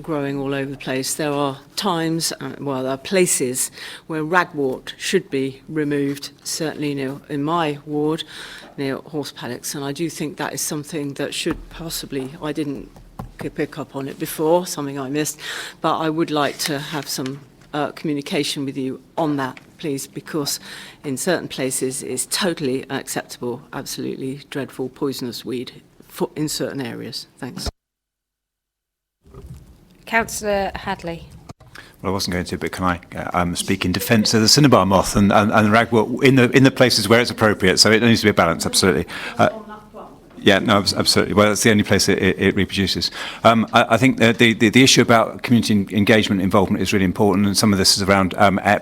growing all over the place, there are times, there are places where ragwort should be removed, certainly in my ward, near horse paddocks, and I do think that is something that should possibly, I didn't pick up on it before, something I missed, but I would like to have some communication with you on that, please, because in certain places it's totally unacceptable, absolutely dreadful, poisonous weed in certain areas. Thanks. Councillor Hadley. Well, I wasn't going to, but can I speak in defence of the cinnabar moth and ragwort in the places where it's appropriate? So it needs to be a balance, absolutely. Yeah, no, absolutely. Well, that's the only place it reproduces. I think the issue about community engagement involvement is really important, and some of this is around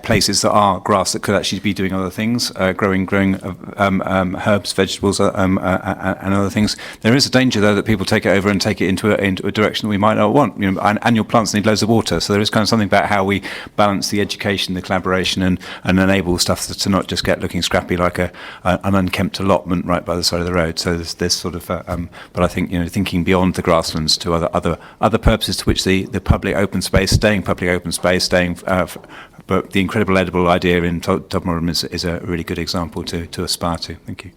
places that are grass that could actually be doing other things, growing herbs, vegetables, and other things. There is a danger, though, that people take it over and take it into a direction that we might not want. Annual plants need loads of water, so there is kind of something about how we balance the education, the collaboration, and enable stuff to not just get looking scrappy like an unkempt allotment right by the side of the road. So there's sort of, but I think thinking beyond the grasslands to other purposes to which the public open space, staying, but the incredible edible idea in Todmorden is a really good example to aspire to. Thank you.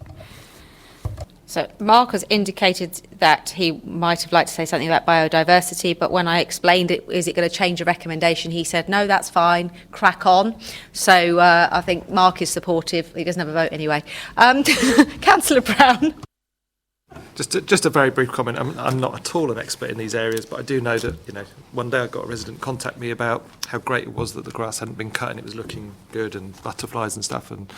So Mark has indicated that he might have liked to say something about biodiversity, but when I explained it, is it going to change a recommendation? He said, no, that's fine, crack on. So I think Mark is supportive. He doesn't have a vote anyway. Councillor Brown. Just a very brief comment. I'm not at all an expert in these areas, but I do know that one day I got a resident contact me about how great it was that the grass hadn't been cut and it was looking good and butterflies and stuff. And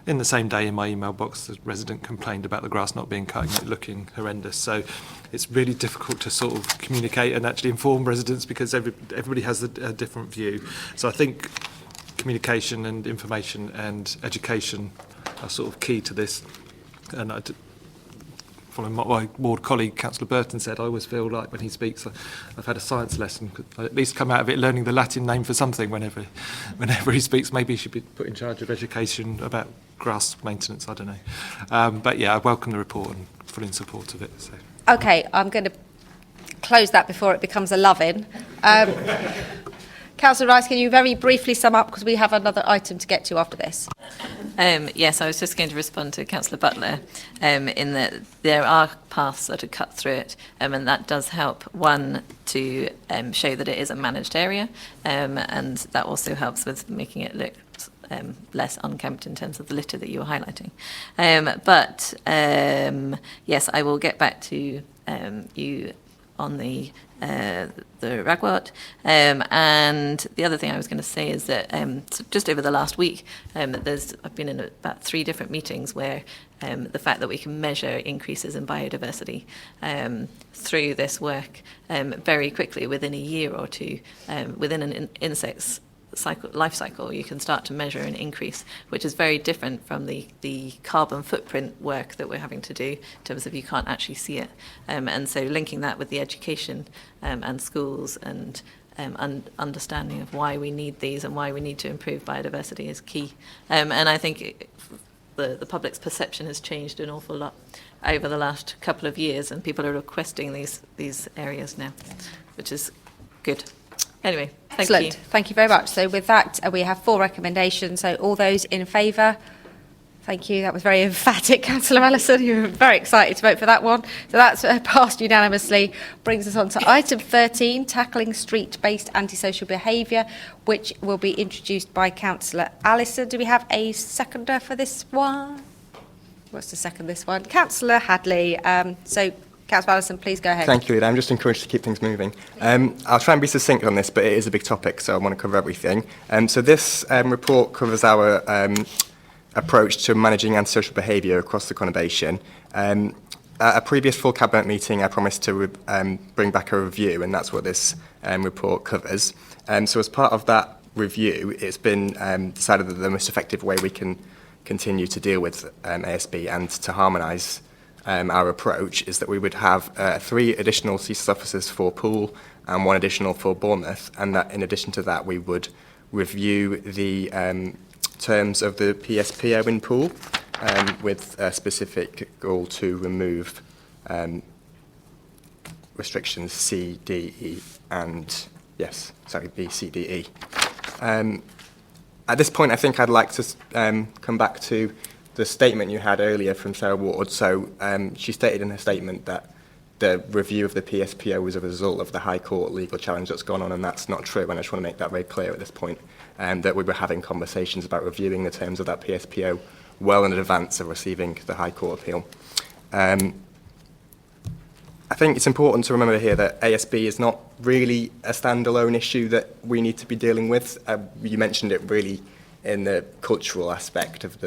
in the same day in my email box, the resident complained about the grass not being cut and it looking horrendous. So it's really difficult to sort of communicate and actually inform residents because everybody has a different view. So I think communication and information and education are sort of key to this. And following what my ward colleague, Councillor Burton, said, I always feel like when he speaks, I've had a science lesson. I at least come out of it learning the Latin name for something whenever he speaks. Maybe he should be put in charge of education about grass maintenance, I don't know. But yeah, I welcome the report and fully in support of it. So. Okay, I'm going to close that before it becomes a love-in. Councillor Rice, can you very briefly sum up, because we have another item to get to after this? Yes, I was just going to respond to Councillor Butler in that there are paths that are cut through it, and that does help, one, to show that it is a managed area, and that also helps with making it look less unkempt in terms of the litter that you were highlighting. But yes, I will get back to you on the ragwort. And the other thing I was going to say is that so just over the last week, I've been in about 3 different meetings where the fact that we can measure increases in biodiversity through this work very quickly, within a year or two, within an insect's life cycle, you can start to measure an increase, which is very different from the carbon footprint work that we're having to do in terms of you can't actually see it. And so linking that with the education and schools and understanding of why we need these and why we need to improve biodiversity is key. And I think the public's perception has changed an awful lot over the last couple of years, and people are requesting these areas now, which is good. Anyway, thank Excellent. you. Thank you very much. So with that, we have 4 recommendations. So all those in favour? Thank you. That was very emphatic, Councillor Ellison. You were very excited to vote for that one. So that's passed unanimously. Brings us on to item 13, tackling street-based antisocial behaviour, which will be introduced by Councillor Allison. Do we have a seconder for this one? What's to second this one? Councillor Hadley. So, Councillor Allison, please go ahead. Thank you, Leader. I'm just encouraged to keep things moving. I'll try and be succinct on this, but it is a big topic, so I want to cover everything. So this report covers our approach to managing antisocial behaviour across the conurbation. At a previous full Cabinet meeting, I promised to bring back a review, and that's what this report covers. So as part of that review, it's been decided that the most effective way we can continue to deal with ASB and to harmonise our approach is that we would have 3 additional CSIS officers for Poole and 1 additional for Bournemouth, and that in addition to that we would review the terms of the PSPO in Poole with a specific goal to remove restrictions C, D, E and, B, C, D, E. At this point I think I'd like to come back to the statement you had earlier from Sarah Ward. So she stated in her statement that the review of the PSPO was a result of the High Court legal challenge that's gone on, and that's not true, and I just want to make that very clear at this point, that we were having conversations about reviewing the terms of that PSPO well in advance of receiving the High Court appeal. I think it's important to remember here that ASB is not really a standalone issue that we need to be dealing with. You mentioned it really in the cultural aspect of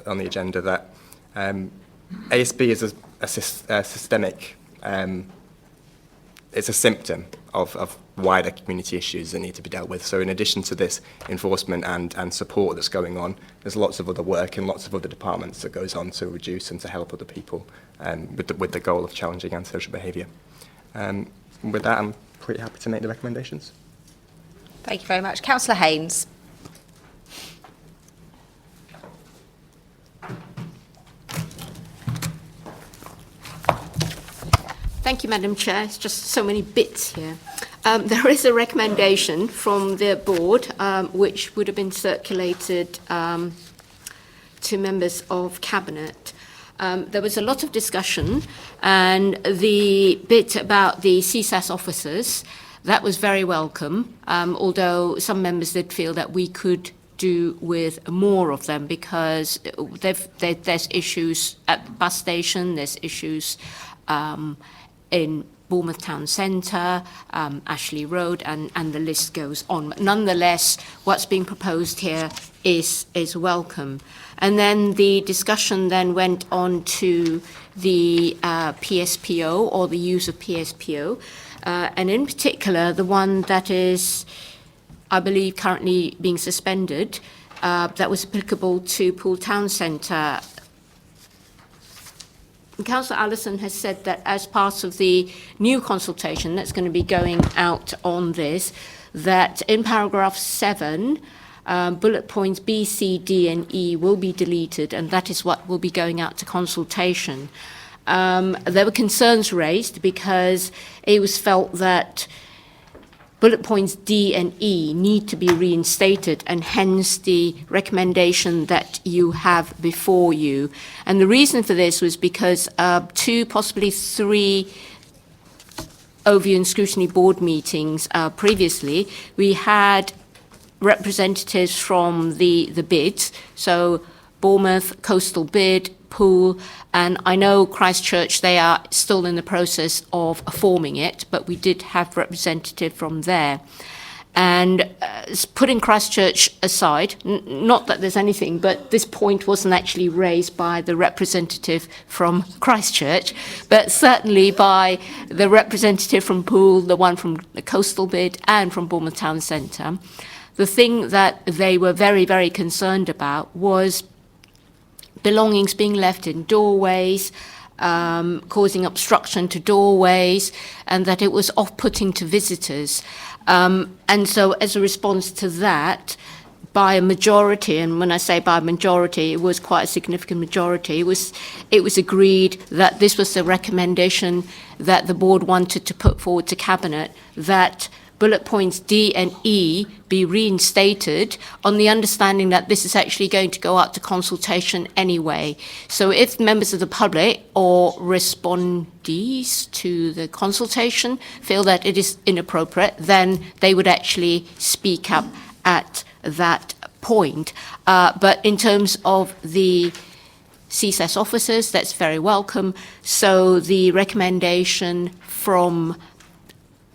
on the agenda, that ASB is a systemic, it's a symptom of wider community issues that need to be dealt with. So in addition to this enforcement and support that's going on, there's lots of other work in lots of other departments that goes on to reduce and to help other people with the goal of challenging antisocial behaviour. With that, I'm pretty happy to make the recommendations. Thank you very much. Councillor Haynes. Thank you, Madam Chair. It's just so many bits here. There is a recommendation from the board which would have been circulated to members of Cabinet. There was a lot of discussion, and the bit about the CSAS officers, that was very welcome, although some members did feel that we could do with more of them, because there's issues at the bus station, there's issues in Bournemouth Town Centre, Ashley Road, and the list goes on. But nonetheless, what's being proposed here is welcome. And then the discussion then went on to the PSPO, or the use of PSPO, and in particular the one that is, I believe, currently being suspended, that was applicable to Poole Town Centre. Councillor Allison has said that as part of the new consultation that's going to be going out on this, that in paragraph 7, bullet points B, C, D and E will be deleted, and that is what will be going out to consultation. There were concerns raised because it was felt that bullet points D and E need to be reinstated, and hence the recommendation that you have before you. And the reason for this was because 2, possibly 3 overview and scrutiny board meetings previously, we had representatives from the bids, so Bournemouth, Coastal Bid, Poole, and I know Christchurch, they are still in the process of forming it, but we did have representative from there. And putting Christchurch aside, not that there's anything, but this point wasn't actually raised by the representative from Christchurch, but certainly by the representative from Poole, the one from the Coastal Bid, and from Bournemouth Town Centre. The thing that they were very, very concerned about was belongings being left in doorways, causing obstruction to doorways, and that it was off-putting to visitors. And so as a response to that, by a majority, and when I say by a majority, it was quite a significant majority, it was agreed that this was the recommendation that the board wanted to put forward to Cabinet, that bullet points D and E be reinstated on the understanding that this is actually going to go out to consultation anyway. So if members of the public or respondees to the consultation feel that it is inappropriate, then they would actually speak up at that point. But in terms of the CSAS officers, that's very welcome. So the recommendation from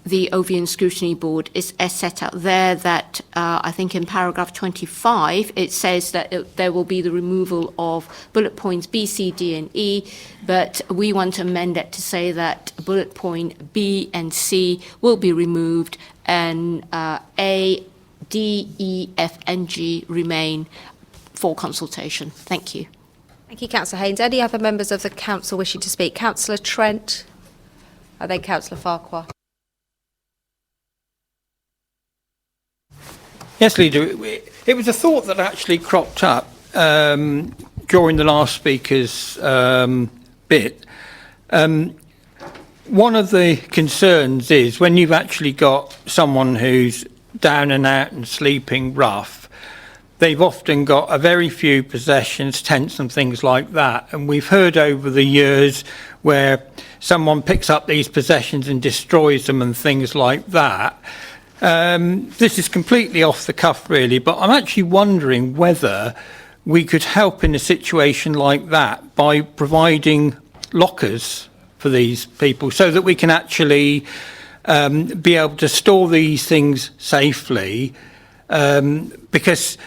the Ovian Scrutiny Board is as set out there that I think in paragraph 25 it says that there will be the removal of bullet points B, C, D and E, but we want to amend it to say that bullet point B and C will be removed and A, D, E, F and G remain for consultation. Thank you. Thank you, Councillor Haynes. Any other members of the council wishing to speak? Councillor Trent and then Councillor Farquhar. Yes, Leader. It was a thought that actually cropped up during the last speaker's bit. One of the concerns is when you've actually got someone who's down and out and sleeping rough, they've often got a very few possessions, tents and things like that. And we've heard over the years where someone picks up these possessions and destroys them and things like that. This is completely off the cuff really, but I'm actually wondering whether we could help in a situation like that by providing lockers for these people so that we can actually be able to store these things safely, because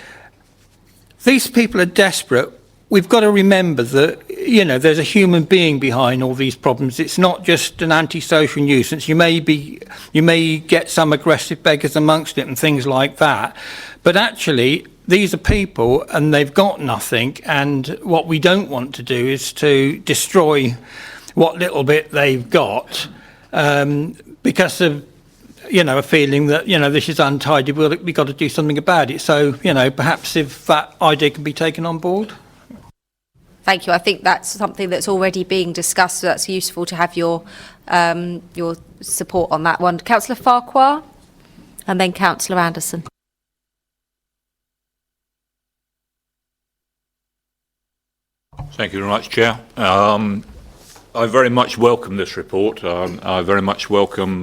these people are desperate. We've got to remember that, you know, there's a human being behind all these problems. It's not just an antisocial nuisance. You may get some aggressive beggars amongst it and things like that. But actually, these are people and they've got nothing. And what we don't want to do is to destroy what little bit they've got because of, you know, a feeling that, you know, this is untidy. We've got to do something about it. So, you know, perhaps if that idea can be taken on board. Thank you. I think that's something that's already being discussed, so that's useful to have your support on that one. Councillor Farquhar and then Councillor Anderson. Thank you very much, Chair. I very much welcome this report. I very much welcome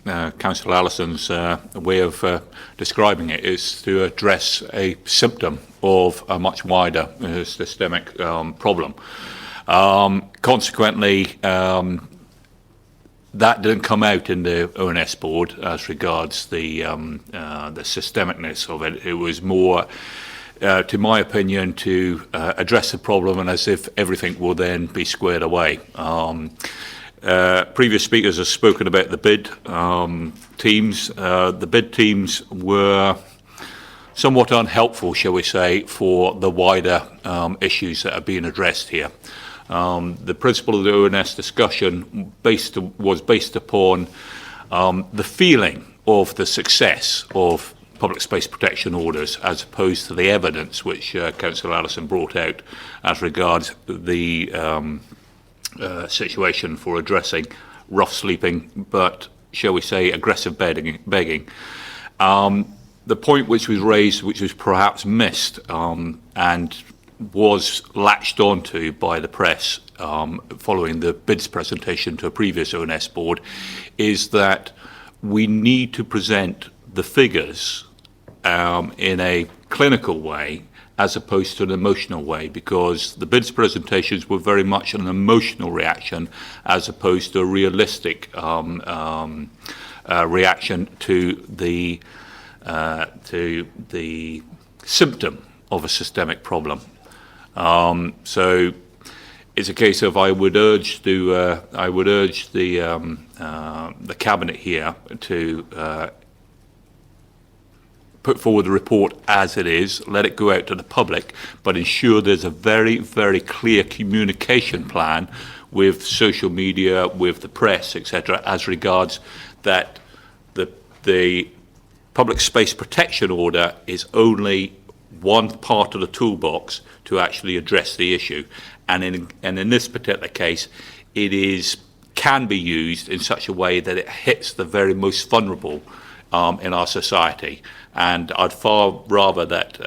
Councillor Allison's way of describing it. Is to address a symptom of a much wider systemic problem. Consequently, that didn't come out in the ONS board as regards the systemicness of it. It was more, to my opinion, to address the problem and as if everything will then be squared away. Previous speakers have spoken about the bid teams. The bid teams were somewhat unhelpful, shall we say, for the wider issues that are being addressed here. The principle of the ONS discussion was based upon the feeling of the success of public space protection orders as opposed to the evidence which Councillor Allison brought out as regards the situation for addressing rough sleeping but, shall we say, aggressive begging. The point which was raised, which was perhaps missed and was latched onto by the press following the bids presentation to a previous ONS board, is that we need to present the figures in a clinical way as opposed to an emotional way, because the bids presentations were very much an emotional reaction as opposed to a realistic reaction to the symptom of a systemic problem. So it's a case of I would urge the cabinet here to put forward the report as it is, let it go out to the public, but ensure there's a very, very clear communication plan with social media, with the press, etc., as regards that the public space protection order is only one part of the toolbox to actually address the issue. And in this particular case, it can be used in such a way that it hits the very most vulnerable in our society. And I'd far rather that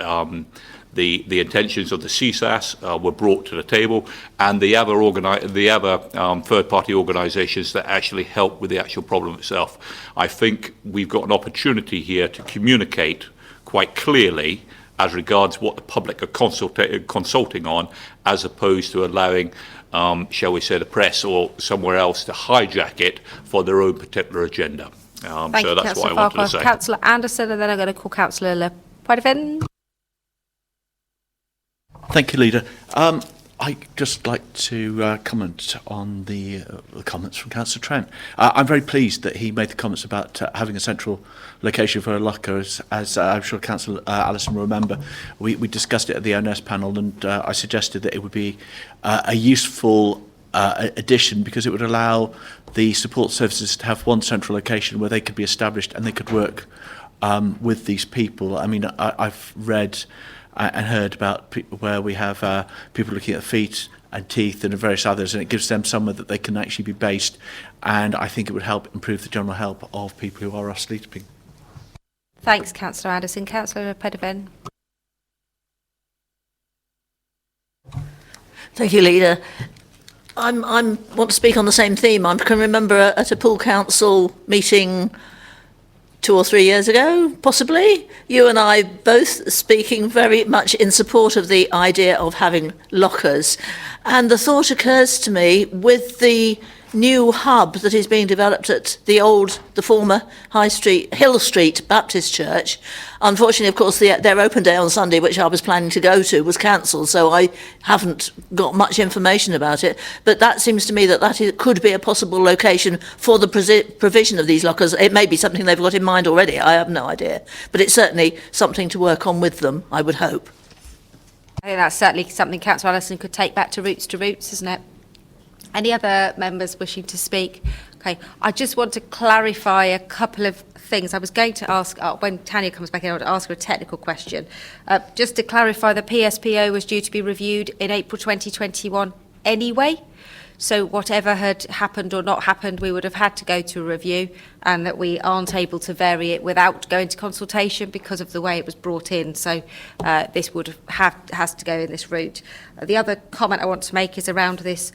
the intentions of the CSAS were brought to the table, and the other third-party organisations that actually help with the actual problem itself. I think we've got an opportunity here to communicate quite clearly as regards what the public are consulting on, as opposed to allowing, shall we say, the press or somewhere else to hijack it for their own particular agenda. Thank So you, that's Councillor what I wanted to Farquhar. say. Councillor Anderson, and then I'm going to call Councillor Le Poitevin. Thank you, Leader. I'd just like to comment on the comments from Councillor Trent. I'm very pleased that he made the comments about having a central location for a locker. As I'm sure Councillor Allison will remember, we discussed it at the ONS panel, and I suggested that it would be a useful addition, because it would allow the support services to have one central location where they could be established and they could work with these people. I mean, I've read and heard about where we have people looking at feet and teeth and various others, and it gives them somewhere that they can actually be based, and I think it would help improve the general health of people who are sleeping. Thanks, Councillor Anderson. Councillor Poitevin. Thank you, Leader. I want to speak on the same theme. I can remember at a pool council meeting 2 or 3 years ago, possibly, you and I both speaking very much in support of the idea of having lockers. And the thought occurs to me, with the new hub that is being developed at the former Hill Street Baptist Church. Unfortunately, of course, their open day on Sunday, which I was planning to go to, was cancelled, so I haven't got much information about it. But that seems to me that could be a possible location for the provision of these lockers. It may be something they've got in mind already, I have no idea. But it's certainly something to work on with them, I would hope. I think that's certainly something Councillor Allison could take back to Roots, isn't it? Any other members wishing to speak? Okay, I just want to clarify a couple of things. I was going to ask, when Tanya comes back in, I would ask her a technical question. Just to clarify, the PSPO was due to be reviewed in April 2021 anyway. So whatever had happened or not happened, we would have had to go to a review, and that we aren't able to vary it without going to consultation because of the way it was brought in. So this has to go in this route. The other comment I want to make is around this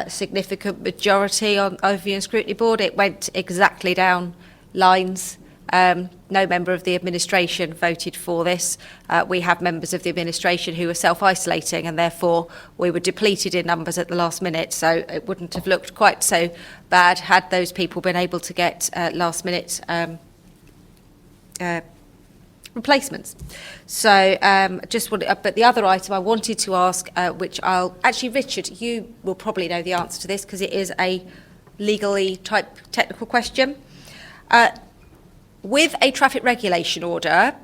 significant majority on Overview and Scrutiny Board. It went exactly down lines. No member of the administration voted for this. We have members of the administration who were self-isolating, and therefore we were depleted in numbers at the last minute, so it wouldn't have looked quite so bad had those people been able to get last minute replacements. So but the other item I wanted to ask, which Richard, you will probably know the answer to this because it is a legally type technical question. With a traffic regulation order,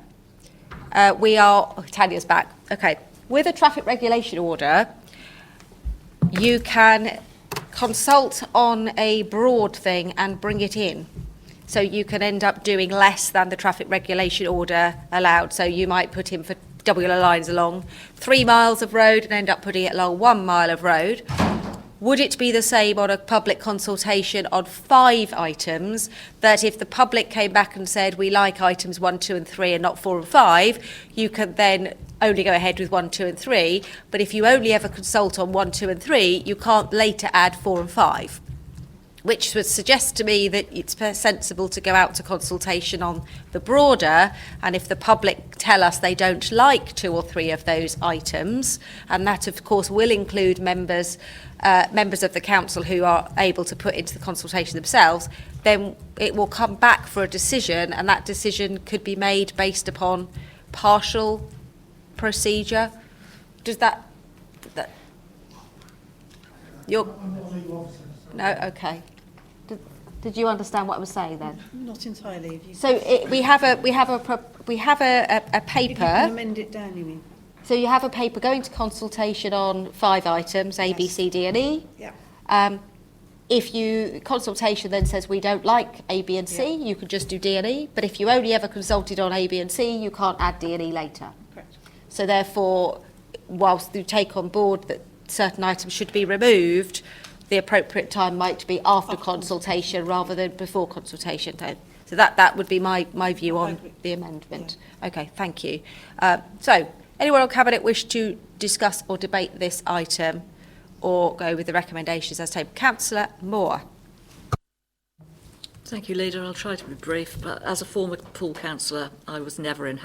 Tanya's back. Okay. With a traffic regulation order, you can consult on a broad thing and bring it in. So you can end up doing less than the traffic regulation order allowed. So you might put in for double yellow lines along 3 miles of road and end up putting it along 1 mile of road. Would it be the same on a public consultation on 5 items, that if the public came back and said we like items 1, 2 and 3 and not 4 and 5, you can then only go ahead with 1, 2 and 3, but if you only ever consult on 1, 2 and 3, you can't later add 4 and 5? Which would suggest to me that it's sensible to go out to consultation on the broader, and if the public tell us they don't like 2 or 3 of those items, and that of course will include members of the council who are able to put into the consultation themselves, then it will come back for a decision, and that decision could be made based upon partial procedure. Does that no, okay. Did you understand what I was saying then? Not entirely. So we have a paper. You can amend it down, you mean? So you have a paper going to consultation on 5 items, A, B, C, D and E. Yeah. If consultation then says we don't like A, B and C, you can just do D and E. But if you only ever consulted on A, B and C, you can't add D and E later. Correct. So therefore, whilst you take on board that certain items should be removed, the appropriate time might be after consultation rather than before consultation. So that would be my view on the amendment. Okay, thank you. So, anyone on Cabinet wish to discuss or debate this item or go with the recommendations as tabled? Councillor Moore. Thank you, Leader. I'll try to be brief, but as a former Poole councillor, I was never in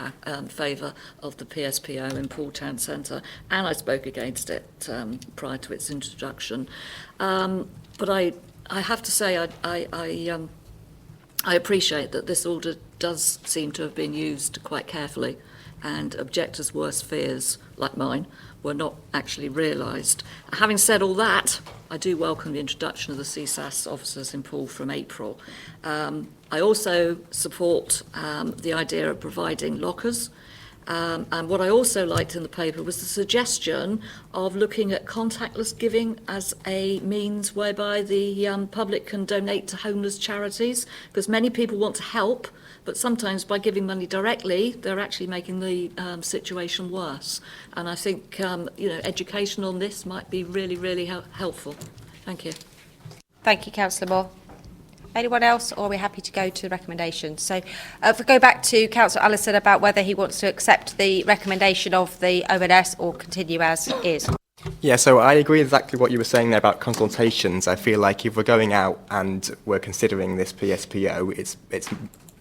favour of the PSPO in Poole Town Centre, and I spoke against it prior to its introduction. But I have to say I appreciate that this order does seem to have been used quite carefully, and objectors' worst fears, like mine, were not actually realised. Having said all that, I do welcome the introduction of the CSAS officers in Poole from April. I also support the idea of providing lockers. And what I also liked in the paper was the suggestion of looking at contactless giving as a means whereby the public can donate to homeless charities, because many people want to help, but sometimes by giving money directly, they're actually making the situation worse. And I think education on this might be really, really helpful. Thank you. Thank you, Councillor Moore. Anyone else, or are we happy to go to the recommendations? So if we go back to Councillor Allison about whether he wants to accept the recommendation of the ONS or continue as is. Yeah, so I agree exactly what you were saying there about consultations. I feel like if we're going out and we're considering this PSPO, it's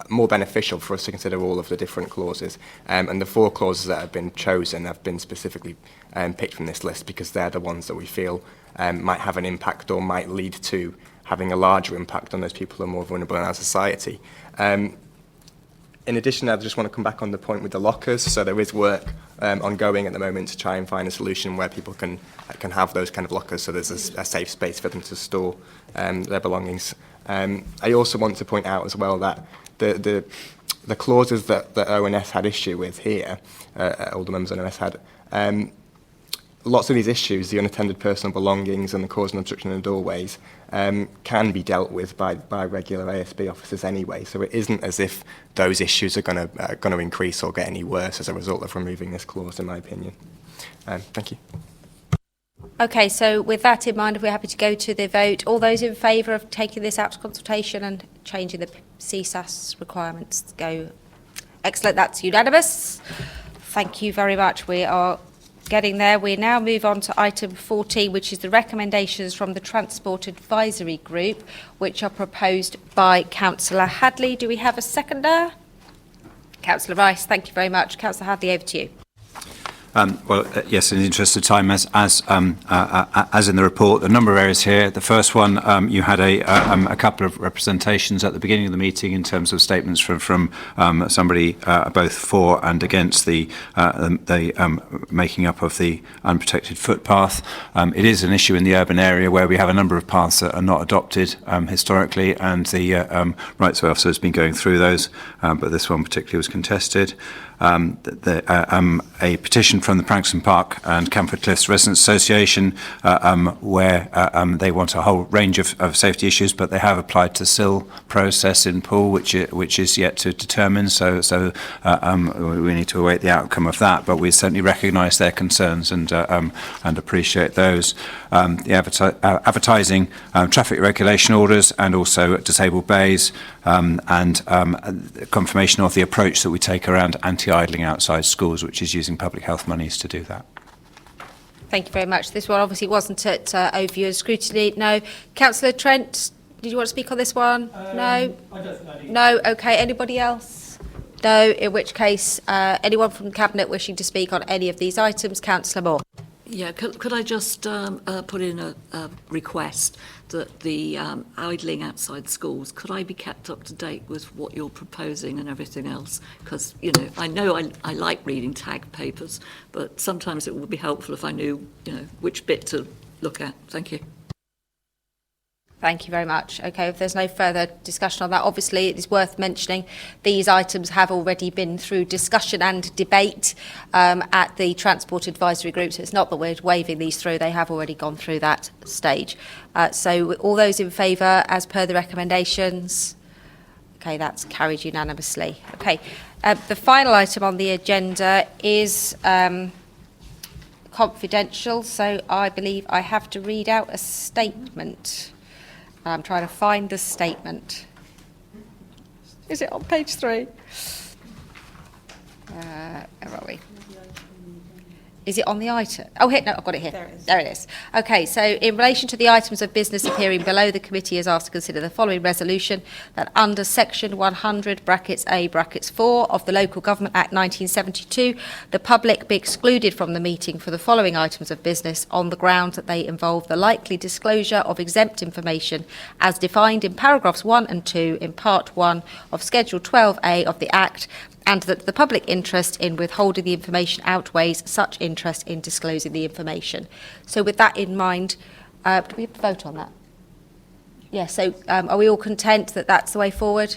more beneficial for us to consider all of the different clauses. And the 4 clauses that have been chosen have been specifically picked from this list because they're the ones that we feel might have an impact or might lead to having a larger impact on those people who are more vulnerable in our society. In addition, I just want to come back on the point with the lockers. So there is work ongoing at the moment to try and find a solution where people can have those kind of lockers, so there's a safe space for them to store their belongings. I also want to point out as well that the clauses that ONS had issue with here, all the members of ONS had, lots of these issues, the unattended personal belongings and the causing obstruction in the doorways, can be dealt with by regular ASB officers anyway. So it isn't as if those issues are going to increase or get any worse as a result of removing this clause, in my opinion. Thank you. Okay, so with that in mind, we're happy to go to the vote. All those in favour of taking this out to consultation and changing the CSAS requirements go. Excellent, that's unanimous. Thank you very much. We are getting there. We now move on to item 14, which is the recommendations from the Transport Advisory Group, which are proposed by Councillor Hadley. Do we have a seconder? Councillor Rice, thank you very much. Councillor Hadley, over to you. Yes, in the interest of time, as in the report, a number of areas here. The first one, you had a couple of representations at the beginning of the meeting in terms of statements from somebody both for and against the making up of the unprotected footpath. It is an issue in the urban area where we have a number of paths that are not adopted historically, and the rights officer has been going through those, but this one particularly was contested. A petition from the Prankston Park and Camford Cliffs Residents Association where they want a whole range of safety issues, but they have applied to SIL process in Poole, which is yet to determine. So we need to await the outcome of that, but we certainly recognise their concerns and appreciate those. The advertising, traffic regulation orders, and also disabled bays, and confirmation of the approach that we take around anti-idling outside schools, which is using public health monies to do that. Thank you very much. This one obviously wasn't at overview and scrutiny. No. Councillor Trent, did you want to speak on this one? No? I don't think I do. No? Okay. Anybody else? No? In which case, anyone from Cabinet wishing to speak on any of these items? Councillor Moore. Yeah, could I just put in a request that the idling outside schools, could I be kept up to date with what you're proposing and everything else? Because, I know I like reading tag papers, but sometimes it would be helpful if I knew, which bit to look at. Thank you. Thank you very much. Okay, if there's no further discussion on that, obviously it is worth mentioning these items have already been through discussion and debate at the Transport Advisory Group, so it's not that we're waving these through, they have already gone through that stage. So all those in favour as per the recommendations? Okay, that's carried unanimously. Okay, the final item on the agenda is confidential, so I believe I have to read out a statement. I'm trying to find the statement. Is it on page 3? Where are we? Is it on the item? Oh, here, no, I've got it here. There it is. Okay, so in relation to the items of business appearing below, the committee is asked to consider the following resolution, that under section 100 brackets A brackets 4 of the Local Government Act 1972, the public be excluded from the meeting for the following items of business on the grounds that they involve the likely disclosure of exempt information as defined in paragraphs 1 and 2 in part 1 of schedule 12A of the Act, and that the public interest in withholding the information outweighs such interest in disclosing the information. So with that in mind, do we have to vote on that? Yes, so are we all content that that's the way forward?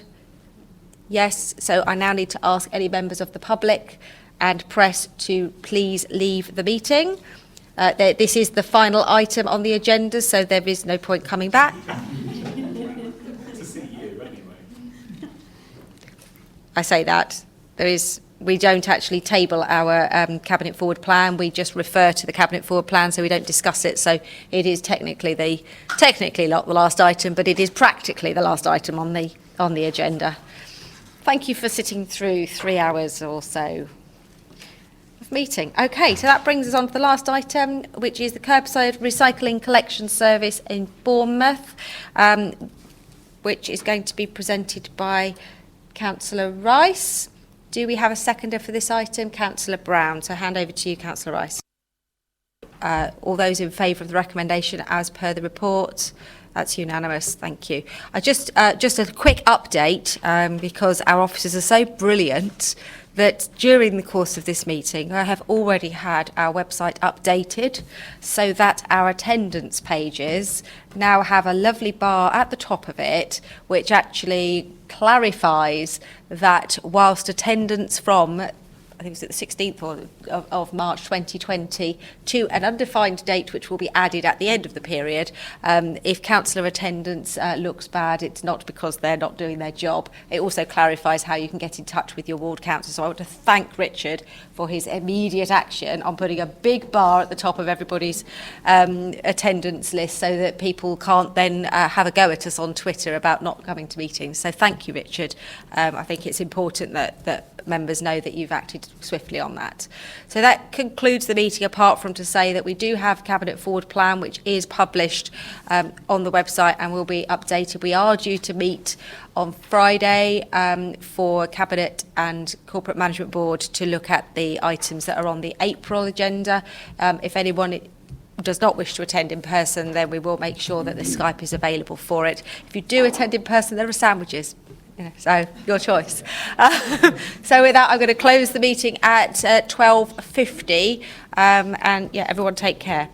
Yes, so I now need to ask any members of the public and press to please leave the meeting. This is the final item on the agenda, so there is no point coming back. To see you anyway. I say that. We don't actually table our Cabinet Forward Plan. We just refer to the Cabinet Forward Plan, so we don't discuss it. So it is technically not the last item, but it is practically the last item on the agenda. Thank you for sitting through 3 hours or so of meeting. Okay, so that brings us on to the last item, which is the curbside recycling collection service in Bournemouth, which is going to be presented by Councillor Rice. Do we have a seconder for this item? Councillor Brown. So hand over to you, Councillor Rice. All those in favour of the recommendation as per the report? That's unanimous. Thank you. Just a quick update, because our officers are so brilliant that during the course of this meeting, I have already had our website updated so that our attendance pages now have a lovely bar at the top of it, which actually clarifies that whilst attendance from, I think it was the 16th of March 2020 to an undefined date which will be added at the end of the period. If councillor attendance looks bad, it's not because they're not doing their job. It also clarifies how you can get in touch with your ward council. So I want to thank Richard for his immediate action on putting a big bar at the top of everybody's attendance list so that people can't then have a go at us on Twitter about not coming to meetings. So thank you, Richard. I think it's important that members know that you've acted swiftly on that. So that concludes the meeting, apart from to say that we do have Cabinet Forward Plan, which is published on the website and will be updated. We are due to meet on Friday for Cabinet and Corporate Management Board to look at the items that are on the April agenda. If anyone does not wish to attend in person, then we will make sure that the Skype is available for it. If you do attend in person, there are sandwiches. So your choice. So with that, I'm going to close the meeting at 12:50, and yeah, everyone take care.